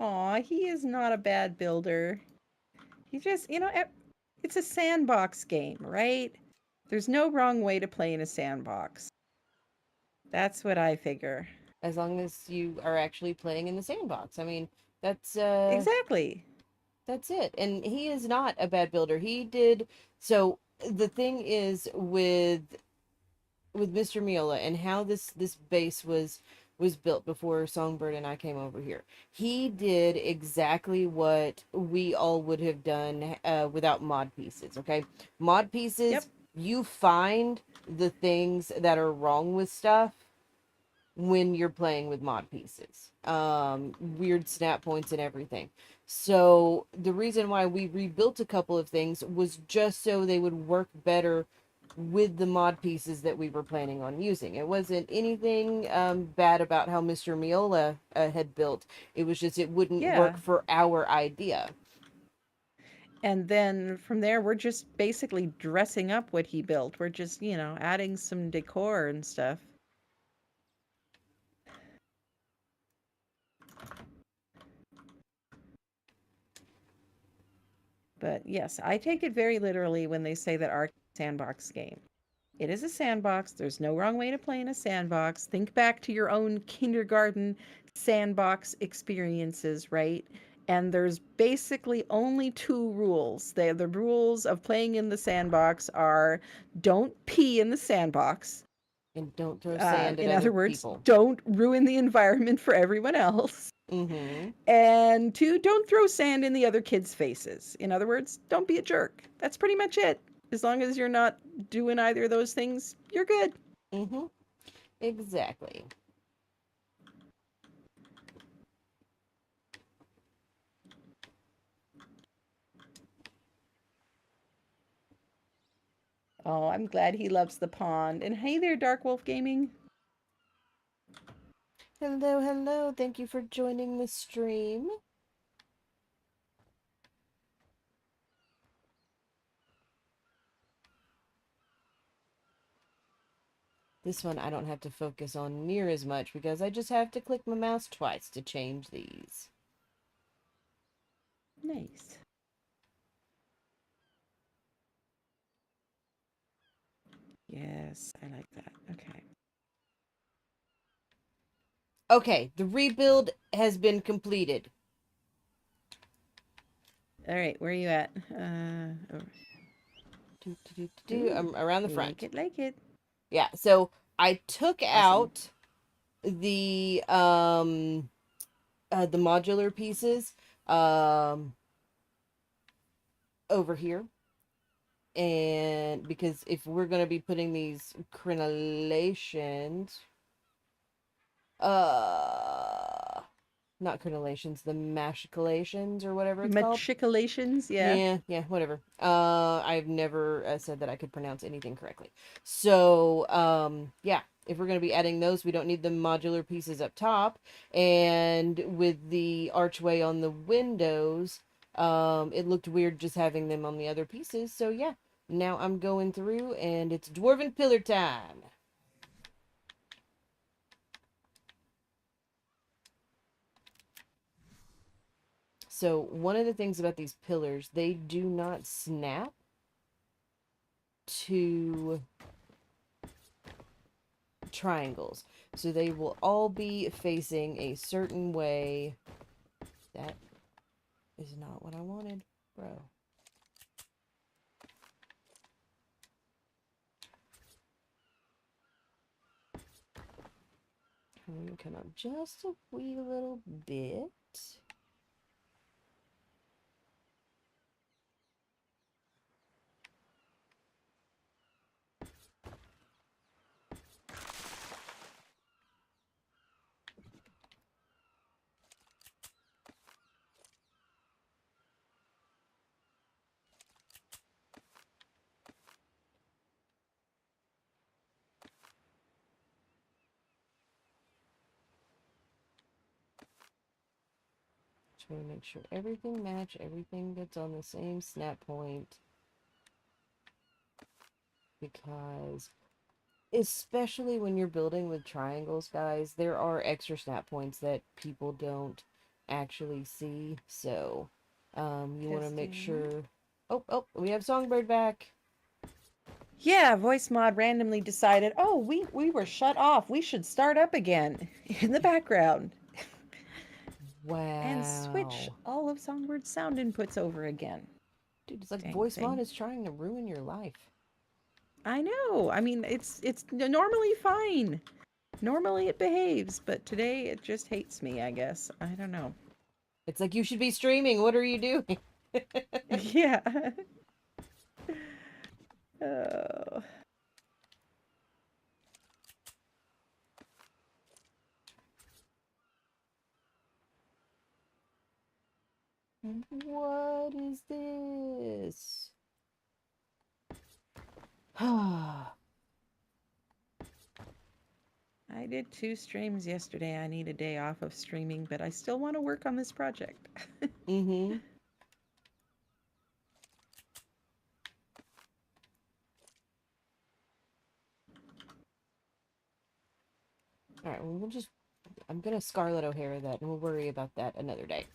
Aw, he is not a bad builder. He just, it's a sandbox game, right? There's no wrong way to play in a sandbox. That's what I figure. As long as you are actually playing in the sandbox. I mean, that's Exactly. that's it. And he is not a bad builder. He did so the thing is with Mr. Meola and how this base was built before Songbird and I came over here. He did exactly what we all would have done without mod pieces, okay? Mod pieces, Yep. you find the things that are wrong with stuff when you're playing with mod pieces. Weird snap points and everything. So the reason why we rebuilt a couple of things was just so they would work better with the mod pieces that we were planning on using. It wasn't anything bad about how Mr. Meola had built. It was just it wouldn't work for our idea. And then from there, we're just basically dressing up what he built. We're just, adding some decor and stuff. But yes, I take it very literally when they say that our sandbox game. It is a sandbox. There's no wrong way to play in a sandbox. Think back to your own kindergarten sandbox experiences, right? And there's basically only two rules. The rules of playing in the sandbox are don't pee in the sandbox. And don't throw sand at in other other words, people. Don't ruin the environment for everyone else. Mm-hmm. And two, don't throw sand in the other kids' faces. In other words, don't be a jerk. That's pretty much it. As long as you're not doing either of those things, you're good. Mm-hmm. Exactly. Oh, I'm glad he loves the pond. And hey there, Dark Wolf Gaming. Hello, hello. Thank you for joining the stream. This one I don't have to focus on near as much because I just have to click my mouse twice to change these. Nice. Yes, I like that. Okay. Okay, the rebuild has been completed. All right, where are you at? I'm around the front. Like it. Yeah, so I took Awesome. out the modular pieces. over here. And because if we're going to be putting these crenellations, not crenellations, the machicolations or whatever it's called. Machicolations, yeah. Yeah, whatever. I've never said that I could pronounce anything correctly. So, yeah, if we're going to be adding those, we don't need the modular pieces up top. And with the archway on the windows, it looked weird just having them on the other pieces. So, yeah, now I'm going through and it's Dwarven Pillar time. So, one of the things about these pillars, they do not snap to triangles. So they will all be facing a certain way. That is not what I wanted, bro. I'm gonna come up just a wee little bit. Just want to make sure everything match, everything that's on the same snap point. Because especially when you're building with triangles, guys, there are extra snap points that people don't actually see. So, you want to make sure. Oh, we have Songbird back. Yeah, voice mod randomly decided, oh, we were shut off. We should start up again in the background. Wow. And switch all of Songbird's sound inputs over again. Dude, it's like Dang voice thing. mod is trying to ruin your life. I know. I mean, it's normally fine. Normally it behaves, but today it just hates me, I guess. I don't know. It's like you should be streaming. What are you doing? Yeah. Oh. What is this? I did 2 streams yesterday. I need a day off of streaming, but I still want to work on this project. Mm-hmm. All right, well, I'm gonna Scarlet O'Hara that, and we'll worry about that another day.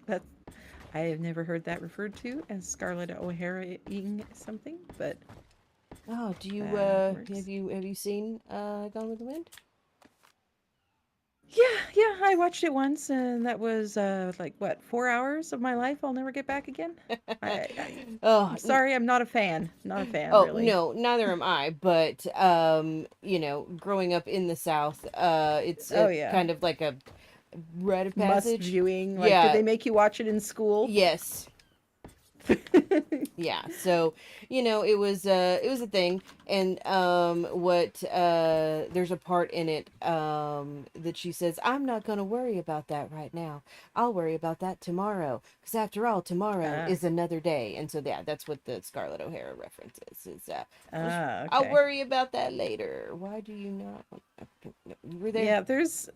That's I have never heard that referred to as Scarlett O'Hara-ing something, but Oh, do you works. have you seen Gone with the Wind? Yeah, I watched it once, and that was like what 4 hours of my life I'll never get back again. Oh, I'm sorry, I'm not a fan. Not a fan, oh really. no, neither am I. But you know, growing up in the South, it's Oh a yeah, kind of like a rite of must passage. viewing. Like, did Yeah. they make you watch it in school? Yes. Yeah, so you know it was a thing. And what there's a part in it that she says, I'm not going to worry about that right now, I'll worry about that tomorrow, because after all, tomorrow is another day. And so yeah, that's what the Scarlett O'Hara reference is I'll Okay. worry about that later. Why do you not you were there? Yeah, there's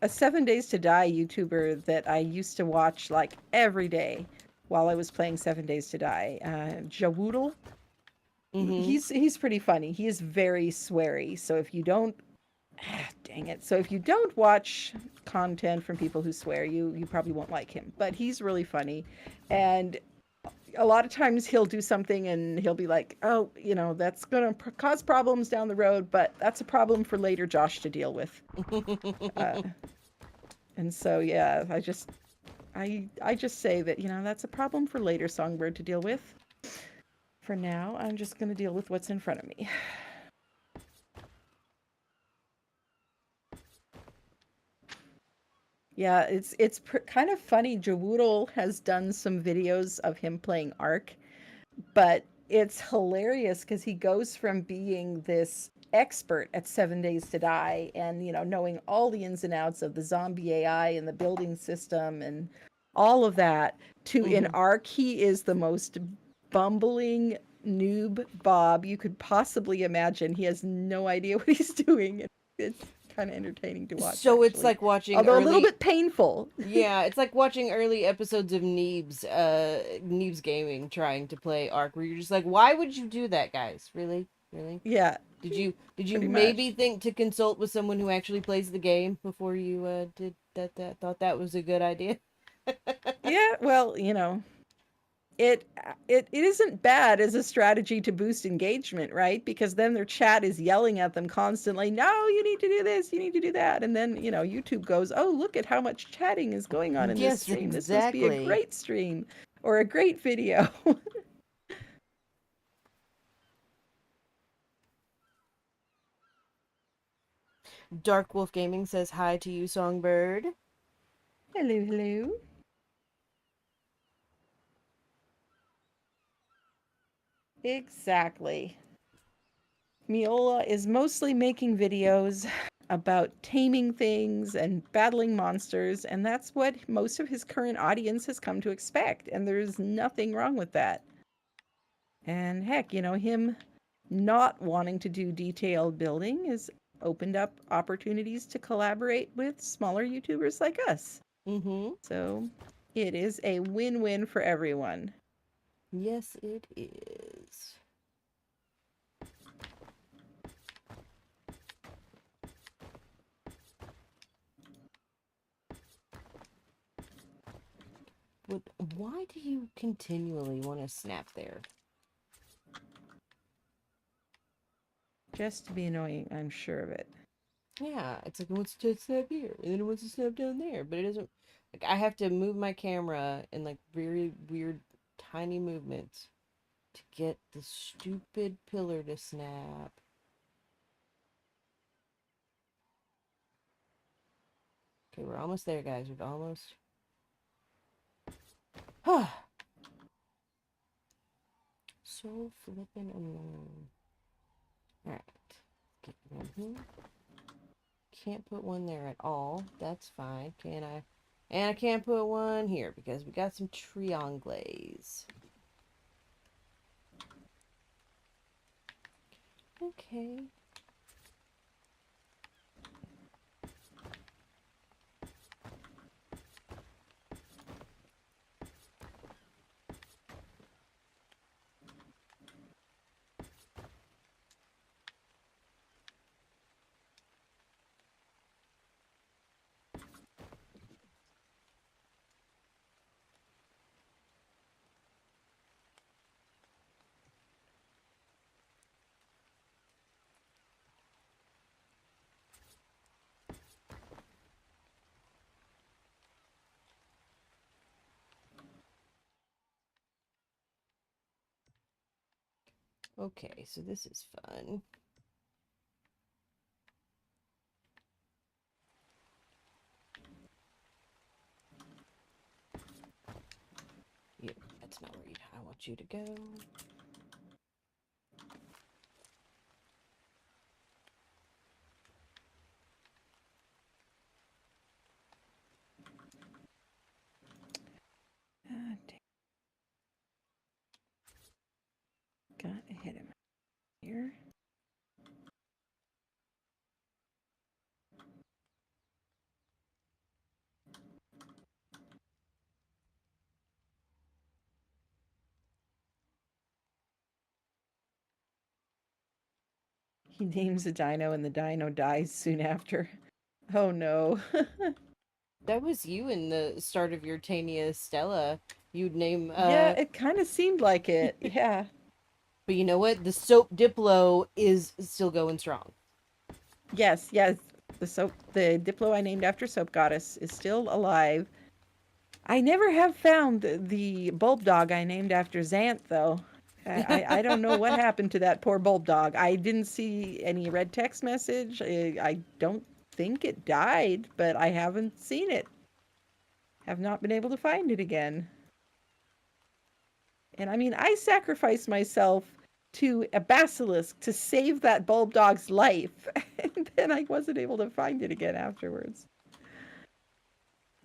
a 7 Days to Die YouTuber that I used to watch like every day while I was playing 7 Days to Die. Jawoodle. Mm-hmm. He's pretty funny. He is very sweary. So if you don't, dang it. So if you don't watch content from people who swear, you probably won't like him. But he's really funny, and a lot of times he'll do something and he'll be like, oh, you know, that's gonna cause problems down the road, but that's a problem for later Josh to deal with. And so yeah, I just say that, you know, that's a problem for later, Songbird, to deal with. For now, I'm just going to deal with what's in front of me. Yeah, it's kind of funny. Jawoodle has done some videos of him playing Ark, but it's hilarious because he goes from being this expert at 7 Days to Die and, knowing all the ins and outs of the zombie AI and the building system and all of that, to in Hmm. Ark, he is the most bumbling noob Bob you could possibly imagine. He has no idea what he's doing. It's kind of entertaining to watch, So it's actually. like watching Although a little early. bit painful. Yeah, it's like watching early episodes of Neebs Gaming trying to play Ark, where you're just like, why would you do that, guys? Really? Really? Yeah, Did you pretty maybe much. think to consult with someone who actually plays the game before you did thought that was a good idea? Yeah, well, it isn't bad as a strategy to boost engagement, right? Because then their chat is yelling at them constantly, no, you need to do this, you need to do that. And then, YouTube goes, oh, look at how much chatting is going on in this Yes, stream. This must be a exactly. great stream or a great video. Dark Wolf Gaming says hi to you, Songbird. Hello, hello. Exactly. Meola is mostly making videos about taming things and battling monsters, and that's what most of his current audience has come to expect, and there's nothing wrong with that. And heck, him not wanting to do detailed building has opened up opportunities to collaborate with smaller YouTubers like us. Mm-hmm. So it is a win-win for everyone. Yes, it is. But why do you continually want to snap there? Just to be annoying, I'm sure of it. Yeah, it's like it wants to snap here, and then it wants to snap down there, but it doesn't. Like I have to move my camera in like very weird, tiny movements to get the stupid pillar to snap. Okay, we're almost there, guys. We're almost. So flippin' annoying. All right, get one here. Can't put one there at all. That's fine. Can I? And I can't put one here because we got some triangles. Okay. Okay, so this is fun. Yep, that's not where I want you to go. Ah, got to hit him here. He names a dino and the dino dies soon after. Oh no. That was you in the start of your Tania Stella. You'd name Yeah, it kind of seemed like it. Yeah. but you know what? The soap Diplo is still going strong. Yes, yes. The Diplo I named after Soap Goddess is still alive. I never have found the bulb dog I named after Xanth, though. I don't know what happened to that poor bulb dog. I didn't see any red text message. I don't think it died, but I haven't seen it. have not been able to find it again. And I mean, I sacrificed myself to a basilisk to save that bulb dog's life, and then I wasn't able to find it again afterwards.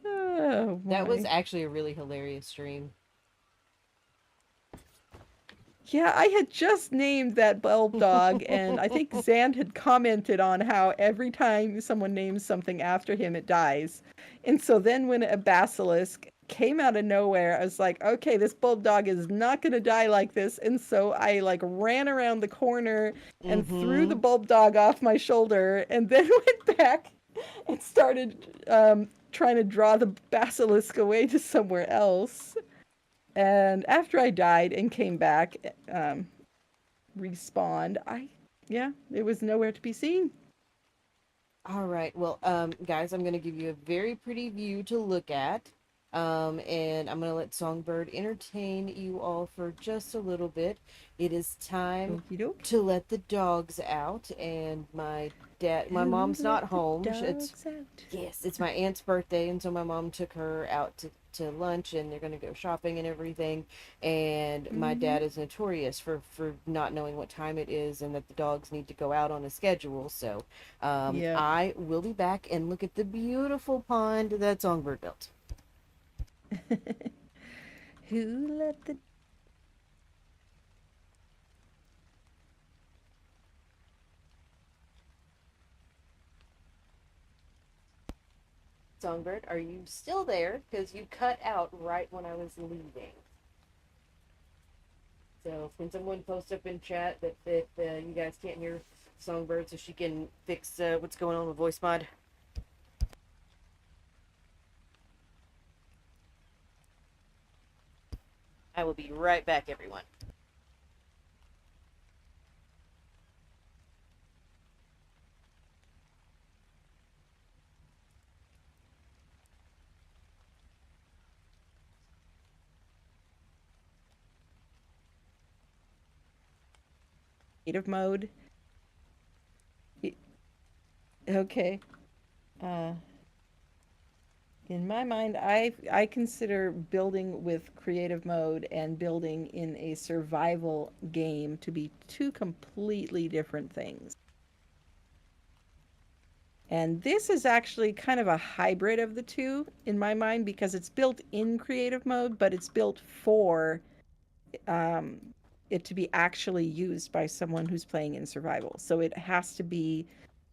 Oh That was my. actually a really hilarious stream. Yeah, I had just named that bulb dog, and I think Zand had commented on how every time someone names something after him, it dies. And so then when a basilisk came out of nowhere, I was like, okay, this bulb dog is not going to die like this. And so I like ran around the corner and threw the Mm-hmm. bulb dog off my shoulder, and then went back and started trying to draw the basilisk away to somewhere else. And after I died and came back, respawned, yeah, it was nowhere to be seen. All right. Well, guys, I'm gonna give you a very pretty view to look at. And I'm gonna let Songbird entertain you all for just a little bit. It is time Okie doke. to let the dogs out, and my Who mom's let not the home. It's dogs out? Yes, it's my aunt's birthday, and so my mom took her out to lunch, and they're gonna go shopping and everything. And my Mm-hmm. dad is notorious for not knowing what time it is, and that the dogs need to go out on a schedule. So, Yep. I will be back and look at the beautiful pond that Songbird built. Who let the Songbird, are you still there? Because you cut out right when I was leaving. So can someone post up in chat that you guys can't hear Songbird so she can fix what's going on with voice mod? I will be right back, everyone. creative mode? Okay. Uh, in my mind, I consider building with creative mode and building in a survival game to be two completely different things. And this is actually kind of a hybrid of the two in my mind because it's built in creative mode, but it's built for um, it to be actually used by someone who's playing in survival. So it has to be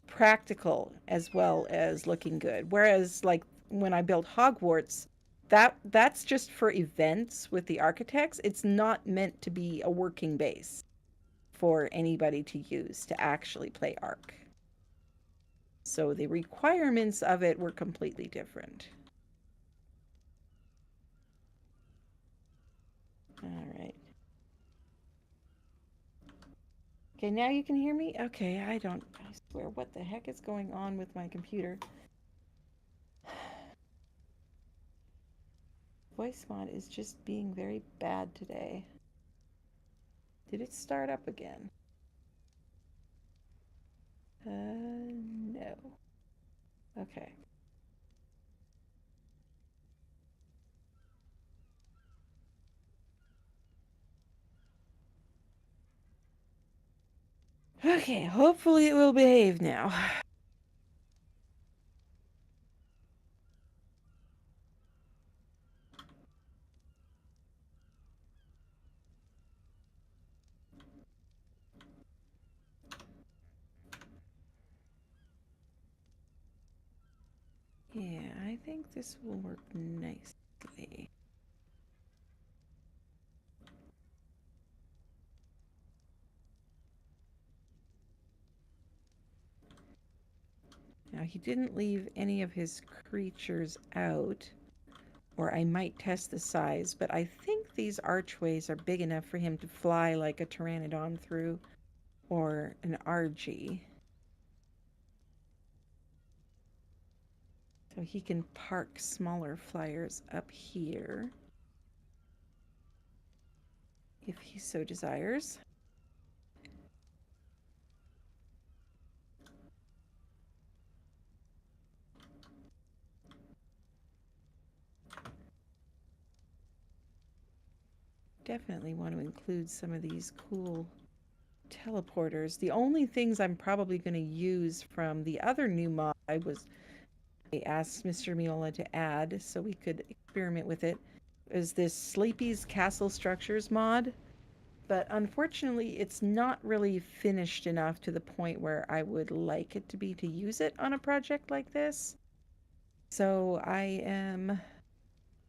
practical as well as looking good. Whereas, like when I built Hogwarts, that's just for events with the architects. It's not meant to be a working base for anybody to use to actually play Ark. So the requirements of it were completely different. All right. Okay, now you can hear me? Okay, I swear, what the heck is going on with my computer? Voice mod is just being very bad today. Did it start up again? No. Okay. Okay, hopefully it will behave now. Yeah, I think this will work nicely. Now, he didn't leave any of his creatures out, or I might test the size, but I think these archways are big enough for him to fly like a pteranodon through, or an RG. So he can park smaller flyers up here if he so desires. definitely want to include some of these cool teleporters. The only things I'm probably going to use from the other new mod I asked MrMeola to add so we could experiment with it is this Sleepy's Castle Structures mod. But unfortunately, it's not really finished enough to the point where I would like it to be to use it on a project like this. So I'm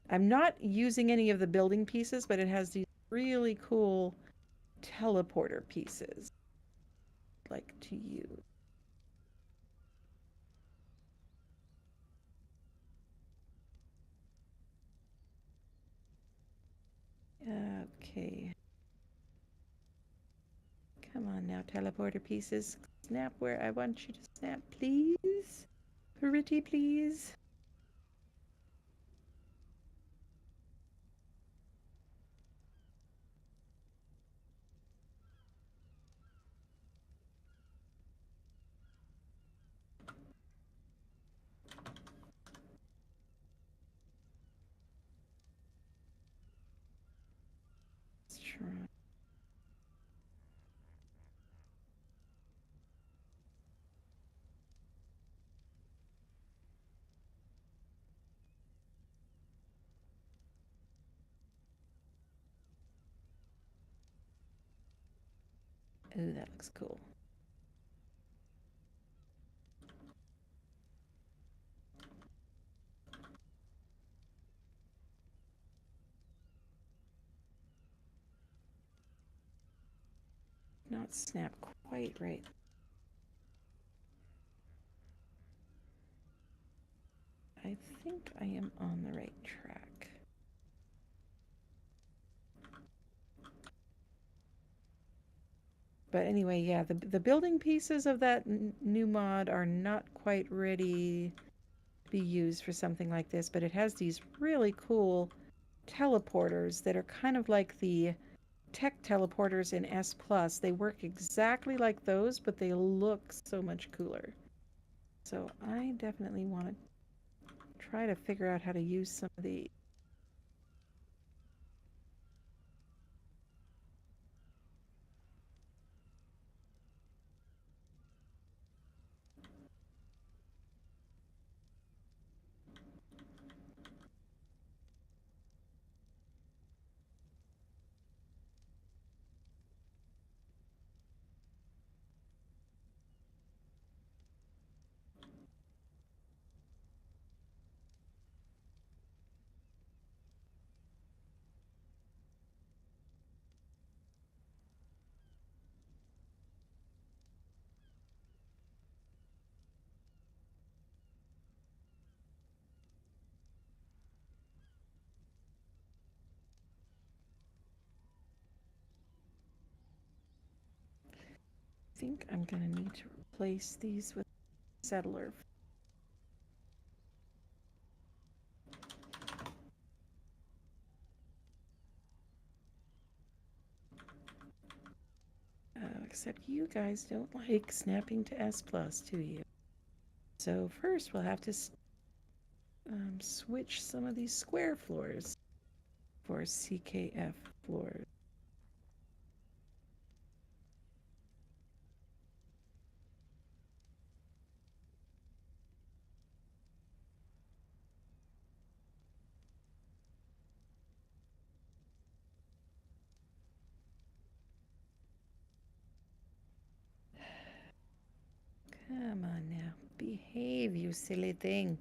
not using any of the building pieces, but it has these really cool teleporter pieces I'd like to use. Okay. Come on now, teleporter pieces. Snap where I want you to snap, please. Pretty, please. Let's try. Oh, that looks cool. Not snap quite right. I think I am on the right track. But anyway, yeah, the building pieces of that new mod are not quite ready to be used for something like this, but it has these really cool teleporters that are kind of like the tech teleporters in S Plus. They work exactly like those, but they look so much cooler. So I definitely want to try to figure out how to use some of these. I think I'm going to need to replace these with settler. Except you guys don't like snapping to S Plus, do you? So first we'll have to switch some of these square floors for CKF floors. Come on now, behave, you silly thing.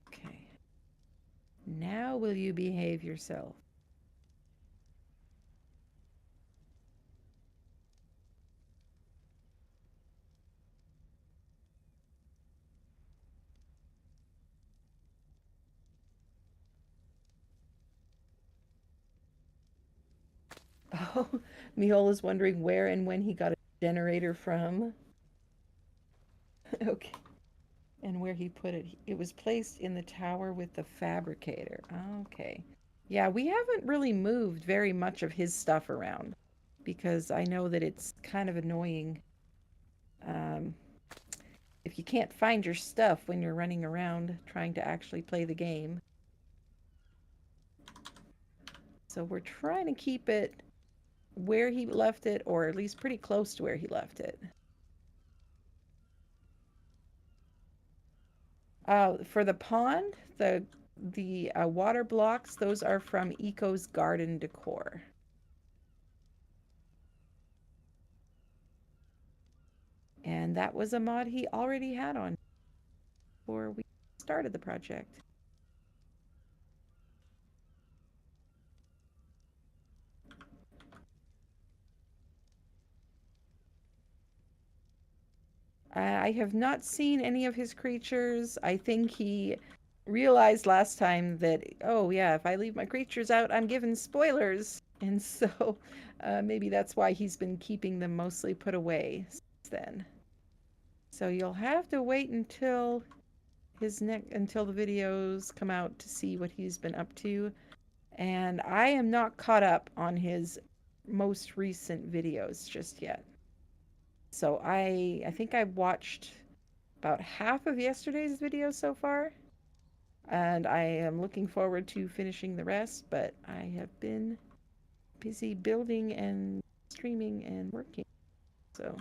Okay. Now will you behave yourself? Oh, Miola's wondering where and when he got a generator from. Okay. And where he put it, it was placed in the tower with the fabricator. Okay. Yeah, we haven't really moved very much of his stuff around because I know that it's kind of annoying um, if you can't find your stuff when you're running around trying to actually play the game. So we're trying to keep it where he left it, or at least pretty close to where he left it. For the pond, the water blocks, those are from Eco's Garden Decor. And that was a mod he already had on before we started the project. I have not seen any of his creatures. I think he realized last time that, oh yeah, if I leave my creatures out, I'm given spoilers. And so maybe that's why he's been keeping them mostly put away since then. So you'll have to wait until until the videos come out to see what he's been up to. And I am not caught up on his most recent videos just yet. So I think I watched about half of yesterday's video so far, and I am looking forward to finishing the rest, but I have been busy building and streaming and working. So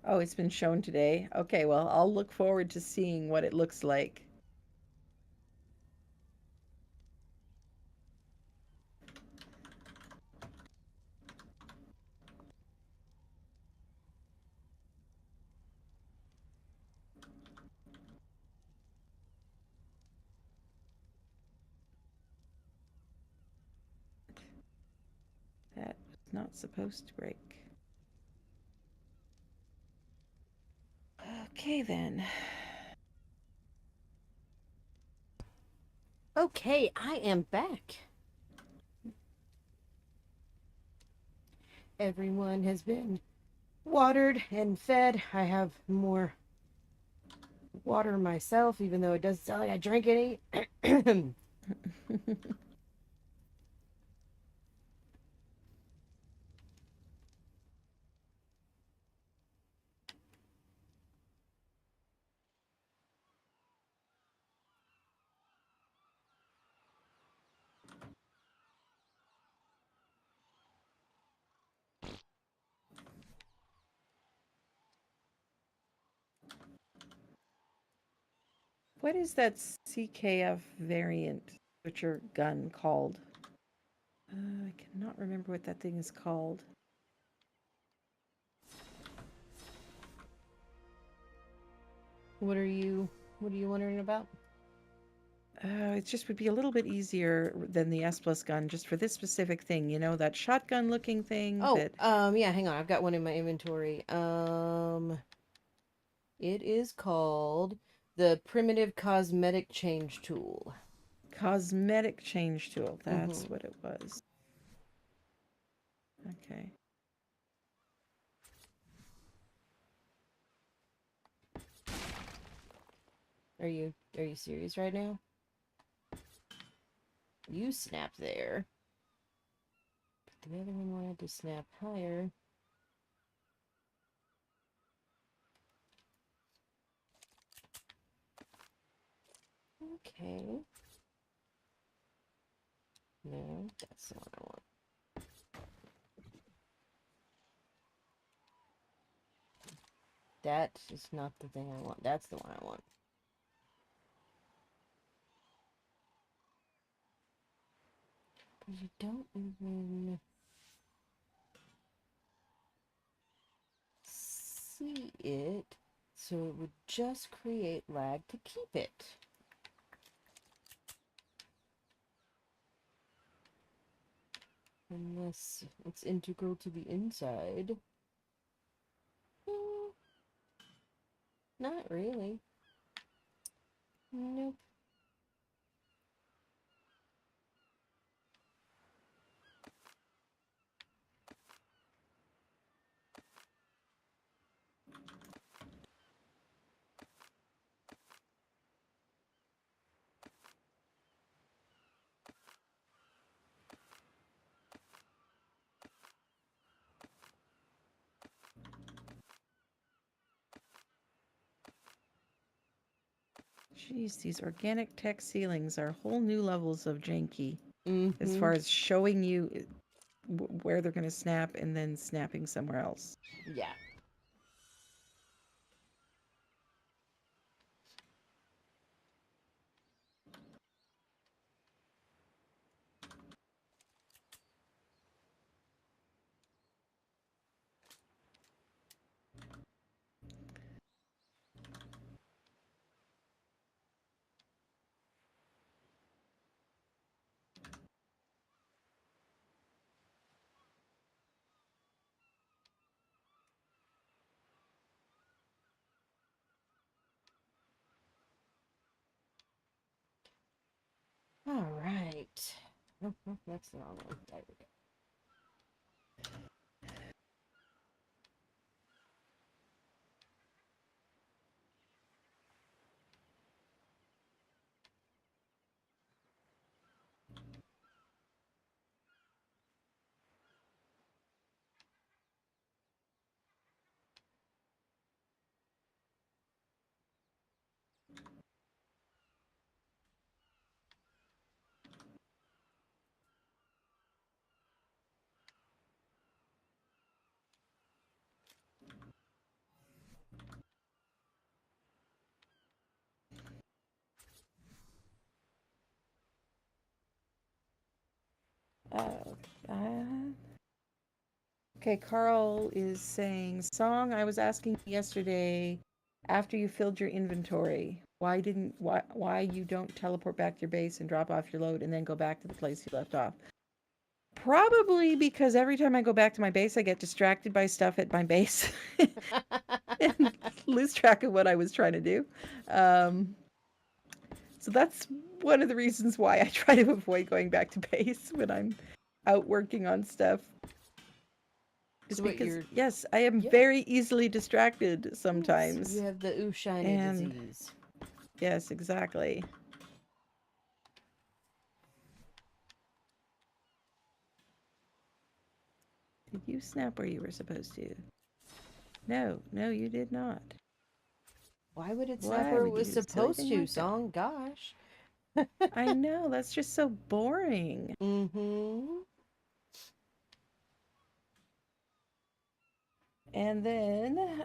oh, it's been shown today. Okay, well, I'll look forward to seeing what it looks like. That was not supposed to break. Okay, then. Okay, I am back. Everyone has been watered and fed. I have more water myself, even though it doesn't sound like I drink any. What is that CKF variant butcher gun called? I cannot remember what that thing is called. What are you wondering about? It just would be a little bit easier than the S plus gun just for this specific thing, you know, that shotgun looking thing Oh, that yeah, hang on. I've got one in my inventory. It is called the Primitive Cosmetic Change Tool. cosmetic change tool. That's Mm-hmm. what it was. Okay. Are you serious right now? You snapped there. But the other one wanted to snap higher. Okay. No, that's the one I want. That is not the thing I want. That's the one I want. But you don't even... it, so it would just create lag to keep it. Unless it's integral to the inside. Not really. Nope. Jeez, these organic tech ceilings are whole new levels of janky as Mm-hmm. far as showing you where they're going to snap and then snapping somewhere else. Yeah. All right. Oh, that's the wrong one. There we go. Uh, uh, okay, Carl is saying, Song, I was asking yesterday after you filled your inventory, why you don't teleport back to your base and drop off your load and then go back to the place you left off? Probably because every time I go back to my base, I get distracted by stuff at my base and lose track of what I was trying to do. So that's one of the reasons why I try to avoid going back to base when I'm out working on stuff. Is So what because, you're... yes, I am Yeah. very easily distracted Yes, sometimes. you have the ooh shiny And disease. yes, exactly. Did you snap where you were supposed to? No, no, you did not. Why would it snap Why where it would you was do a silly supposed thing to, like that? Song? Gosh. I know, that's just so boring. Mm-hmm. And then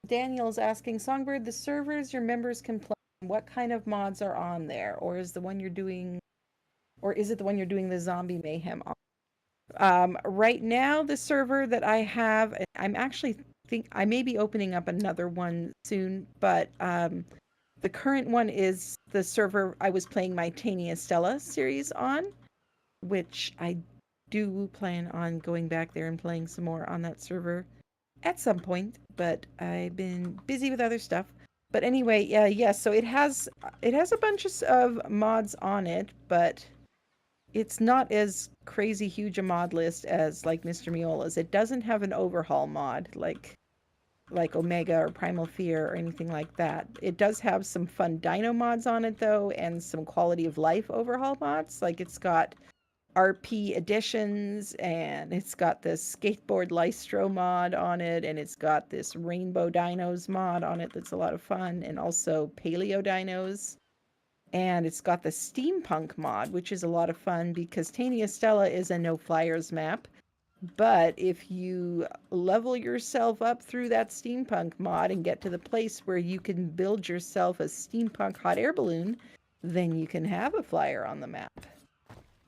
Daniel's asking, Songbird, the servers your members can play, what kind of mods are on there? Or is it the one you're doing the zombie mayhem on? Right now, the server that I have, I'm actually think I may be opening up another one soon, but the current one is the server I was playing my Tania Stella series on, which I do plan on going back there and playing some more on that server at some point, but I've been busy with other stuff. But anyway, yeah, so it has a bunch of mods on it, but it's not as crazy huge a mod list as like MrMeola's. It doesn't have an overhaul mod like Omega or Primal Fear or anything like that. It does have some fun dino mods on it though, and some quality of life overhaul mods. Like it's got RP additions, and it's got this skateboard Lystro mod on it, and it's got this rainbow dinos mod on it that's a lot of fun, and also paleo dinos. And it's got the steampunk mod, which is a lot of fun because Tania Stella is a no flyers map. But if you level yourself up through that steampunk mod and get to the place where you can build yourself a steampunk hot air balloon, then you can have a flyer on the map.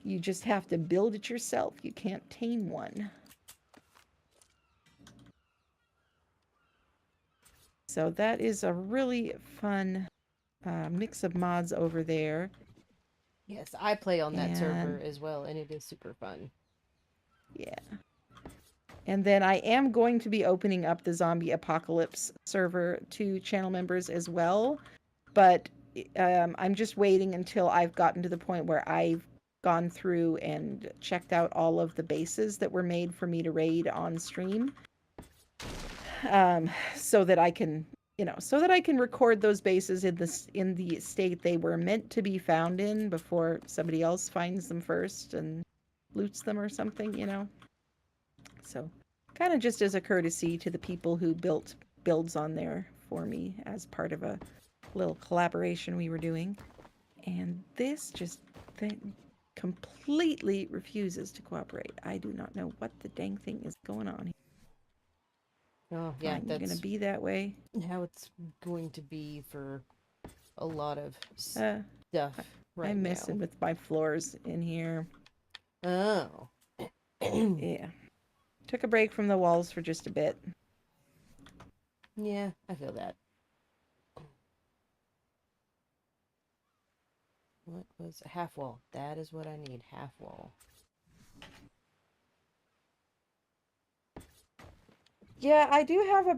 You just have to build it yourself. You can't tame one. So that is a really fun mix of mods over there. Yes, I play on that server And as well, and it is super fun. yeah. And then I am going to be opening up the Zombie Apocalypse server to channel members as well. But I'm just waiting until I've gotten to the point where I've gone through and checked out all of the bases that were made for me to raid on stream, so that I can, so that I can record those bases in the state they were meant to be found in before somebody else finds them first and loots them or something. So, kind of just as a courtesy to the people who built builds on there for me as part of a little collaboration we were doing. And this just completely refuses to cooperate. I do not know what the dang thing is going on here. Oh, yeah, Fine, you're going to that's be that way. how it's going to be for a lot of Uh, stuff right I'm now. messing with my floors in here. Oh. Yeah. Took a break from the walls for just a bit. Yeah, I feel that. What was a half wall? That is what I need, half wall. Yeah, I do have a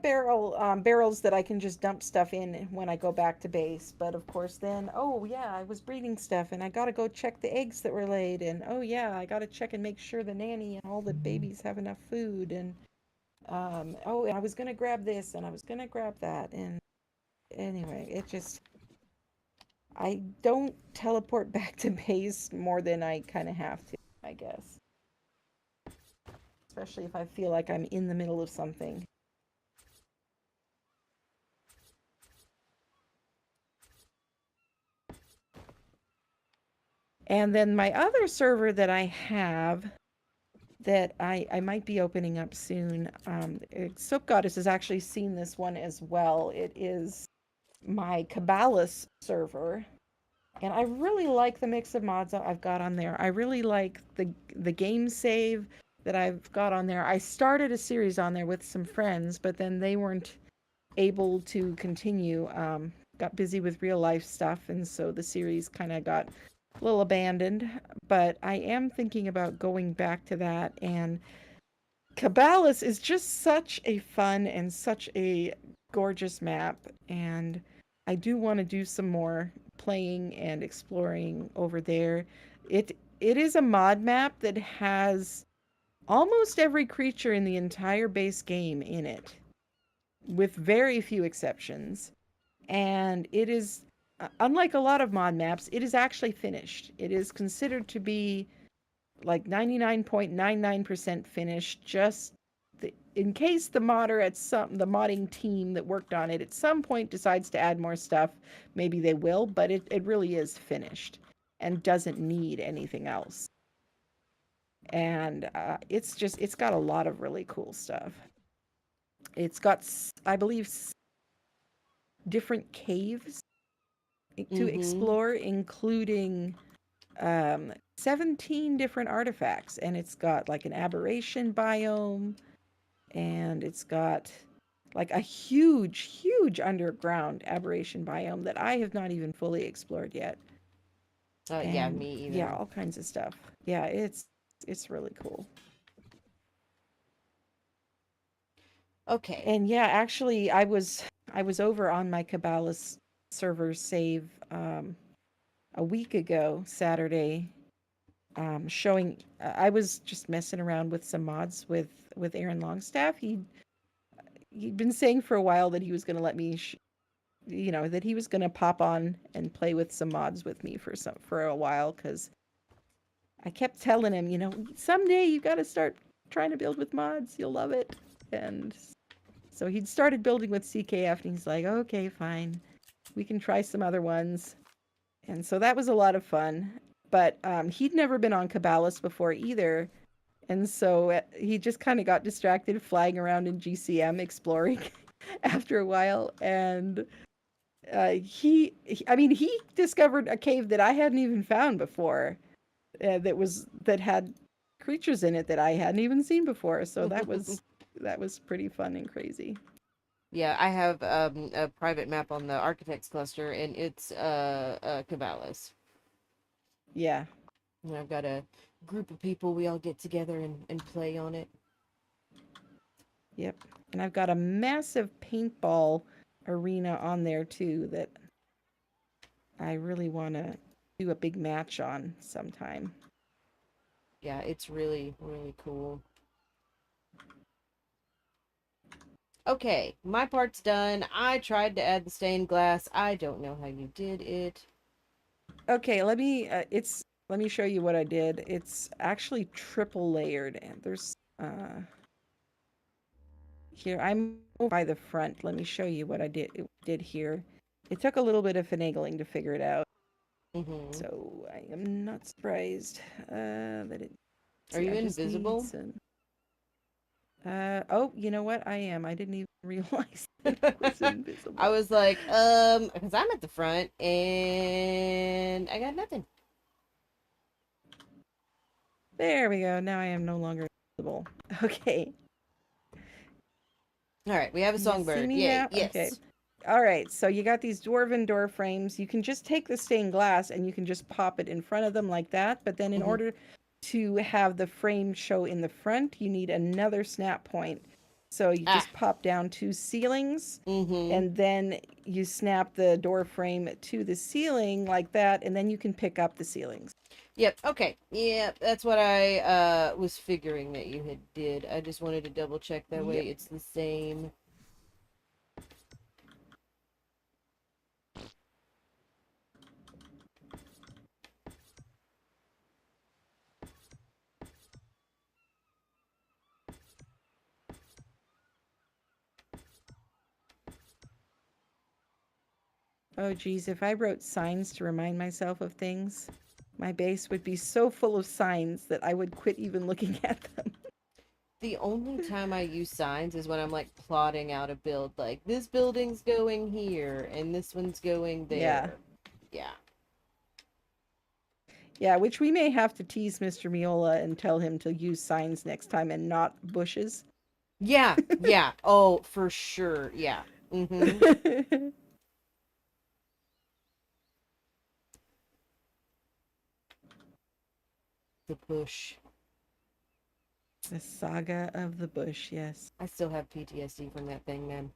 barrels that I can just dump stuff in when I go back to base. But of course, then, oh yeah, I was breeding stuff, and I gotta go check the eggs that were laid, and oh yeah, I gotta check and make sure the nanny and all the babies have enough food, and oh, I was gonna grab this, and I was gonna grab that, and anyway, it just, I don't teleport back to base more than I kind of have to, I guess. Especially if I feel like I'm in the middle of something. And then my other server that I have that I might be opening up soon, Soap Goddess has actually seen this one as well. It is my Cabalus server. And I really like the mix of mods that I've got on there. I really like the game save that I've got on there. I started a series on there with some friends, but then they weren't able to continue. Got busy with real life stuff, and so the series kind of got a little abandoned. But I am thinking about going back to that. And Cabalus is just such a fun and such a gorgeous map, and I do want to do some more playing and exploring over there. It is a mod map that has almost every creature in the entire base game in it, with very few exceptions. And it is, unlike a lot of mod maps, it is actually finished. It is considered to be like 99.99% finished, just in case the modding team that worked on it at some point decides to add more stuff, maybe they will, but it really is finished and doesn't need anything else. And it's got a lot of really cool stuff. It's got, I believe, different caves to explore, including 17 different artifacts. And it's got like an aberration biome, and it's got like a huge underground aberration biome that I have not even fully explored yet. Yeah, And me either. yeah, all kinds of stuff. Yeah, it's really cool. Okay. And yeah, actually, I was over on my Cabalus server save a week ago, Saturday, showing. I was just messing around with some mods with Aaron Longstaff. He'd been saying for a while that he was going to let me, that he was going to pop on and play with some mods with me for a while, because I kept telling him, someday you got to start trying to build with mods. You'll love it. And so he'd started building with CKF, and he's like, okay, fine, we can try some other ones. And so that was a lot of fun. But he'd never been on Cabalus before either. And so he just kind of got distracted flying around in GCM exploring after a while. And he discovered a cave that I hadn't even found before, that had creatures in it that I hadn't even seen before. So that was pretty fun and crazy. Yeah, I have a private map on the architects cluster, and it's Cavallis. Yeah. And I've got a group of people. We all get together and play on it. Yep. And I've got a massive paintball arena on there too that I really want to do a big match on sometime. Yeah, it's really, really cool. Okay, my part's done. I tried to add the stained glass. I don't know how you did it. Okay, let me show you what I did. It's actually triple layered and there's here I'm over by the front. Let me show you what I did here. It took a little bit of finagling to figure it out. Mm-hmm. So I am not surprised that it Are see you I just need invisible? some oh, you know what? I am. I didn't even realize that I was I invisible. was like, because I'm at the front and I got nothing. There we go. Now I am no longer invisible. Okay. All right, we have a Can you see songbird. me Yay, now? Okay. yes. All right. So you got these dwarven door frames. You can just take the stained glass and you can just pop it in front of them like that. But then in Mm-hmm. order to have the frame show in the front, you need another snap point. So you Ah, just pop down two ceilings mm-hmm. and then you snap the door frame to the ceiling like that. And then you can pick up the ceilings. Yep, okay. Yep, that's what I was figuring that you had did. I just wanted to double check that way Yep. it's the same. Oh, geez. If I wrote signs to remind myself of things, my base would be so full of signs that I would quit even looking at them. The only time I use signs is when I'm like plotting out a build, like this building's going here and this one's going Yeah. there. Yeah. Yeah, which we may have to tease MrMeola and tell him to use signs next time and not bushes. Yeah, yeah. Oh, for sure. Yeah. Mm-hmm. The The bush. saga of the bush, yes. I still have PTSD from that thing, man.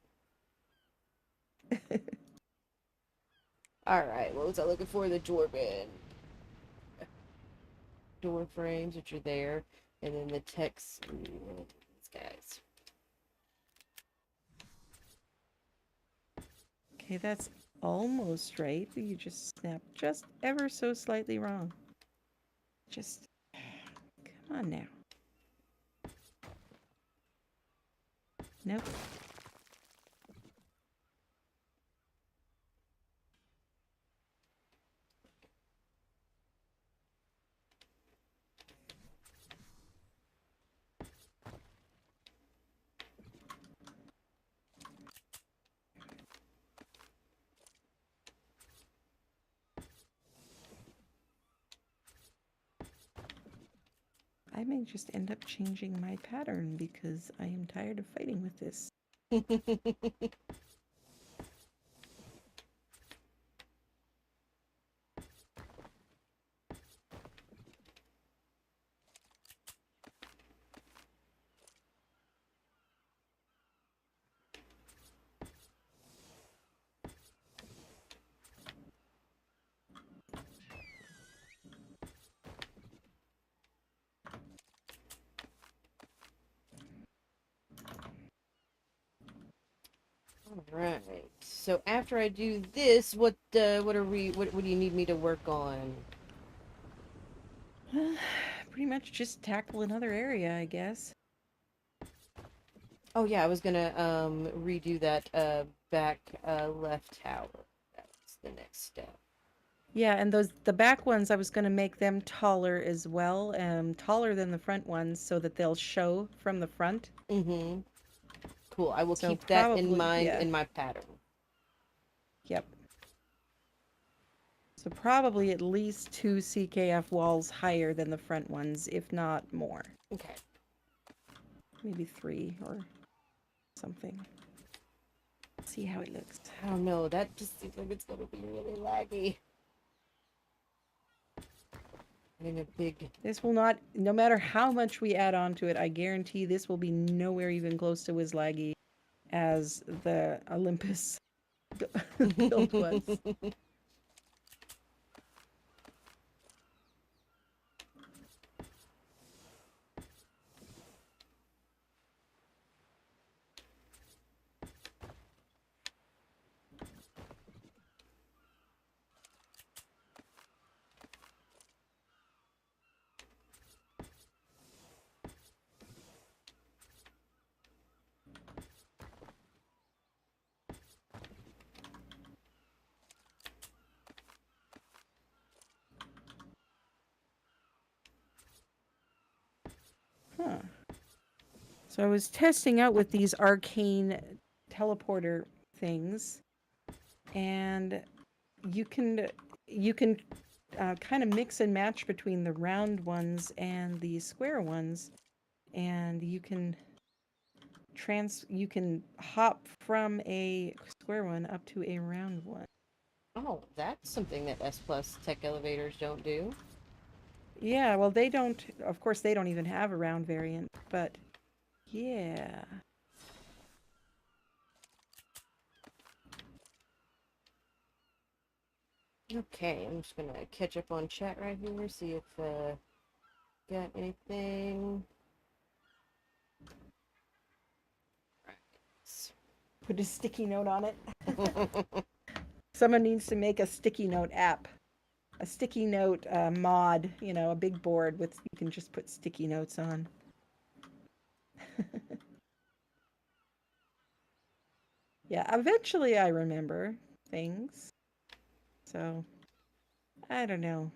All right, what was I looking for? The Dwarven door frames, which are there, and then the text. These guys. Okay, that's almost right. You just snapped just ever so slightly wrong. Just come on now. Nope. I may just end up changing my pattern because I am tired of fighting with this. All right. So after I do this, what do you need me to work on? Pretty much just tackle another area, I guess. Oh yeah, I was gonna redo that back left tower. That's the next step. Yeah, and the back ones I was going to make them taller as well, taller than the front ones so that they'll show from the front. Mm-hmm. Cool. I will So keep that in probably, mind yeah. in my pattern. Yep. So probably at least 2 CKF walls higher than the front ones, if not more. Okay. Maybe 3 or something. See how it looks. I don't know. That just seems like it's gonna be really laggy. Getting a big. This will not, no matter how much we add on to it, I guarantee this will be nowhere even close to as laggy as the Olympus build was. Huh. So I was testing out with these arcane teleporter things, and you can kind of mix and match between the round ones and the square ones, and you can hop from a square one up to a round one. Oh, that's something that S Plus tech elevators don't do. Yeah, well, they don't, of course, they don't even have a round variant, but yeah. Okay, I'm just gonna catch up on chat right here, see if got anything. Put a sticky note on it. Someone needs to make a sticky note app. A sticky note mod, a big board with you can just put sticky notes on. Yeah, eventually I remember things. So, I don't know.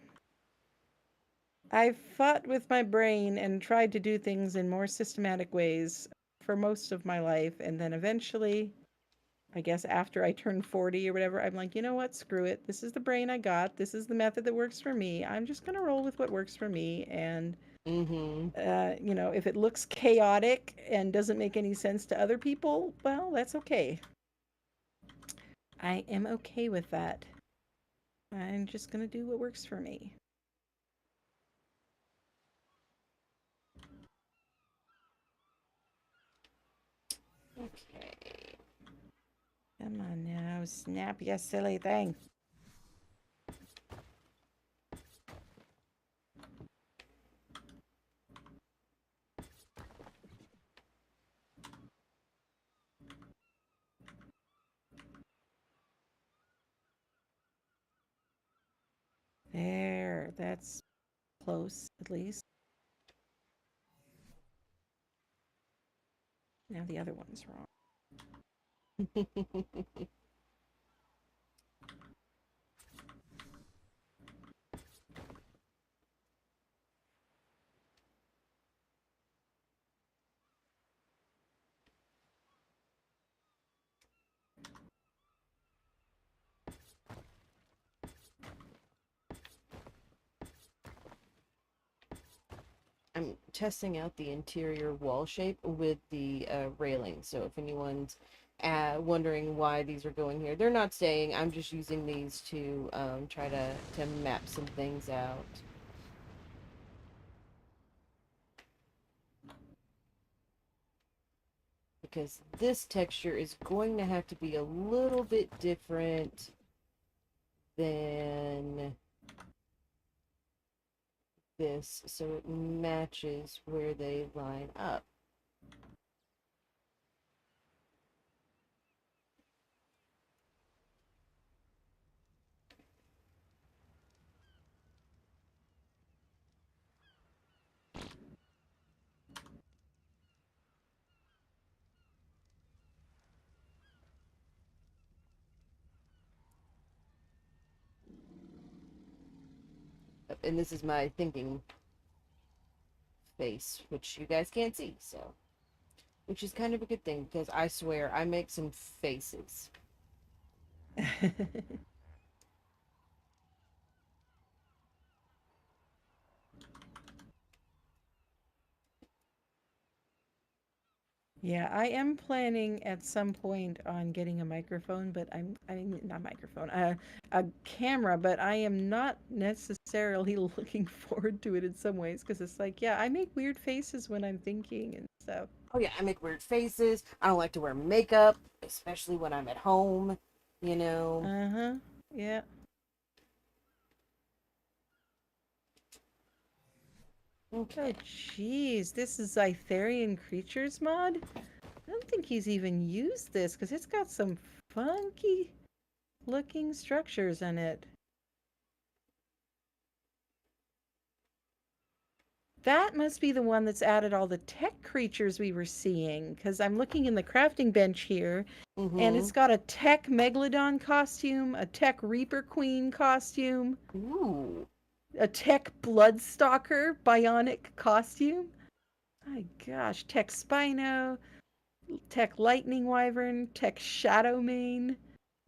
I've fought with my brain and tried to do things in more systematic ways for most of my life, and then eventually, I guess after I turned 40 or whatever, I'm like, you know what? Screw it. This is the brain I got. This is the method that works for me. I'm just going to roll with what works for me. And, if it looks chaotic and doesn't make any sense to other people, well, that's okay. I am okay with that. I'm just going to do what works for me. Okay. Come on now, snap, you silly thing. There, that's close, at least. Now the other one's wrong. I'm testing out the interior wall shape with the railing. So if anyone's wondering why these are going here, they're not staying. I'm just using these to try to map some things out. Because this texture is going to have to be a little bit different than this so it matches where they line up. And this is my thinking face, which you guys can't see, so which is kind of a good thing because I swear I make some faces. Yeah, I am planning at some point on getting a microphone, but I mean, not microphone, a camera, but I am not necessarily looking forward to it in some ways because it's like, yeah, I make weird faces when I'm thinking and stuff. Oh yeah, I make weird faces. I don't like to wear makeup, especially when I'm at home, you know. Uh-huh. Yeah. Oh, Okay. jeez, this is Itharian Creatures mod? I don't think he's even used this because it's got some funky looking structures in it. That must be the one that's added all the tech creatures we were seeing because I'm looking in the crafting bench here and Mm-hmm. it's got a tech Megalodon costume, a tech Reaper Queen costume, Ooh. a tech Bloodstalker bionic costume. My gosh, tech Spino, tech Lightning Wyvern, tech Shadowmane,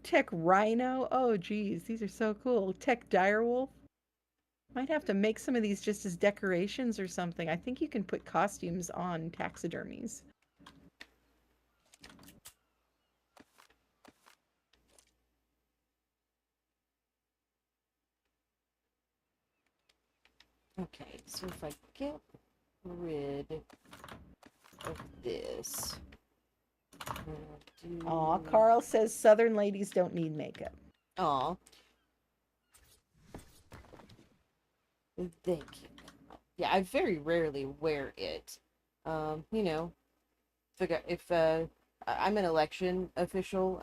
tech Rhino. Oh, geez, these are so cool. Tech Direwolf. Might have to make some of these just as decorations or something. I think you can put costumes on taxidermies. Okay, so if I get rid of this, Aw, do. Carl says Southern ladies don't need makeup. Aw, thank you. Yeah, I very rarely wear it. You know, I'm an election official,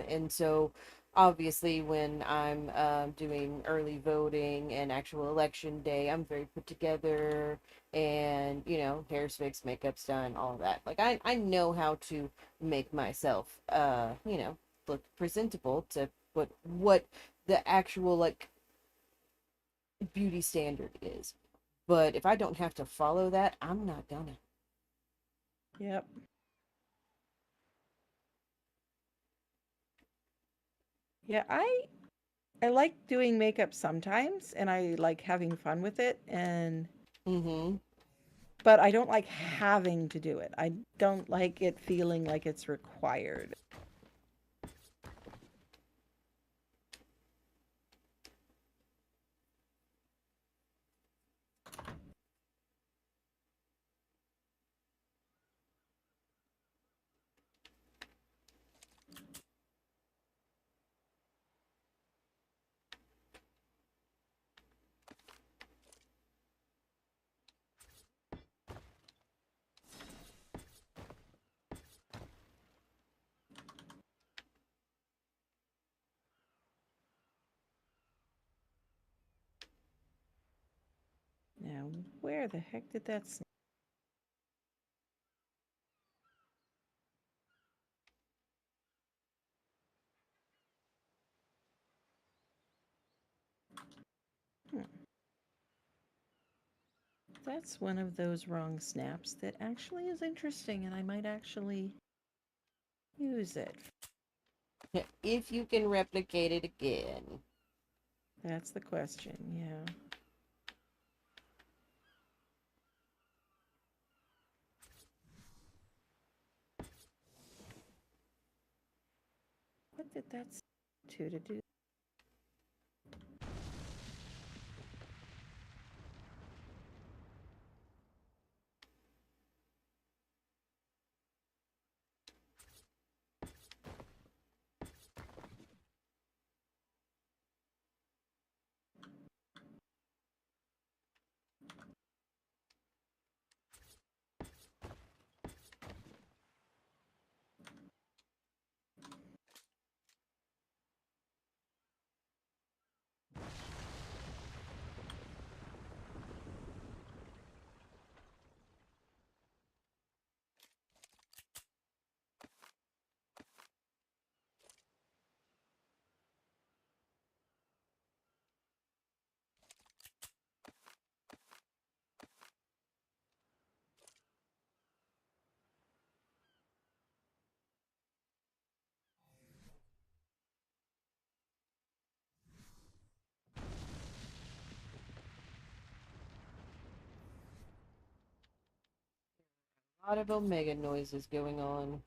and so obviously when I'm doing early voting and actual election day, I'm very put together, and hair's fixed, makeup's done, all that. Like I know how to make myself look presentable to what the actual like beauty standard is. But if I don't have to follow that, I'm not gonna. Yep. Yeah, I like doing makeup sometimes and I like having fun with it and Mm-hmm. but I don't like having to do it. I don't like it feeling like it's required. Now, where the heck did that hmm. That's one of those wrong snaps that actually is interesting and I might actually use it. If you can replicate it again. That's the question, yeah. What did that to do? A lot of omega noises going on.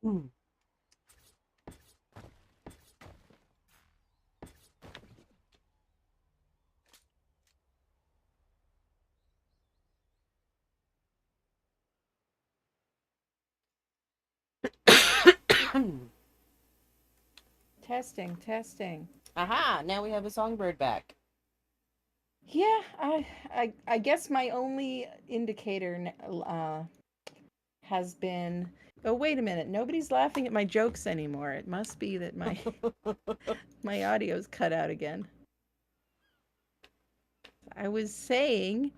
Mm. Testing, testing. Aha! Now we have a songbird back. Yeah, I guess my only indicator has been. Oh, wait a minute. Nobody's laughing at my jokes anymore. It must be that my audio's cut out again. I was saying,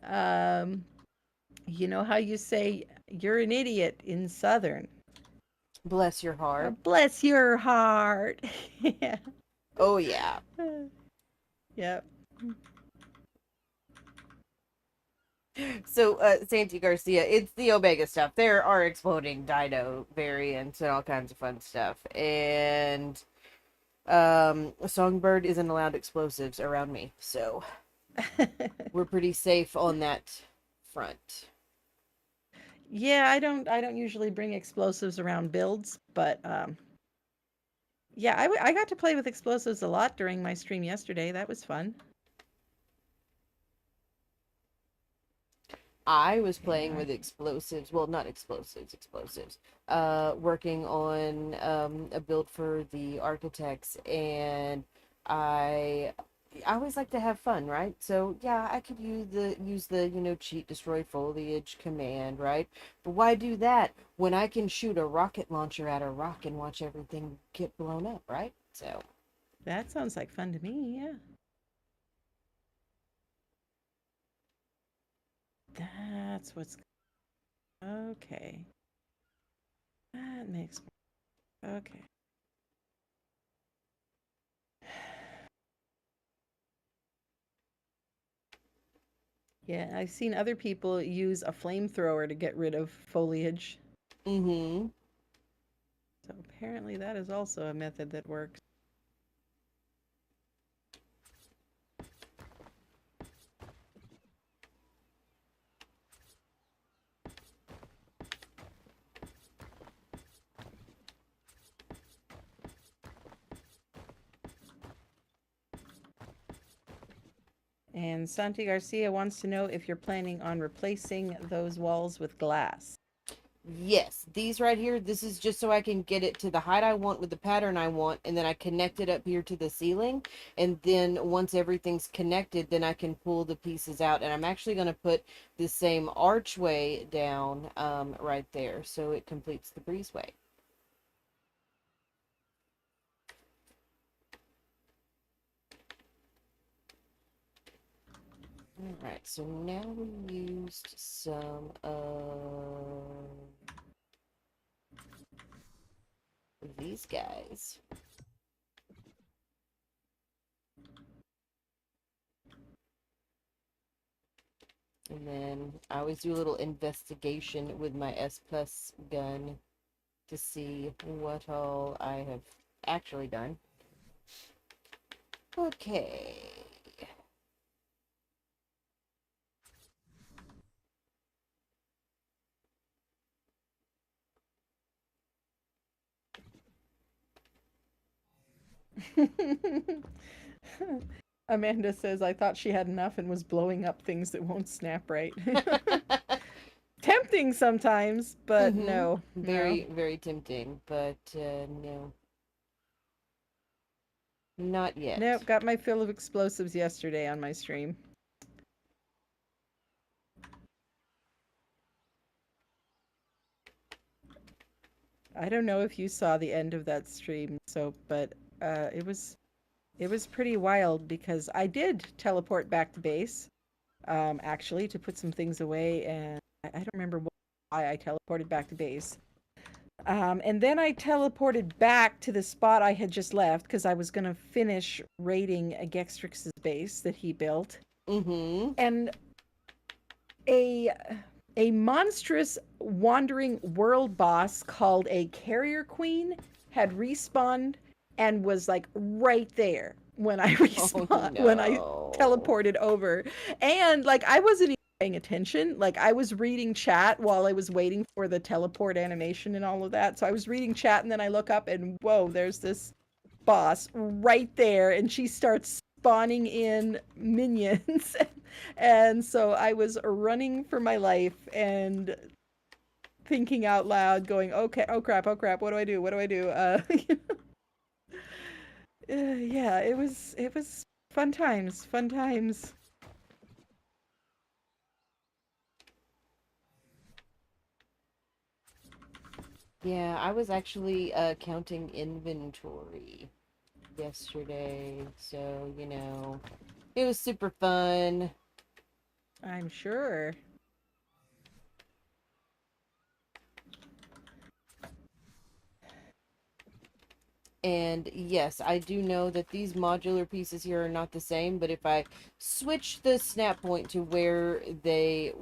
um, you know how you say you're an idiot in Southern? Bless your heart. Bless your heart. Yeah. Oh, yeah. Yep. So, Santi Garcia, it's the Omega stuff. There are exploding dino variants and all kinds of fun stuff. And Songbird isn't allowed explosives around me, so we're pretty safe on that front. Yeah, I don't usually bring explosives around builds, but yeah, I got to play with explosives a lot during my stream yesterday. That was fun. I was playing Yeah. with explosives. Well, not explosives, explosives. Working on a build for the architects, and I I always like to have fun, right? So yeah, I could use the cheat destroy foliage command, right? But why do that when I can shoot a rocket launcher at a rock and watch everything get blown up, right? So That sounds like fun to me, yeah. That's what's okay. That makes okay. Yeah, I've seen other people use a flamethrower to get rid of foliage. mm-hmm. So apparently that is also a method that works. And Santi Garcia wants to know if you're planning on replacing those walls with glass. Yes, these right here, this is just so I can get it to the height I want with the pattern I want, and then I connect it up here to the ceiling, and then once everything's connected, then I can pull the pieces out, and I'm actually going to put the same archway down right there, so it completes the breezeway. Alright, so now we used some of these guys. And then I always do a little investigation with my S plus gun to see what all I have actually done. Okay. Amanda says, I thought she had enough and was blowing up things that won't snap right. Tempting sometimes, but no, no. Very, very tempting, but no. Not yet. Nope, got my fill of explosives yesterday on my stream. I don't know if you saw the end of that stream, so but it was pretty wild because I did teleport back to base, actually to put some things away, and I don't remember why I teleported back to base. And then I teleported back to the spot I had just left because I was going to finish raiding a Gextrix's base that he built. Mm-hmm. And a a monstrous wandering world boss called a carrier queen had respawned and was like right there when I Oh when I no. teleported over. And like I wasn't even paying attention. Like I was reading chat while I was waiting for the teleport animation and all of that. So I was reading chat and then I look up and whoa, there's this boss right there and she starts spawning in minions. And so I was running for my life and thinking out loud, going, "Okay, oh crap, what do I do? What do I do?" Yeah, it was fun times, fun times. Yeah, I was actually counting inventory yesterday, so it was super fun. I'm sure. And yes, I do know that these modular pieces here are not the same, but if I switch the snap point to where they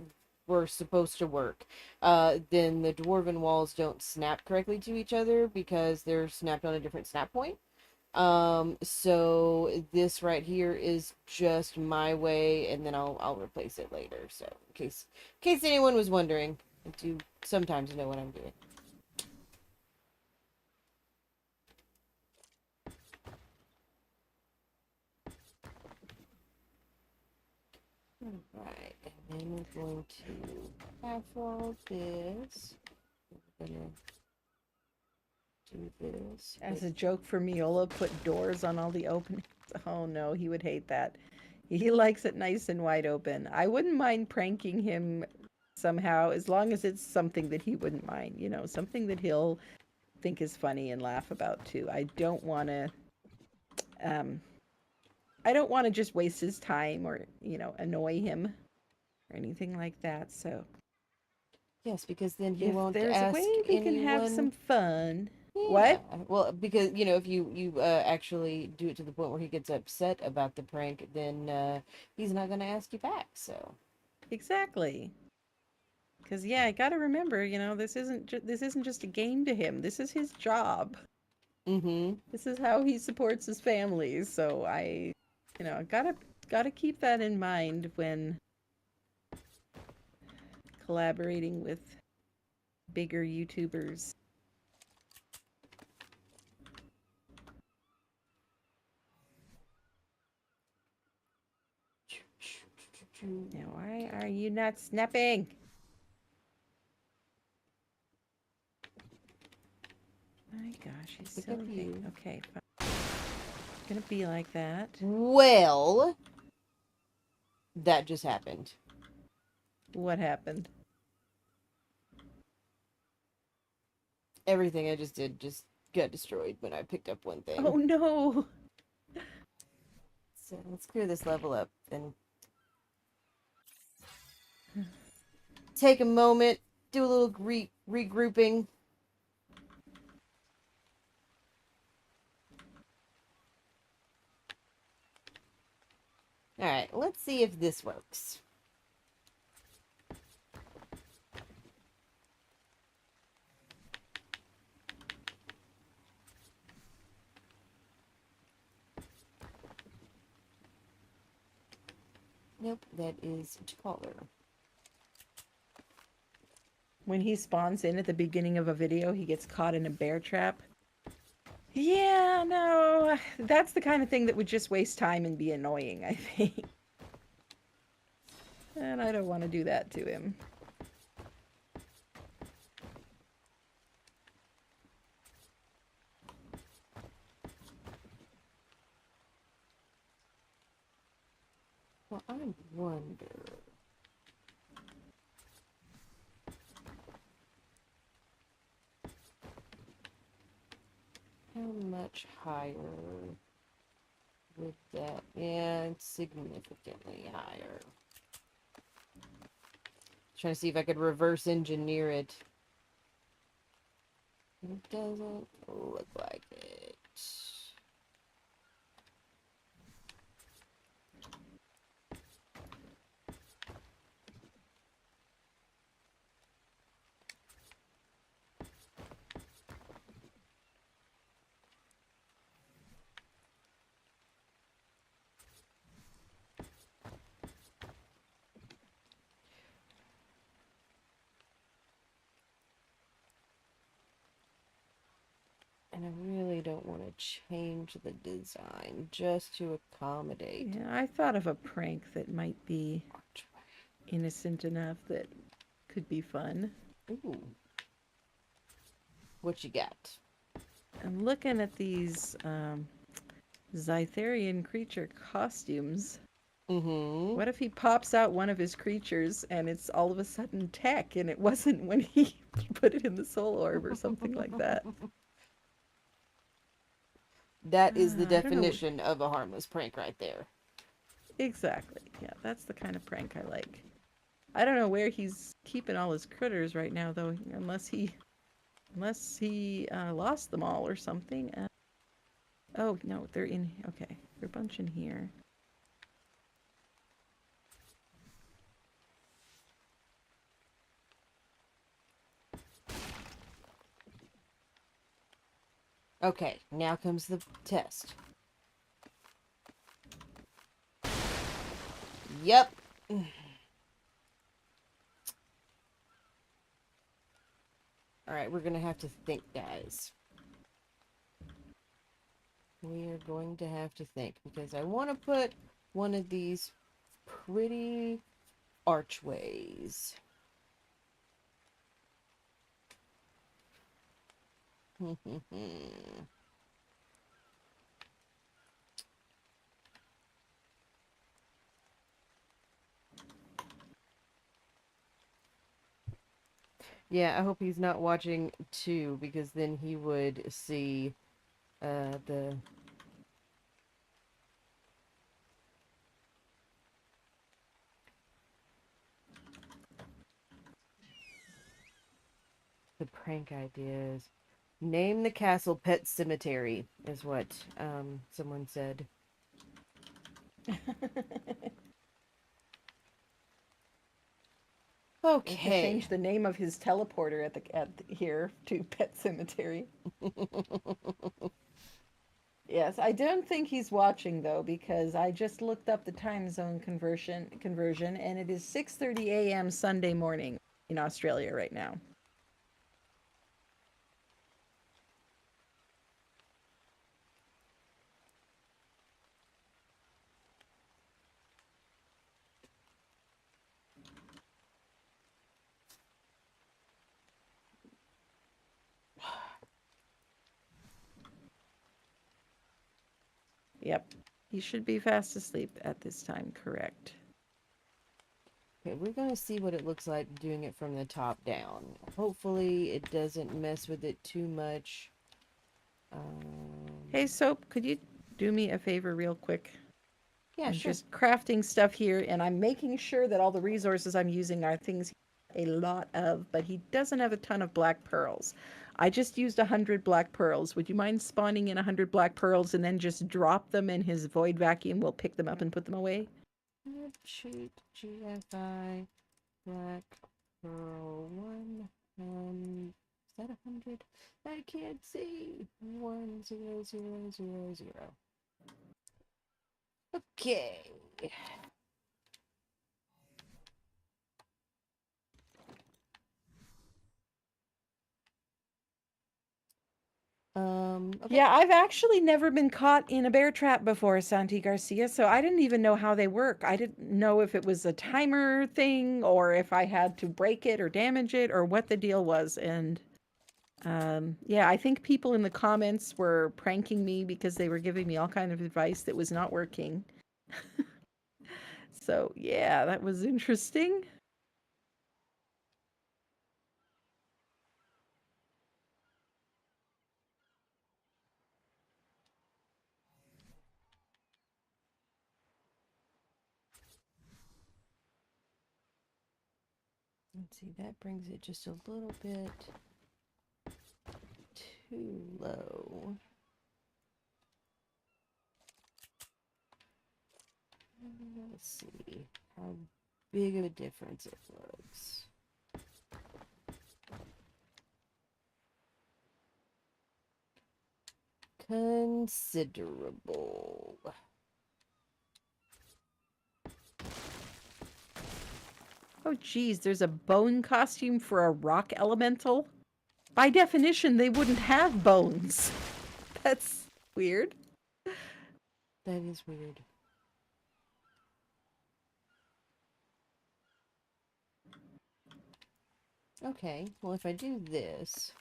were supposed to work, then the dwarven walls don't snap correctly to each other because they're snapped on a different snap point. So this right here is just my way, and then I'll replace it later. So in case anyone was wondering, I do sometimes know what I'm doing. Alright, and then we're going to half wall this. We're gonna do this. As but- a joke for Meola, put doors on all the openings. Oh no, he would hate that. He likes it nice and wide open. I wouldn't mind pranking him somehow, as long as it's something that he wouldn't mind, you know, something that he'll think is funny and laugh about too. Um, I don't want to just waste his time or, you know, annoy him or anything like that. So Yes, because then he if won't there's a way ask we can have anyone. some fun. Yeah, What? well, because if you actually do it to the point where he gets upset about the prank, then he's not gonna ask you back. So Exactly. Because yeah, I got to remember, you know, this isn't just a game to him. This is his job. mm-hmm. This is how he supports his family. So you know, gotta keep that in mind when collaborating with bigger YouTubers. Now, why are you not snapping? My gosh, he's Look so at big. you. Okay, fine. It's gonna be like that. Well, that just happened. What happened? Everything I just did just got destroyed when I picked up one thing. Oh no! So let's clear this level up and take a moment, do a little regrouping. All right, let's see if this works. Nope, that is taller. When he spawns in at the beginning of a video, he gets caught in a bear trap. Yeah, no, that's the kind of thing that would just waste time and be annoying, I think. And I don't want to do that to him. Well, I wonder. How much higher would that? Yeah, it's significantly higher. Trying to see if I could reverse engineer it. It doesn't look like it. And I really don't want to change the design just to accommodate. Yeah, I thought of a prank that might be innocent enough that could be fun. Ooh. What you got? I'm looking at these Zytherian creature costumes. Mm-hmm. What if he pops out one of his creatures and it's all of a sudden tech and it wasn't when he put it in the soul orb or something like that? That is the I don't know. definition of a harmless prank right there. Exactly. Yeah, that's the kind of prank I like. I don't know where he's keeping all his critters right now, though, unless he lost them all or something. Oh no, they're in. Okay, they're a bunch in here. Okay, now comes the test. Yep. Alright, we're gonna have to think, guys. We are going to have to think, because I want to put one of these pretty archways. Yeah, I hope he's not watching too, because then he would see the prank ideas. Name the castle Pet Cemetery is what someone said. We can Okay. change the name of his teleporter here to Pet Cemetery. Yes, I don't think he's watching though, because I just looked up the time zone conversion and it is 6:30 a.m. Sunday morning in Australia right now. Yep. He should be fast asleep at this time, correct. Okay, we're going to see what it looks like doing it from the top down. Hopefully it doesn't mess with it too much. Hey, Soap, could you do me a favor real quick? Yeah, I'm sure. just crafting stuff here, and I'm making sure that all the resources I'm using are things he has a lot of, but he doesn't have a ton of black pearls. I just used 100 black pearls. Would you mind spawning in 100 black pearls and then just drop them in his void vacuum? We'll pick them up and put them away. Shoot, GFI, Black Pearl 1, is that 100? I can't see. 10000. Okay. Okay. Yeah, I've actually never been caught in a bear trap before, Santi Garcia, so I didn't even know how they work. I didn't know if it was a timer thing or if I had to break it or damage it or what the deal was. And yeah, I think people in the comments were pranking me because they were giving me all kind of advice that was not working. So yeah, that was interesting. Let's see, that brings it just a little bit too low. Let's see how big of a difference it looks. Considerable. Oh geez, there's a bone costume for a rock elemental. By definition, they wouldn't have bones. That's weird. That is weird. Okay, well if I do this,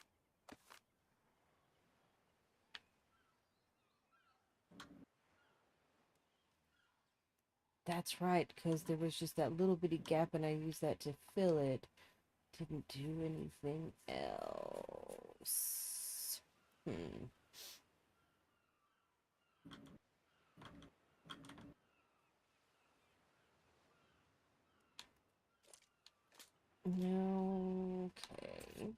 that's right, because there was just that little bitty gap and I used that to fill it. Didn't do anything else. No. Okay.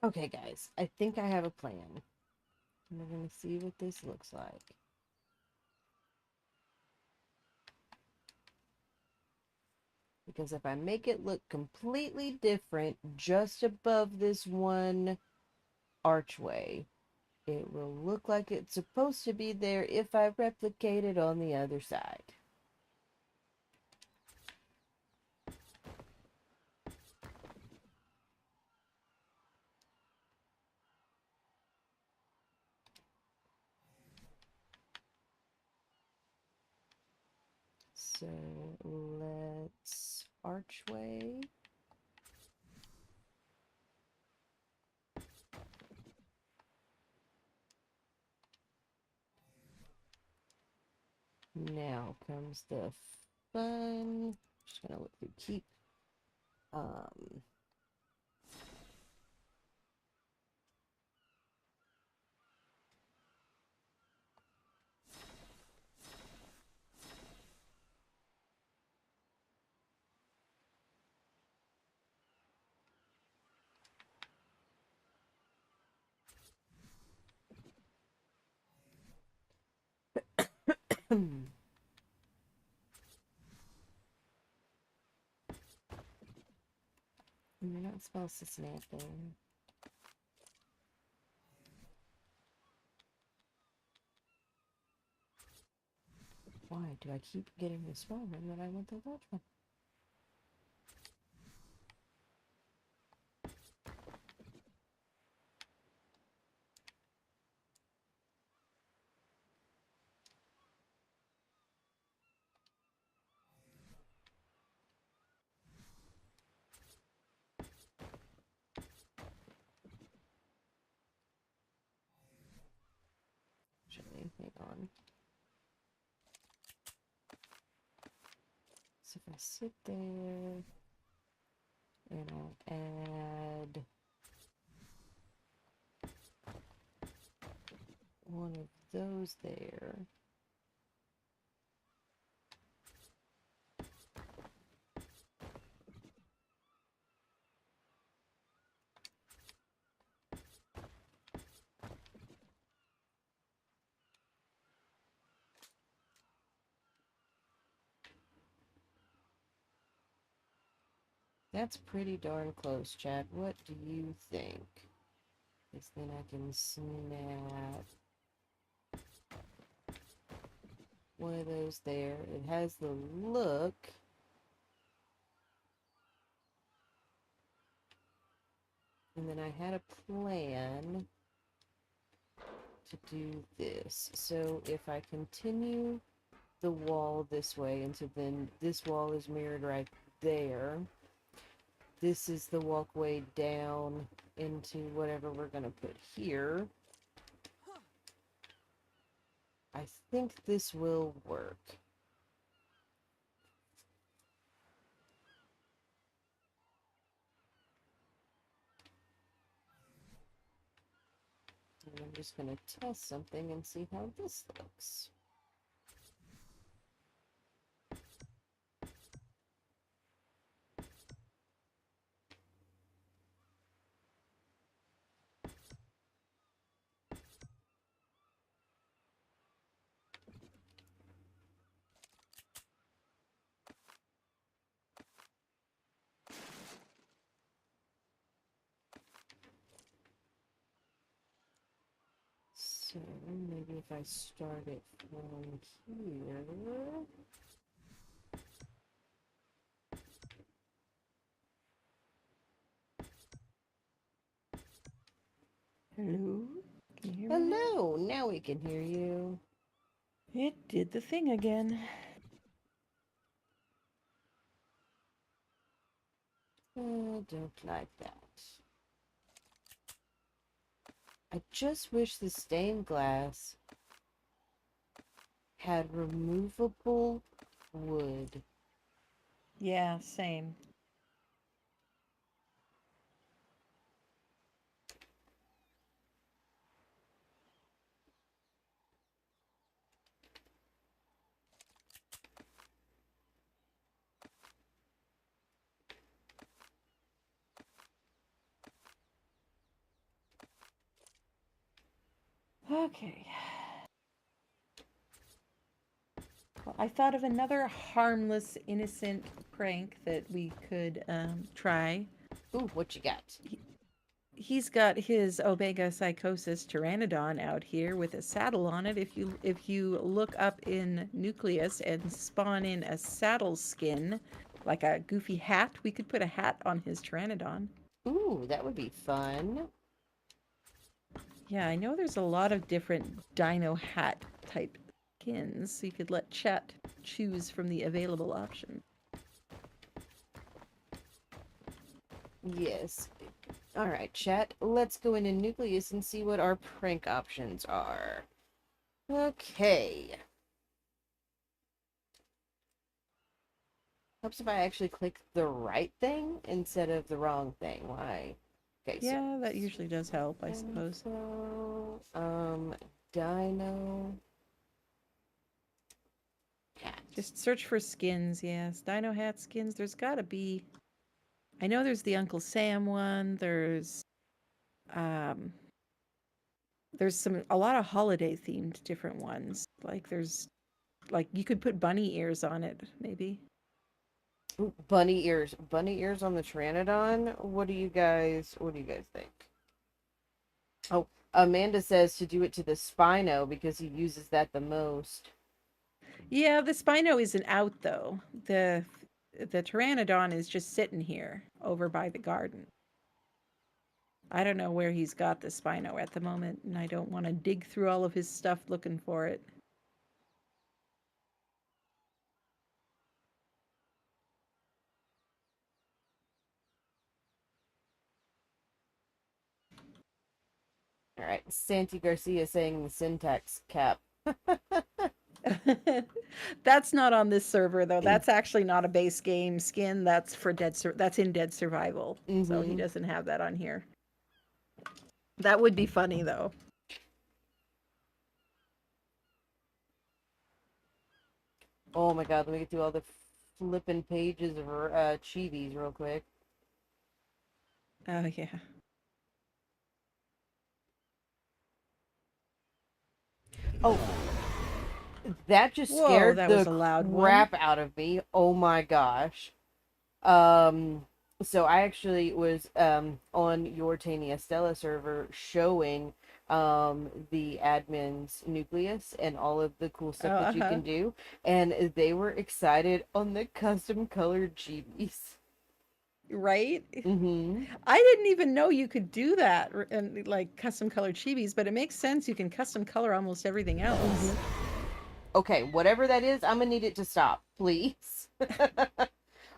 Okay, guys, I think I have a plan. We're gonna see what this looks like. Because if I make it look completely different just above this one archway, it will look like it's supposed to be there if I replicate it on the other side. So let's archway. Now comes the fun. Just gonna look through keep. Um, you're not supposed to snap there. Why do I keep getting the small one when I want the large one? Actually, hang on. So if I sit there and I'll add one of those there. That's pretty darn close, chat. What do you think? Because then I can snap one of those there. It has the look. And then I had a plan to do this. So if I continue the wall this way, and so then this wall is mirrored right there. This is the walkway down into whatever we're going to put here. I think this will work. And I'm just going to test something and see how this looks. So maybe if I start it from here. Hello? Can you hear me now? Hello, now we can hear you. It did the thing again. I don't like that. I just wish the stained glass had removable wood. Yeah, same. Okay. Well, I thought of another harmless, innocent prank that we could try. Ooh, what you got? He's got his Omega Psychosis Pteranodon out here with a saddle on it. If you look up in Nucleus and spawn in a saddle skin, like a goofy hat, we could put a hat on his Pteranodon. Ooh, that would be fun. Yeah, I know there's a lot of different dino hat type skins, so you could let chat choose from the available options. Yes. Alright, chat. Let's go into Nucleus and see what our prank options are. Okay. Helps if I actually click the right thing instead of the wrong thing. Why? Okay, so. Yeah, that usually does help, I suppose. Dino. Cat. Just search for skins, yes. Dino hat skins, there's gotta be. I know there's the Uncle Sam one, um there's a lot of holiday themed different ones. Like you could put bunny ears on it, maybe. Ooh, bunny ears. Bunny ears on the Pteranodon? What do you guys think? Oh, Amanda says to do it to the Spino because he uses that the most. Yeah, the Spino isn't out though. The Pteranodon is just sitting here over by the garden. I don't know where he's got the Spino at the moment, and I don't want to dig through all of his stuff looking for it. All right, Santi Garcia saying the syntax cap. That's not on this server though. That's actually not a base game skin. That's for that's in Dead Survival. So he doesn't have that on here. That would be funny though. Oh my god, let me get through all the flippin' pages of Chivis real quick. Oh yeah. Oh, that just Whoa, scared that the was a loud one. crap out of me. Oh my gosh. So I actually was on your Tania Stella server showing the admin's Nucleus and all of the cool stuff that you can do, and they were excited on the custom colored chibis. Right? Mm-hmm. I didn't even know you could do that and like custom colored chibis, but it makes sense. You can custom color almost everything else. Okay, whatever that is, I'm gonna need it to stop, please.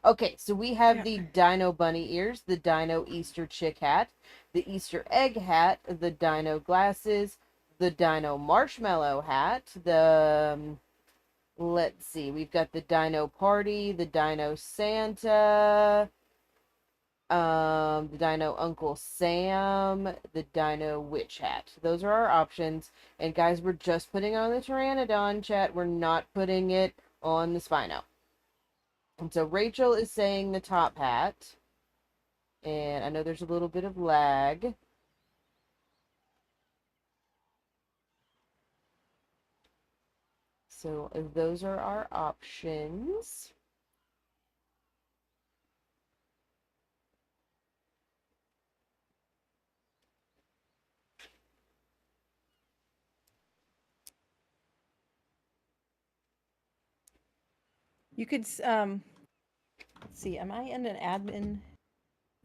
Okay, so we have the Dino Bunny ears, the Dino Easter chick hat, the Easter egg hat, the Dino glasses, the Dino marshmallow hat, let's see, we've got the Dino party, the Dino Santa, the Dino Uncle Sam, the Dino Witch hat. Those are our options. And guys, we're just putting on the Pteranodon, chat. We're not putting it on the Spino. And so Rachel is saying the top hat. And I know there's a little bit of lag. So those are our options. You could let's see, am I in an admin?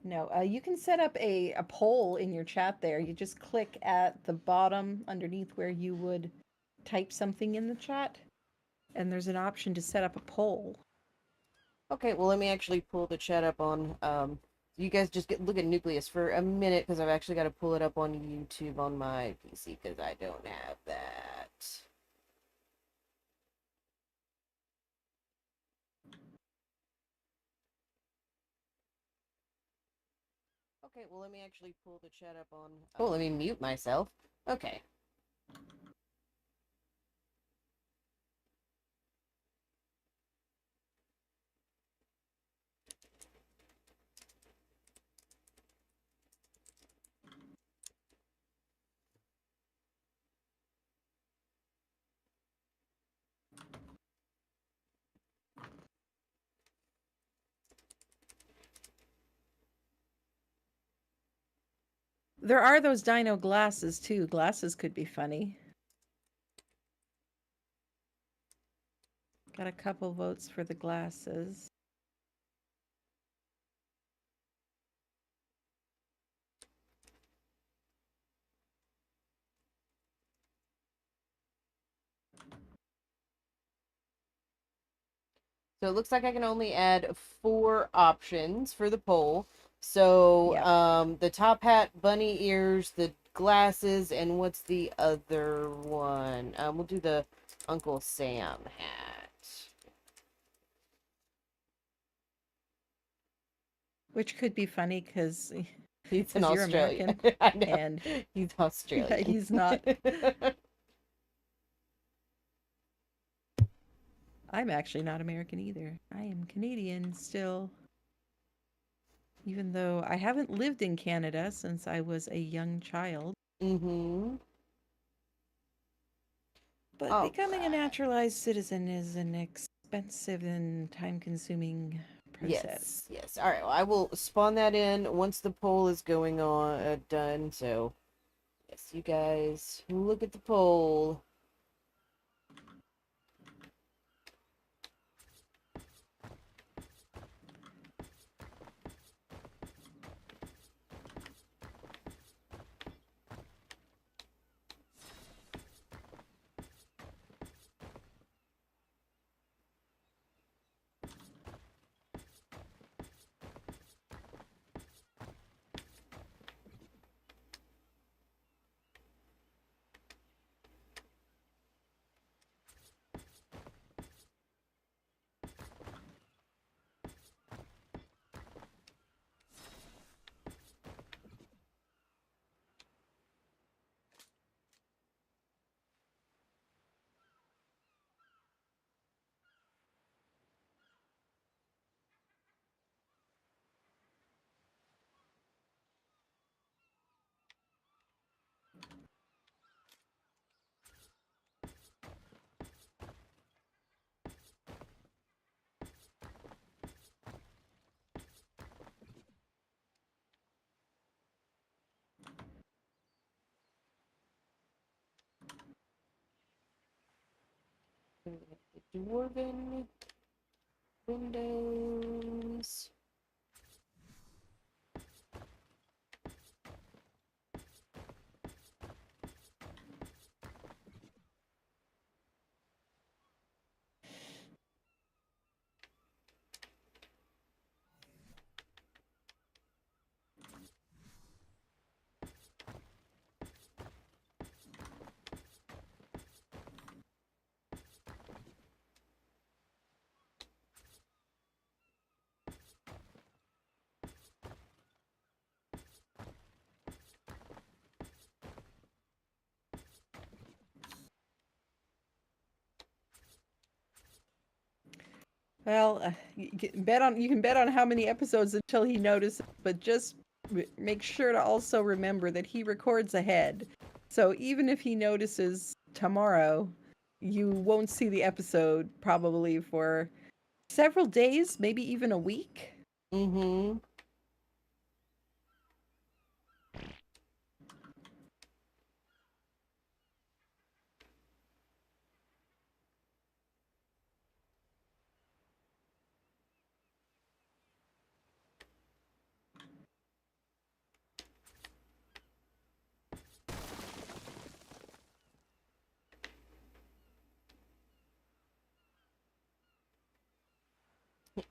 No, you can set up a poll in your chat there. You just click at the bottom underneath where you would type something in the chat, and there's an option to set up a poll. Okay, well, let me actually pull the chat up on, you guys just look at Nucleus for a minute, because I've actually got to pull it up on YouTube on my PC, because I don't have that. Okay, well, let me actually pull the chat up on, oh, let me mute myself. Okay. there are those dino glasses too. Glasses could be funny. Got a couple votes for the glasses. So it looks like I can only add 4 options for the poll. So, Yep. the top hat, bunny ears, the glasses, and what's the other one? We'll do the Uncle Sam hat. Which could be funny because He's an you're Australian. American I know. and He's Australian. he's not. I'm actually not American either. I am Canadian still. Even though I haven't lived in Canada since I was a young child. Mm-hmm. But All becoming a right. naturalized citizen is an expensive and time-consuming process. Yes. All right. Well, I will spawn that in once the poll is going on done. So, yes, you guys look at the poll. The dwarven windows. Well, you can bet on how many episodes until he notices, but just make sure to also remember that he records ahead. So even if he notices tomorrow, you won't see the episode probably for several days, maybe even a week. Mm-hmm.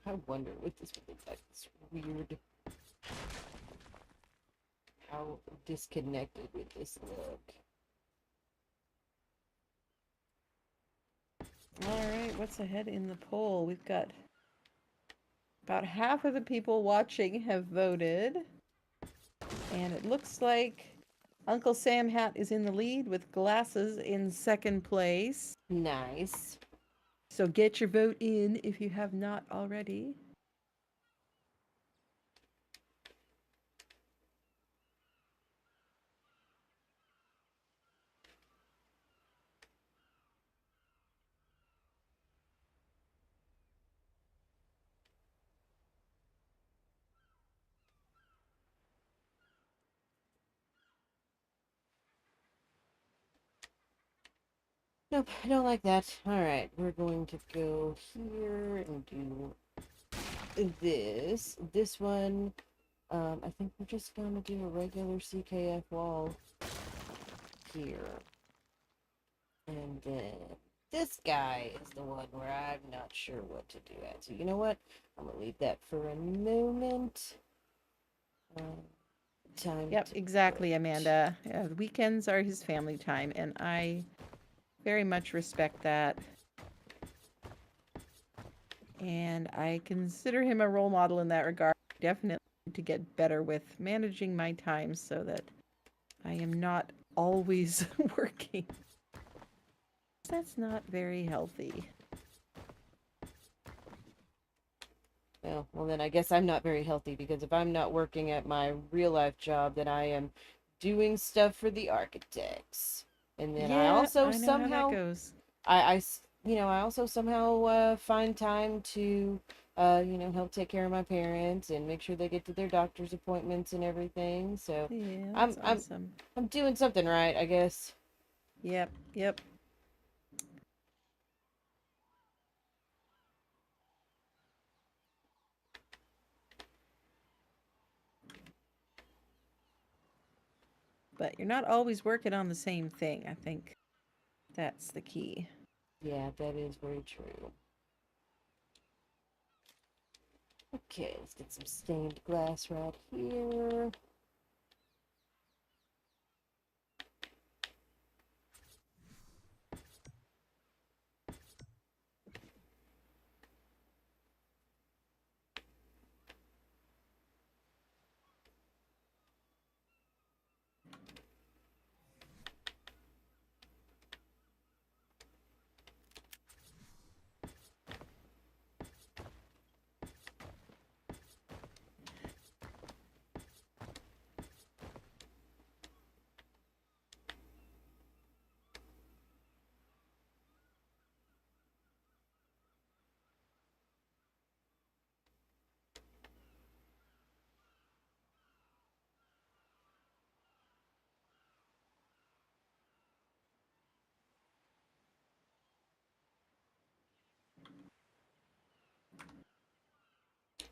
I wonder what this would look like. It's weird how disconnected would this look. All right, what's ahead in the poll? We've got about half of the people watching have voted. And it looks like Uncle Sam Hat is in the lead with glasses in second place. Nice. So get your vote in if you have not already. Nope, I don't like that. Alright, we're going to go here and do this. This one, I think we're just gonna do a regular CKF wall here. And then this guy is the one where I'm not sure what to do at. So you know what? I'm gonna leave that for a moment. Time Yep, to exactly, put- Amanda. The weekends are his family time, and I very much respect that. And I consider him a role model in that regard. Definitely need to get better with managing my time so that I am not always working. That's not very healthy. well, then I guess I'm not very healthy because if I'm not working at my real life job, then I am doing stuff for the architects. And then I Yeah, also I know how that somehow goes. I also somehow find time to, help take care of my parents and make sure they get to their doctor's appointments and everything. So Yeah, I'm that's I'm awesome. I'm doing something right, I guess. Yep, yep. But you're not always working on the same thing. I think that's the key. Yeah, that is very true. Okay, let's get some stained glass right here.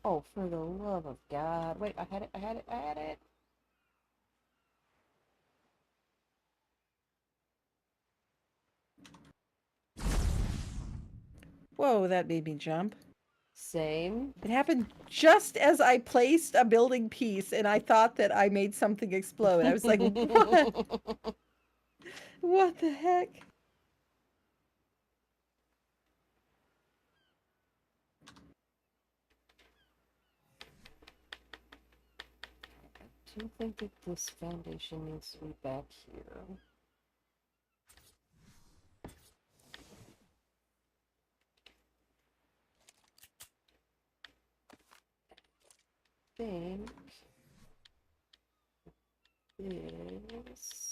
Oh, for the love of God. Wait, I had it. Whoa, that made me jump. Same. It happened just as I placed a building piece and I thought that I made something explode. I was like, what? What the heck? Do you think that this foundation needs to be back here? Think is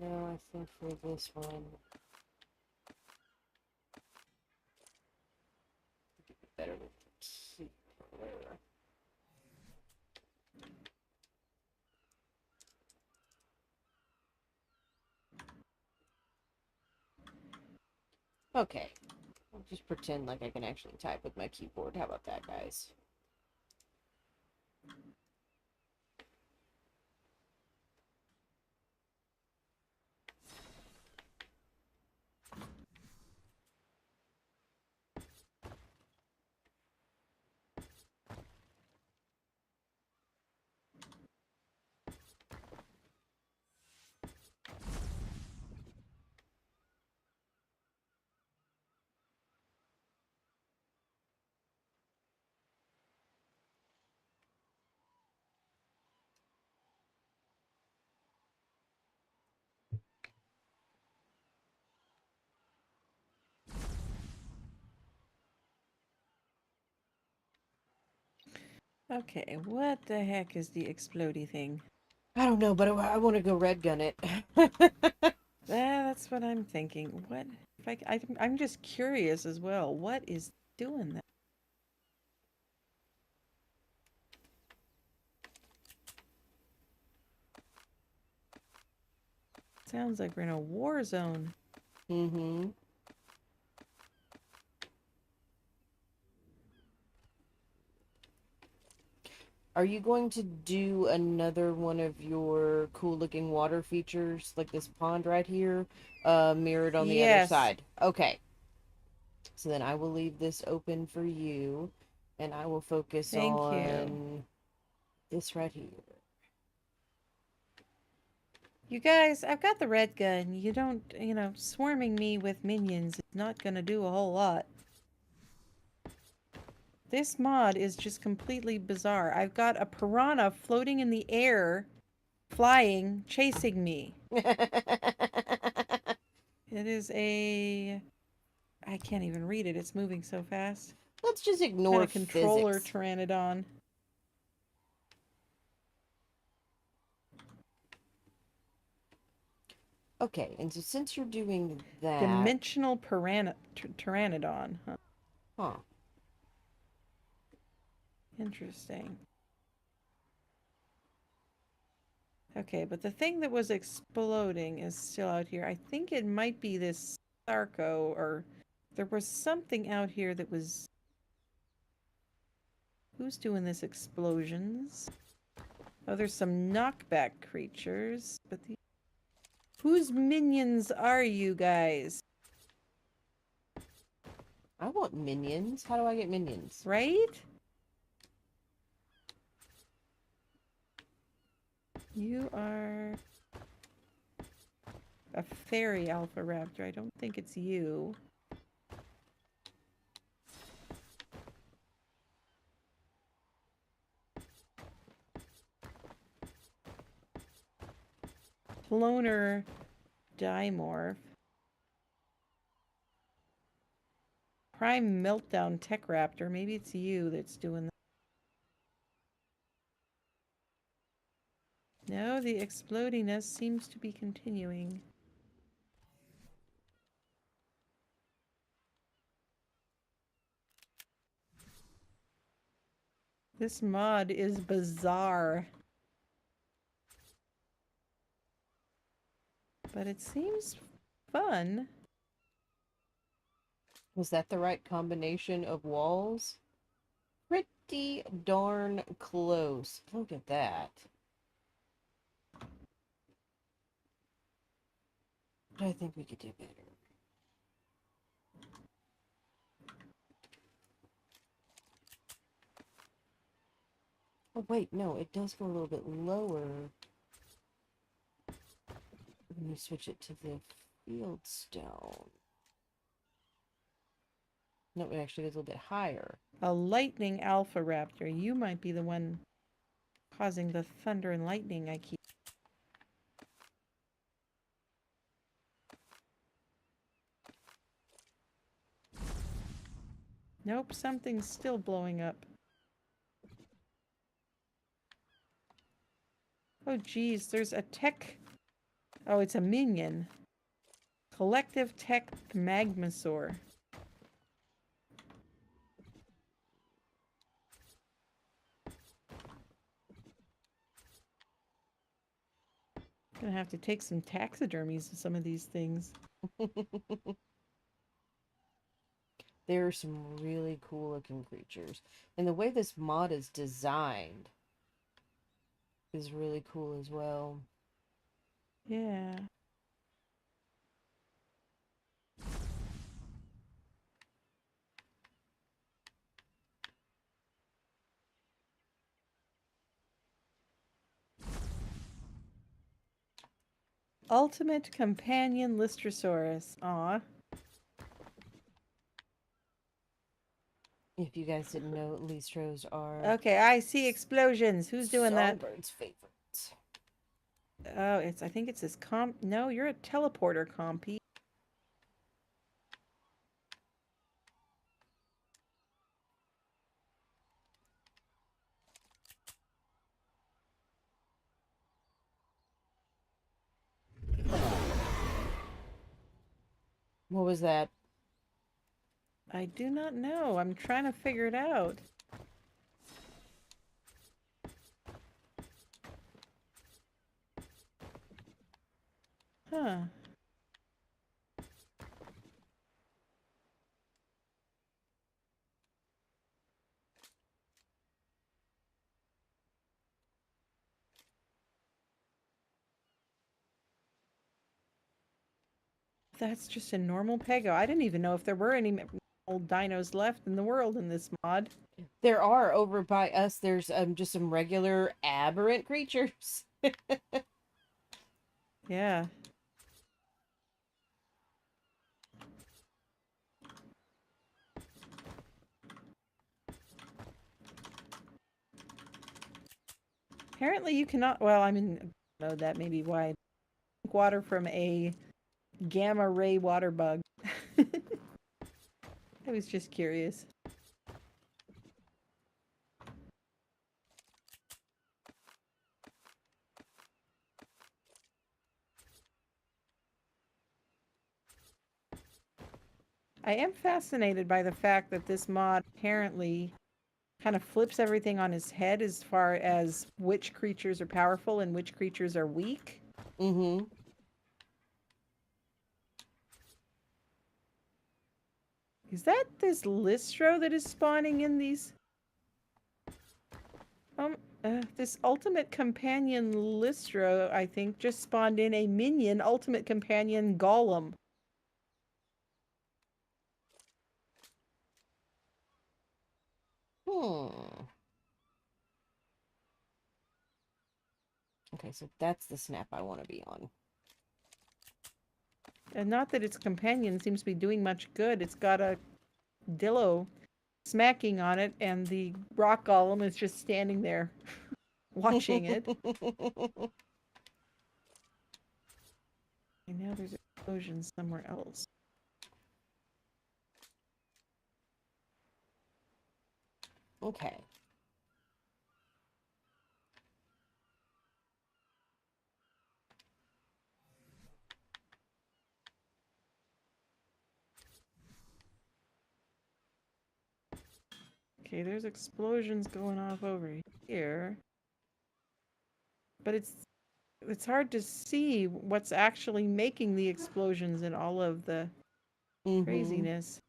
no, I think for this one better with the keeper. Okay. I'll just pretend like I can actually type with my keyboard. How about that, guys? Okay, what the heck is the explodey thing? I don't know, but I want to go red gun it. That's what I'm thinking. What if I'm just curious as well. What is doing that? Sounds like we're in a war zone. Mm-hmm. Are you going to do another one of your cool looking water features, like this pond right here, mirrored on the other Yes. side? Okay. So then I will leave this open for you, and I will focus Thank you. on this right here. You guys, I've got the red gun. You don't, swarming me with minions is not gonna do a whole lot. This mod is just completely bizarre. I've got a piranha floating in the air, flying, chasing me. It is a... I can't even read it. It's moving so fast. Let's just Kind ignore of controller physics. pteranodon. Okay, and so since you're doing that, Dimensional pteranodon. Huh. huh? Interesting. Okay, but the thing that was exploding is still out here. I think it might be this Sarco, or there was something out here that was... Who's doing this explosions? Oh, there's some knockback creatures, but the... Whose minions are you guys? I want minions. How do I get minions? Right? You are a fairy alpha raptor. I don't think it's you. Cloner dimorph. Prime meltdown tech raptor. Maybe it's you that's doing that. No, the explodiness seems to be continuing. This mod is bizarre. But it seems fun. Was that the right combination of walls? Pretty darn close. Look at that. But I think we could do better. Oh, wait, no, it does go a little bit lower when you switch it to the field stone. No, it actually goes a little bit higher. A lightning alpha raptor. You might be the one causing the thunder and lightning I keep. Nope, something's still blowing up. Oh geez, there's a tech... Oh, it's a minion. Collective Tech Magmasaur. Gonna have to take some taxidermies of some of these things. There are some really cool looking creatures. And the way this mod is designed is really cool as well. Yeah. Ultimate Companion Lystrosaurus. Aw. If you guys didn't know, Listros are Okay, I see explosions. Who's doing that? Songbird's favorites. Oh, I think it's this comp. No, you're a teleporter compy. What was that? I do not know. I'm trying to figure it out. Huh. That's just a normal Pego. I didn't even know if there were any old dinos left in the world in this mod. There are over by us. There's just some regular aberrant creatures. Yeah. Apparently you cannot, well, I mean, no, that may be why. Drink water from a gamma ray water bug. I was just curious. I am fascinated by the fact that this mod apparently kind of flips everything on his head as far as which creatures are powerful and which creatures are weak. Mm-hmm. Is that this Listro that is spawning in these? This Ultimate Companion Listro, I think, just spawned in a minion Ultimate Companion Golem. Okay, so that's the snap I want to be on. And not that its companion seems to be doing much good. It's got a Dillo smacking on it, and the rock golem is just standing there watching it. And now there's explosions somewhere else. Okay. Okay, there's explosions going off over here. But it's hard to see what's actually making the explosions and all of the craziness.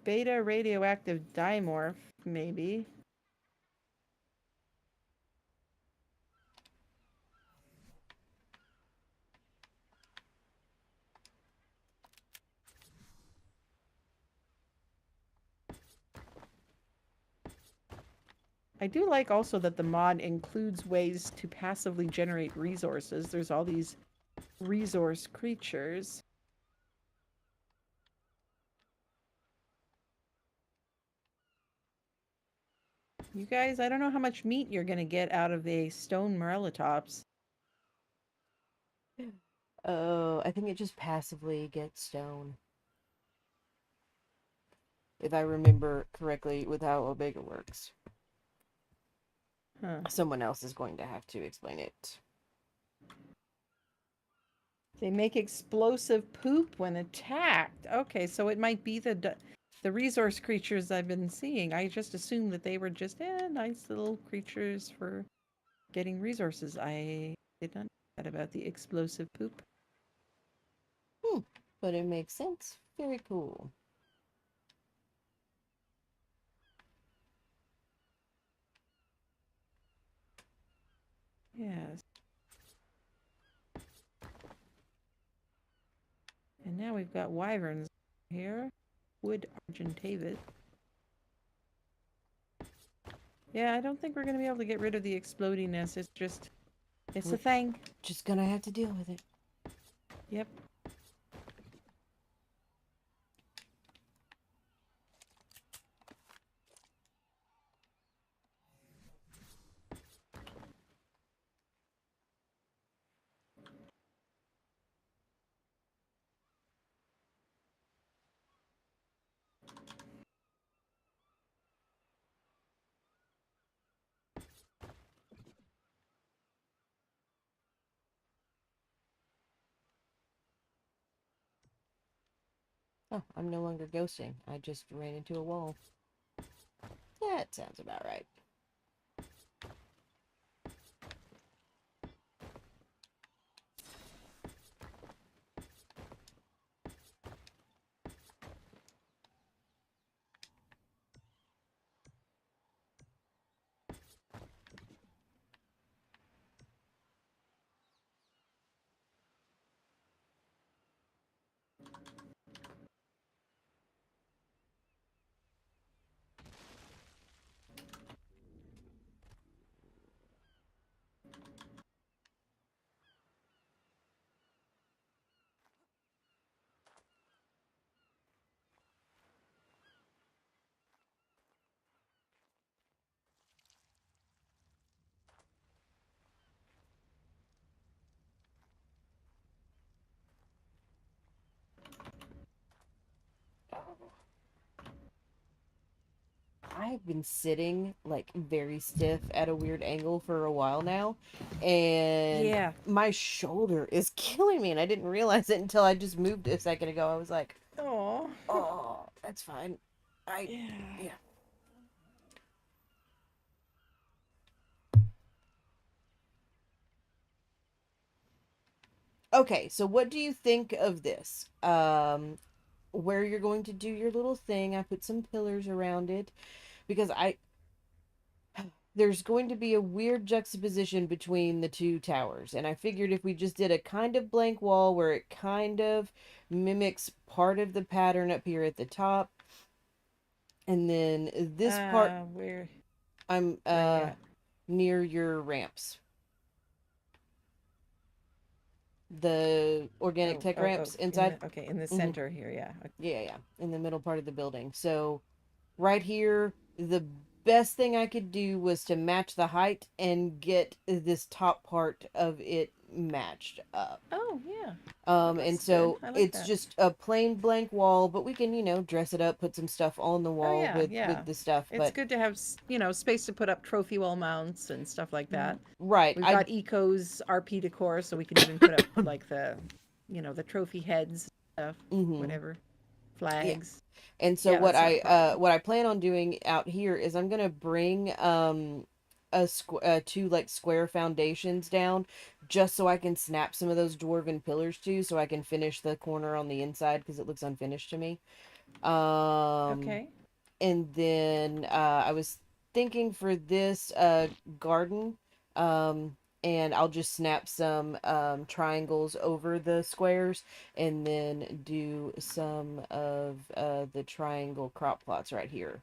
Beta radioactive dimorph, maybe. I do like also that the mod includes ways to passively generate resources. There's all these resource creatures. You guys, I don't know how much meat you're going to get out of a stone Morellatops. Oh, I think it just passively gets stone. If I remember correctly with how Omega works. Huh. Someone else is going to have to explain it. They make explosive poop when attacked. Okay, so it might be the resource creatures I've been seeing. I just assumed that they were just nice little creatures for getting resources. I did not know that about the explosive poop. But it makes sense. Very cool. Yes. And now we've got wyverns here. Wood argentavis. Yeah, I don't think we're going to be able to get rid of the explodiness. It's just, it's a thing. Just gonna have to deal with it. Yep. Oh, I'm no longer ghosting. I just ran into a wall. That sounds about right. I've been sitting like very stiff at a weird angle for a while now, and Yeah. my shoulder is killing me, and I didn't realize it until I just moved a second ago. I was like, Oh. "Oh, that's fine." Yeah. Yeah. Okay, so what do you think of this? Where you're going to do your little thing, I put some pillars around it because I there's going to be a weird juxtaposition between the two towers. And I figured if we just did a kind of blank wall where it kind of mimics part of the pattern up here at the top, and then this part, Where I'm are you at? near your ramps. The organic tech Oh, ramps in inside. the okay, in the Hmm. center here, yeah. Okay. Yeah, yeah, in the middle part of the building. So right here, the best thing I could do was to match the height and get this top part of it matched up. Oh, yeah. And That's good. so I like it's that. just a plain blank wall, but we can, dress it up, put some stuff on the Oh, wall yeah, with yeah. the stuff. It's But good to have, space to put up trophy wall mounts and stuff like that. right, We've I got Eco's RP decor, so we can even put up like the trophy heads stuff, mm-hmm, whatever, yeah. flags. And so Yeah, that's not a problem. what I plan on doing out here is I'm gonna bring two like square foundations down just so I can snap some of those dwarven pillars too, so I can finish the corner on the inside because it looks unfinished to me. Um Okay. and then I was thinking for this garden, um, and I'll just snap some triangles over the squares, and then do some of the triangle crop plots right here.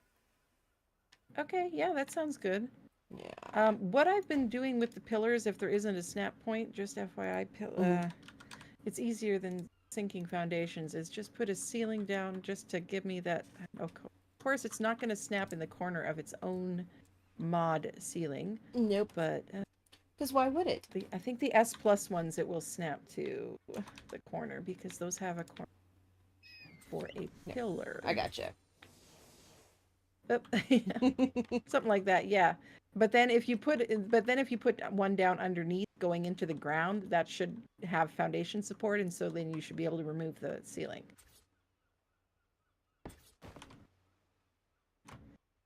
Okay, yeah, that sounds good. Yeah. What I've been doing with the pillars, if there isn't a snap point, just FYI, Hmm. it's easier than sinking foundations, is just put a ceiling down just to give me that. Of course, it's not going to snap in the corner of its own mod ceiling, Nope. but Because why would it? I think the S plus ones it will snap to the corner because those have a corner for a No, I pillar. gotcha. Something like that, yeah. But then if you put one down underneath going into the ground, that should have foundation support, and so then you should be able to remove the ceiling.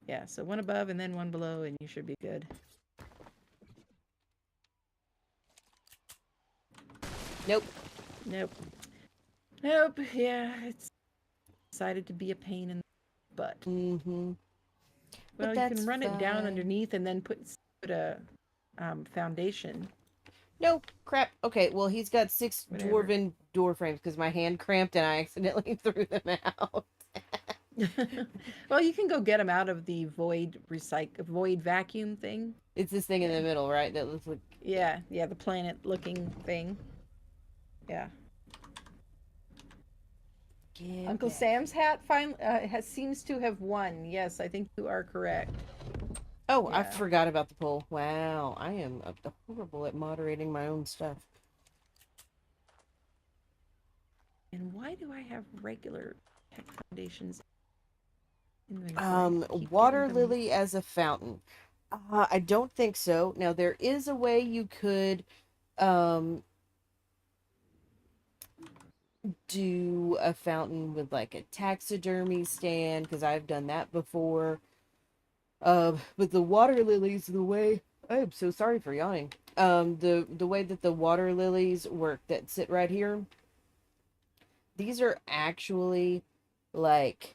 Yeah, so one above and then one below, and you should be good. Nope. Nope. Nope. Yeah, it's decided to be a pain in the butt. Mm-hmm. But Well, you that's can run it down fine. underneath and then put a foundation, Nope, crap. Okay, well, he's got six whatever. dwarven door frames because my hand cramped and I accidentally threw them out. Well, you can go get them out of the void vacuum thing. It's this thing in Yeah. the middle, right? That looks like. Yeah, yeah, the planet looking thing. Yeah. Get Uncle back Sam's here. hat seems to have won. Yes, I think you are correct. Oh, I Yeah. forgot about the poll. Wow, I am horrible at moderating my own stuff. And why do I have regular tech foundations inventory? I keep giving Water them. lily as a fountain. I don't think so. Now there is a way you could, um, do a fountain with like a taxidermy stand, because I've done that before. But the water lilies, the way I am so sorry for yawning. The way that the water lilies work that sit right here, these are actually like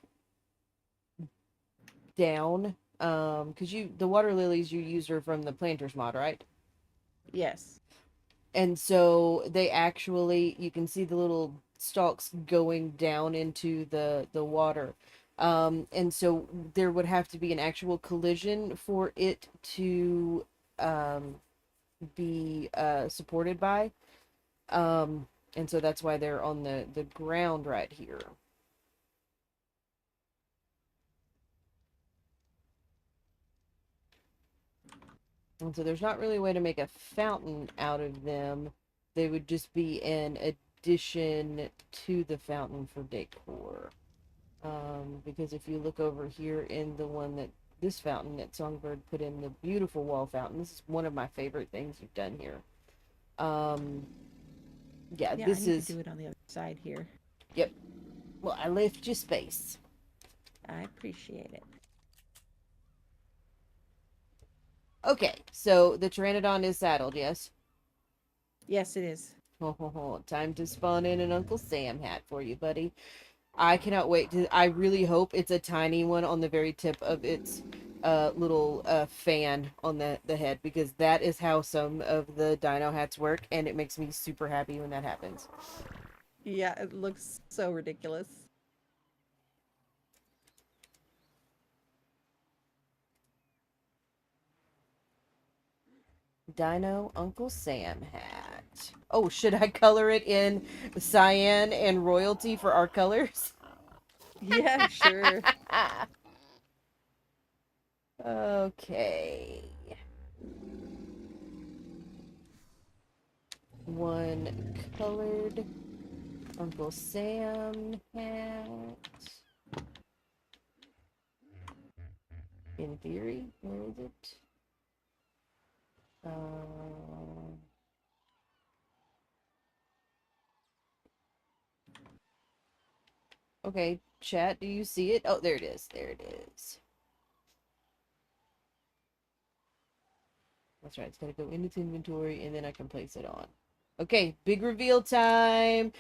down. Because the water lilies you use are from the planter's mod, right? Yes. And so they actually, you can see the little stalks going down into the water. And so there would have to be an actual collision for it to um, be supported by. And so that's why they're on the ground right here. And so there's not really a way to make a fountain out of them. They would just be an addition to the fountain for decor. Because if you look over here in the one that this fountain that Songbird put in, the beautiful wall fountain, this is one of my favorite things you've done here. Um, yeah, Yeah, I this need to is, do it on the other side here. yep. Well, I left you space. I appreciate it. Okay, so the Pteranodon is saddled, yes? Yes, it is. Ho ho ho. Time to spawn in an Uncle Sam hat for you, buddy. I cannot wait to. I really hope it's a tiny one on the very tip of its little fan on the head, because that is how some of the dino hats work, and it makes me super happy when that happens. Yeah, it looks so ridiculous. Dino Uncle Sam hat. Oh, should I color it in cyan and royalty for our colors? Yeah, sure. Okay. One colored Uncle Sam hat. In theory, where is it? Uh, okay, chat, do you see it? Oh, there it is. There it is. That's right. It's got to go in its inventory, and then I can place it on. Okay, big reveal time.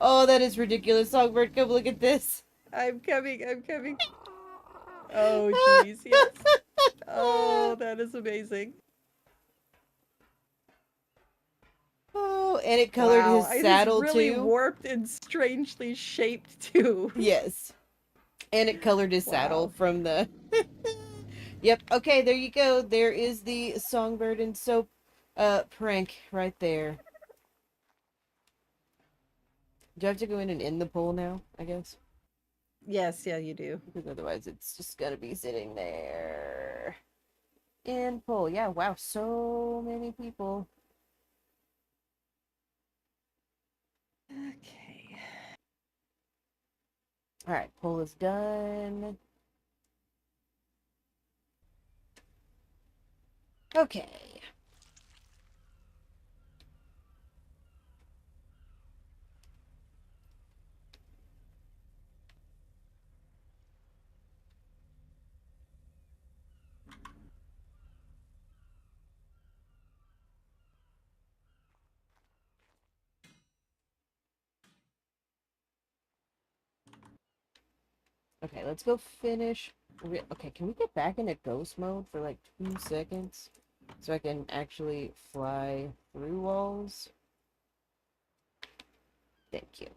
Oh, that is ridiculous. Songbird, come look at this. I'm coming, I'm coming. Oh, jeez, yes. Oh, that is amazing. Oh, and it colored Wow, his it is saddle really too. warped and strangely shaped too. Yes. And it colored his saddle Wow. from the. Yep. Okay, there you go. There is the Songbird and Soap prank right there. Do I have to go in and end the poll now, I guess? Yes, yeah, you do. Because otherwise it's just gonna be sitting there. End poll. Yeah, wow, so many people. Okay. Alright, poll is done. Okay. Okay, let's go finish. Okay, can we get back into ghost mode for like 2 seconds? So I can actually fly through walls? Thank you.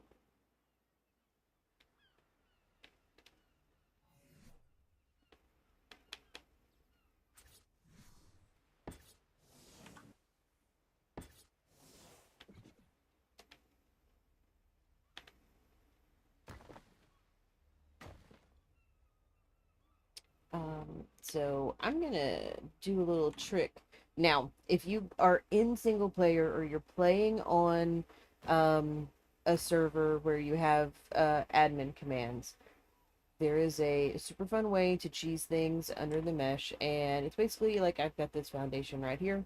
So I'm gonna do a little trick. Now, if you are in single player or you're playing on a server where you have admin commands, there is a super fun way to cheese things under the mesh, and it's basically like I've got this foundation right here.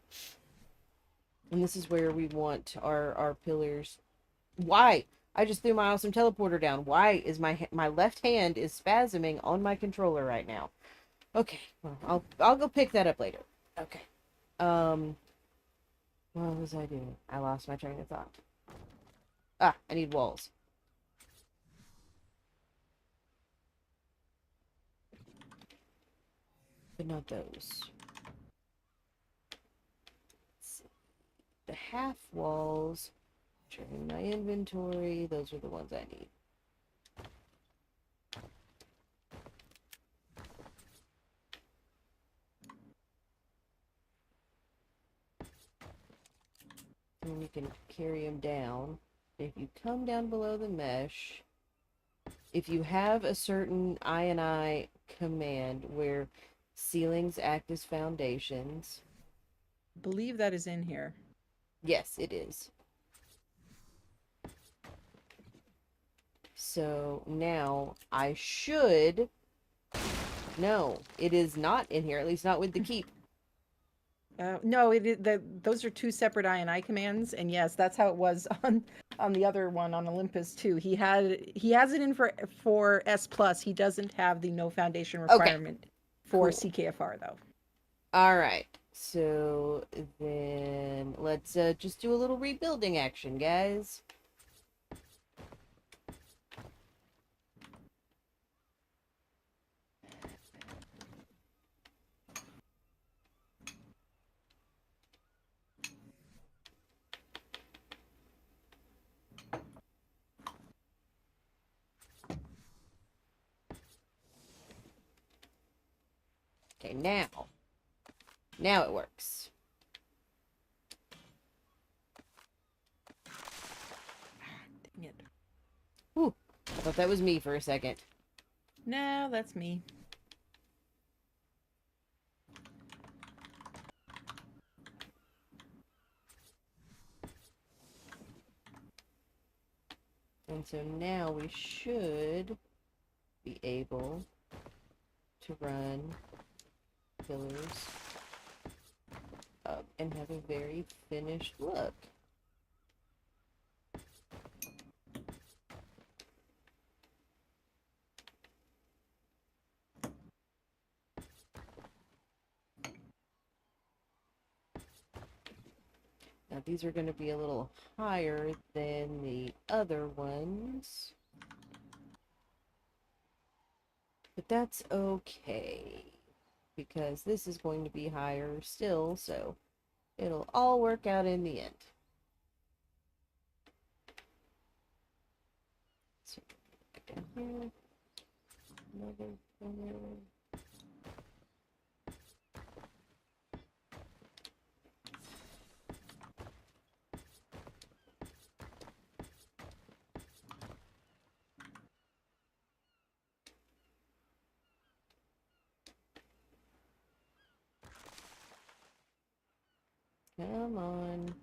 And this is where we want our pillars. Why? I just threw my awesome teleporter down. Why is my left hand is spasming on my controller right now? Okay, well, I'll go pick that up later. Okay. What was I doing? I lost my train of thought. Ah, I need walls. But not those. The half walls. Checking my inventory. Those are the ones I need. And you can carry them down. If you come down below the mesh, if you have a certain I command where ceilings act as foundations, I believe that is in here. yes, it is. So now I should. No, it is not in here. At least not with the keep. No, those are two separate I commands, and yes, that's how it was on the other one on Olympus too. He has it in for S plus. He doesn't have the no foundation Okay, requirement for cool. CKFR though. All right. So then let's just do a little rebuilding action, guys. Okay, now it works. Dang it. Whew, I thought that was me for a second. No, that's me. And so now we should be able to run pillars up and have a very finished look. Now these are going to be a little higher than the other ones, but that's okay because this is going to be higher still, so it'll all work out in the end. So, down here, another pillar. Come on.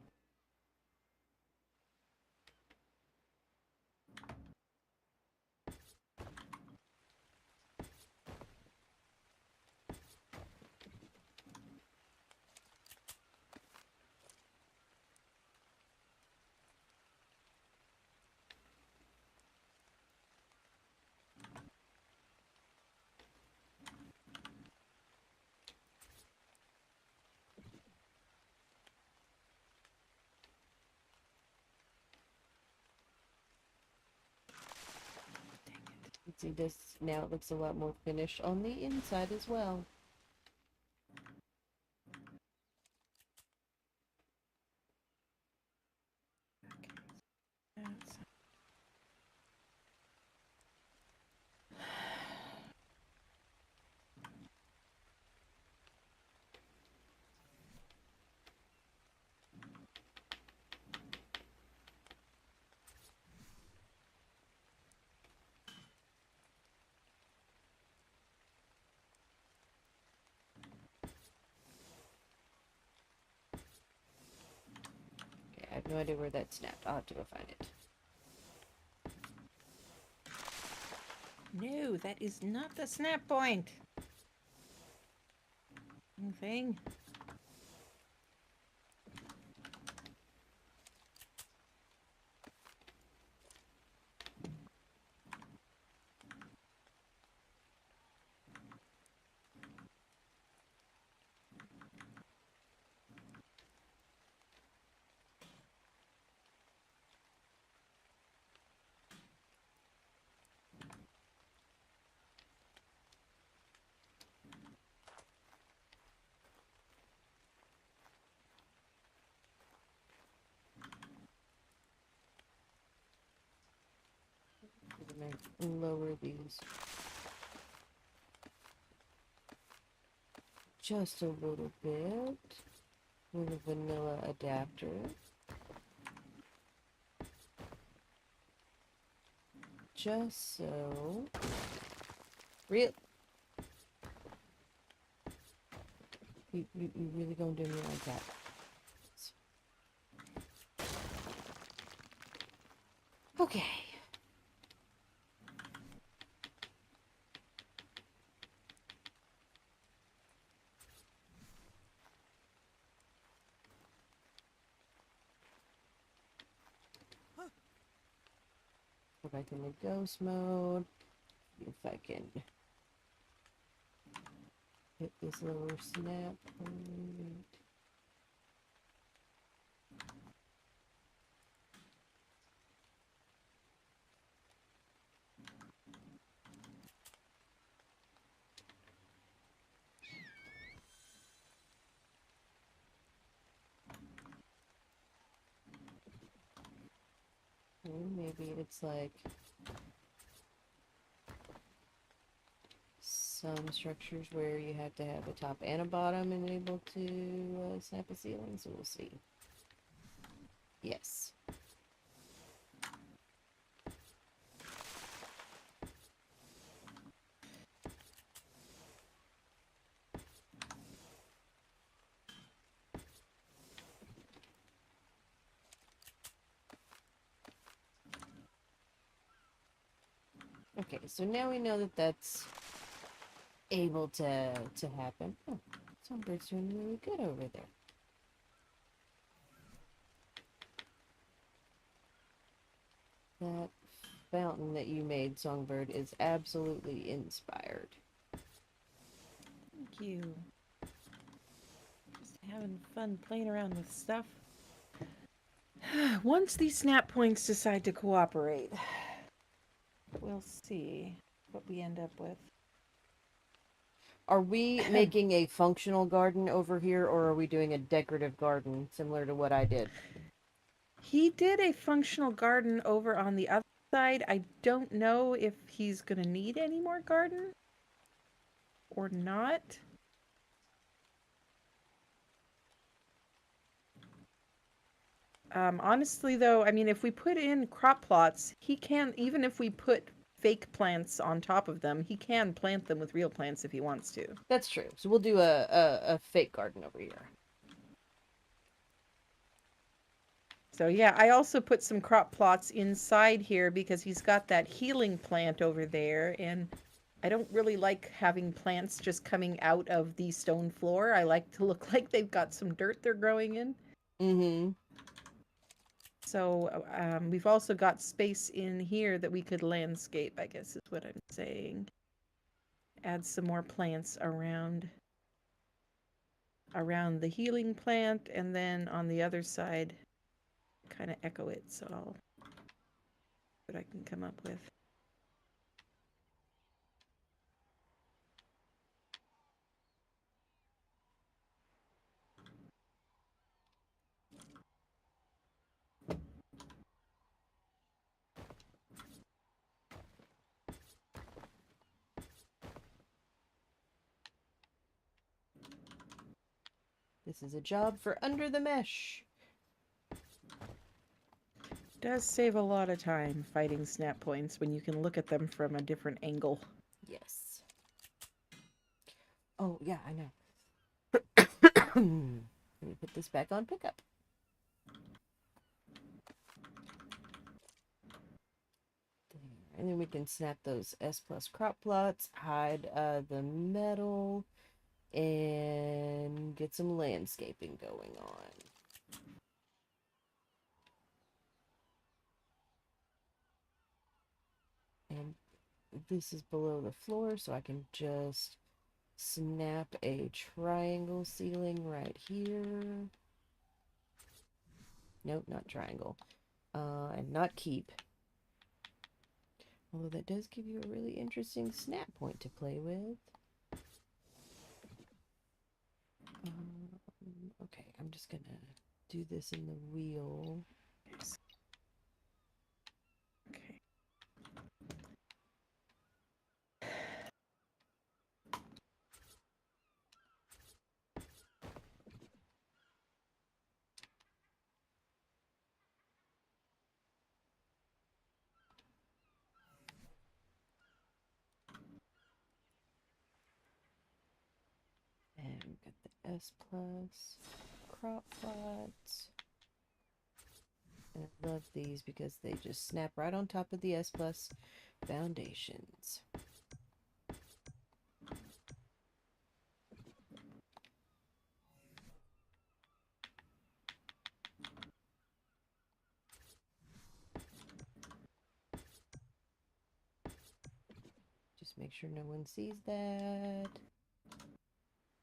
See this now, it looks a lot more finished on the inside as well. That's... Okay, I have no idea where that snapped. I'll have to go find it. No, that is not the snap point. Thing. lower these just a little bit with a vanilla adapter. Just so. Real. You really gonna do me like that? Okay. Go back into ghost mode. If I can hit this lower snap point. Maybe it's like some structures where you have to have a top and a bottom and able to snap a ceiling, so we'll see. Yes. Okay, so now we know that that's able to happen. Oh, Songbird's doing really good over there. That fountain that you made, Songbird, is absolutely inspired. Thank you. Just having fun playing around with stuff. Once these snap points decide to cooperate, we'll see what we end up with. Are we making a functional garden over here, or are we doing a decorative garden similar to what I did? He did a functional garden over on the other side. I don't know if he's going to need any more garden or not. Honestly, though, I mean, if we put in crop plots, he can, even if we put fake plants on top of them, he can plant them with real plants if he wants to. That's true. So we'll do a fake garden over here. So yeah, I also put some crop plots inside here because he's got that healing plant over there, and I don't really like having plants just coming out of the stone floor. I like to look like they've got some dirt they're growing in. Mm-hmm. So we've also got space in here that we could landscape, I guess is what I'm saying. Add some more plants around the healing plant, and then on the other side kind of echo it, so I'll see what I can come up with. This is a job for under the mesh. Does save a lot of time fighting snap points when you can look at them from a different angle. Yes. Oh, yeah, I know. Let me put this back on pickup. There. And then we can snap those S+ crop plots, hide the metal, and get some landscaping going on. And this is below the floor, so I can just snap a triangle ceiling right here. Nope, not triangle. And not keep. Although that does give you a really interesting snap point to play with. Okay, I'm just gonna do this in the wheel. Okay. the S plus crop plots. And I love these because they just snap right on top of the S plus foundations. Just make sure no one sees that.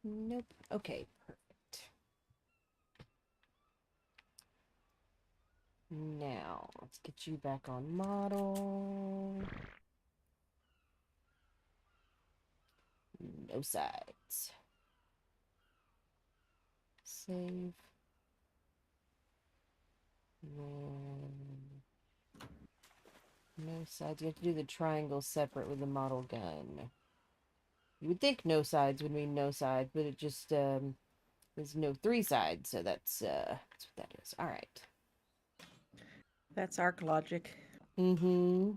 Nope. Okay, perfect. Now, let's get you back on model. No sides. Save. Then no sides. You have to do the triangle separate with the model gun. You would think no sides would mean no sides, but it just there's no 3 sides, so that's what that is. All right. That's arc logic. Mm-hmm.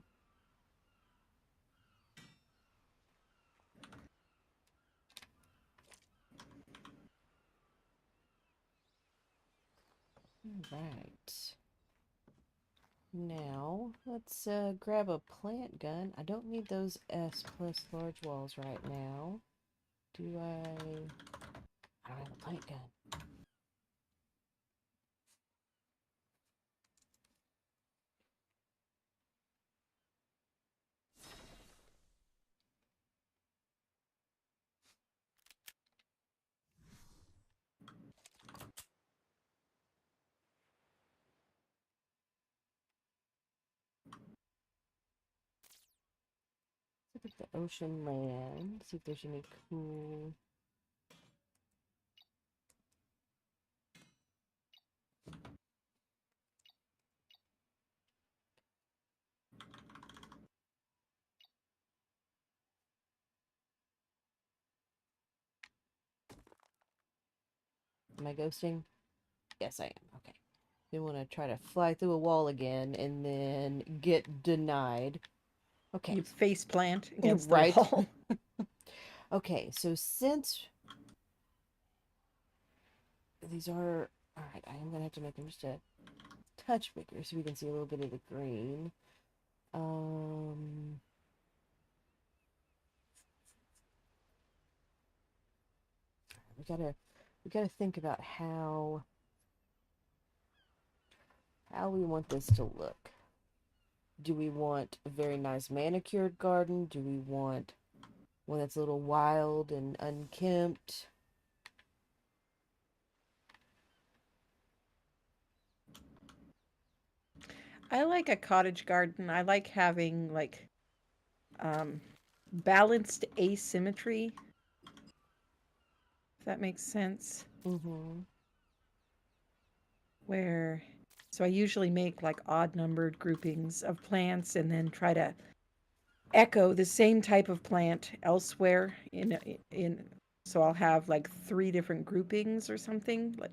All right. Now, let's grab a plant gun. I don't need those S plus large walls right now. Do I? I don't have a plant gun. Look at the ocean land. See if there's any cool. Am I ghosting? Yes, I am. Okay. Didn't want to try to fly through a wall again and then get denied. Okay. You face plant against the Right. wall. Okay, so since these are all right, I am gonna have to make them just a touch bigger so we can see a little bit of the green. Um, we gotta think about how we want this to look. Do we want a very nice manicured garden? Do we want one that's a little wild and unkempt? I like a cottage garden. I like having like balanced asymmetry, if that makes sense. Mm-hmm. Where, so I usually make like odd numbered groupings of plants and then try to echo the same type of plant elsewhere in so I'll have like 3 different groupings or something like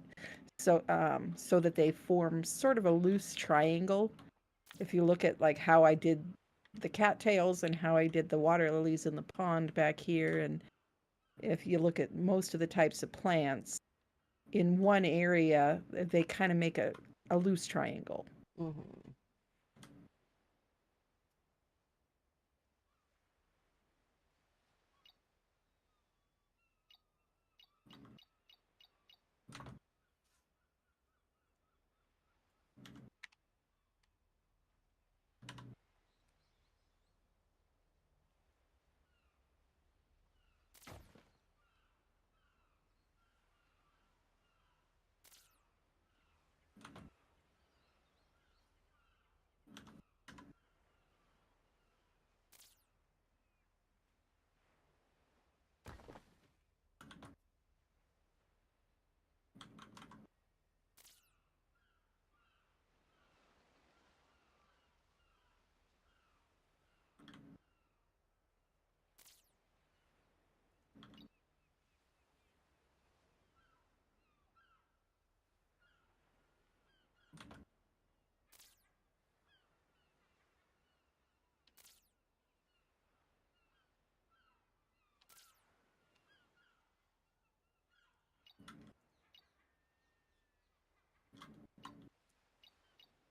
so that they form sort of a loose triangle. If you look at like how I did the cattails and how I did the water lilies in the pond back here, and if you look at most of the types of plants in one area, they kind of make a loose triangle. Mm-hmm.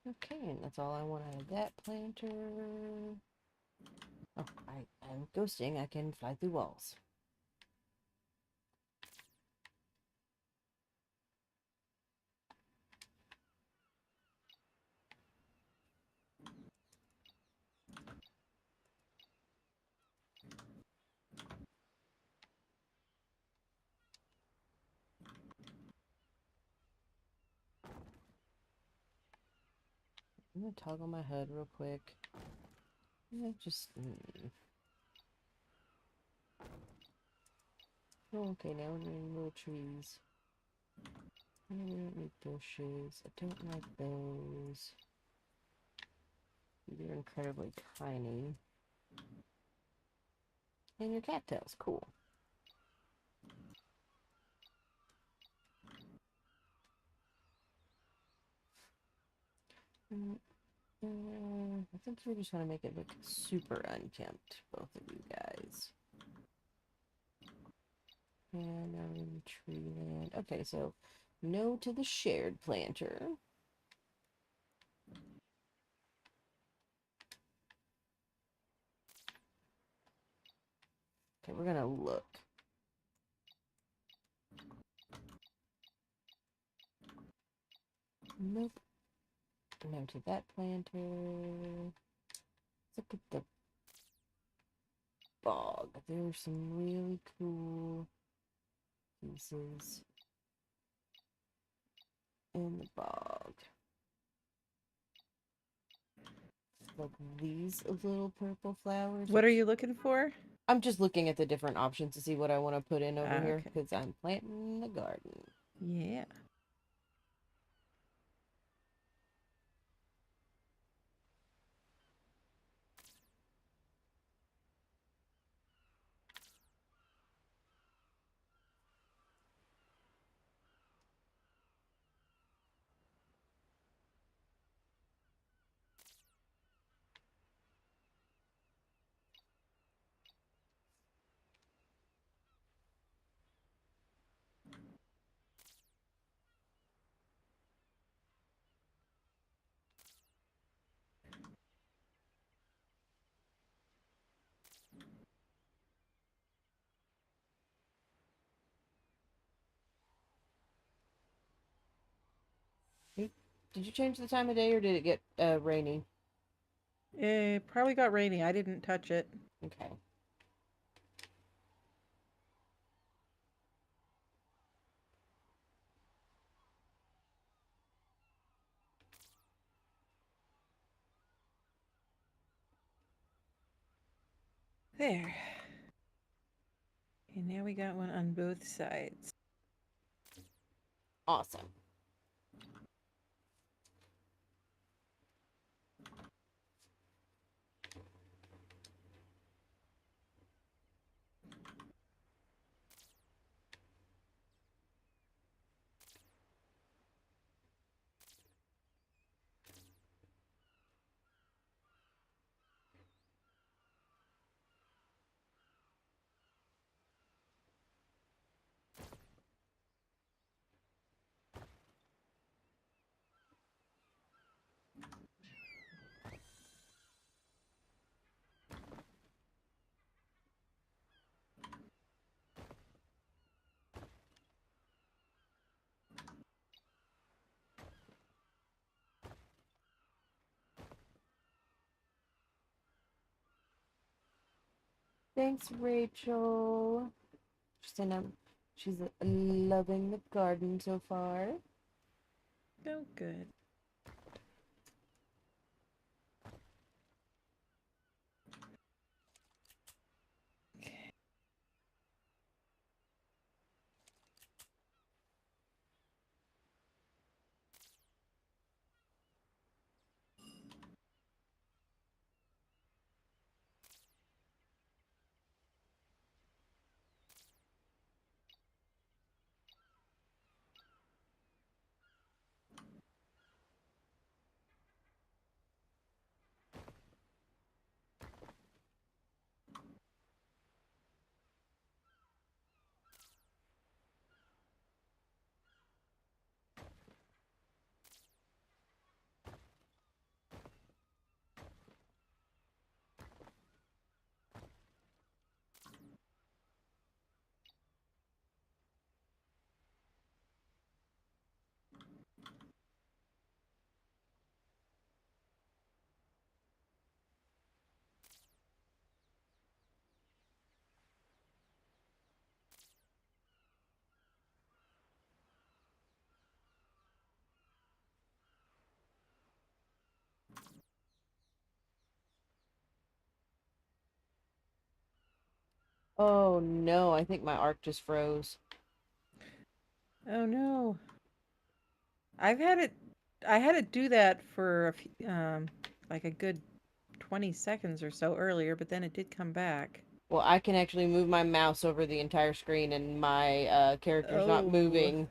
Okay, and that's all I want out of that planter. Oh, I'm ghosting. I can fly through walls. I'm gonna toggle my HUD real quick. Yeah, just. Oh, okay, now we're getting little trees. I don't need bushes. I don't like those. They're incredibly tiny. And your cattails, cool. I think we're just gonna make it look super unkempt, both of you guys. And now we're in tree land. Okay, so no to the shared planter. Okay, we're gonna look. Nope. No to that planter. Let's look at the bog. There are some really cool pieces in the bog. Like these little purple flowers. What are you looking for? I'm just looking at the different options to see what I want to put in over here Okay. because I'm planting the garden. Yeah. Hey, did you change the time of day or did it get rainy? It probably got rainy. I didn't touch it. Okay. There. And now we got one on both sides. Awesome. Thanks, Rachel. She's loving the garden so far. Oh, good. Oh no, I think my arc just froze. Oh no. I've had it I had it do that for like a good 20 seconds or so earlier, but then it did come back. Well, I can actually move my mouse over the entire screen and my character's not Oh, moving.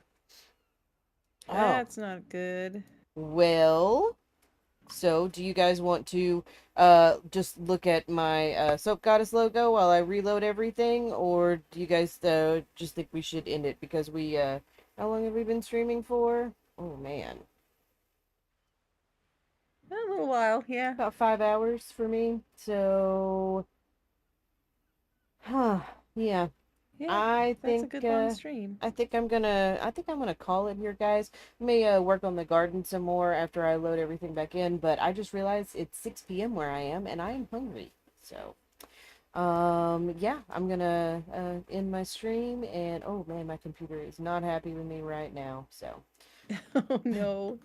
Oh, that's not good. well, so do you guys want to just look at my Soap Goddess logo while I reload everything, or do you guys just think we should end it because we how long have we been streaming for? Oh man. A little while, yeah. About 5 hours for me. So huh, yeah. Yeah, I that's a think good long stream. I think I'm gonna call it here, guys. May work on the garden some more after I load everything back in, but I just realized it's 6 p.m. where I am and I am hungry. So, yeah, I'm gonna end my stream and oh man, my computer is not happy with me right now. So, Oh no.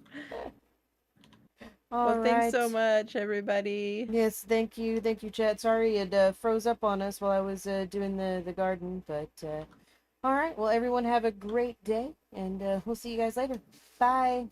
Well, all thanks right. so much, everybody. Yes, thank you, chat. Sorry it froze up on us while I was doing the garden, but all right. Well, everyone have a great day, and we'll see you guys later. Bye.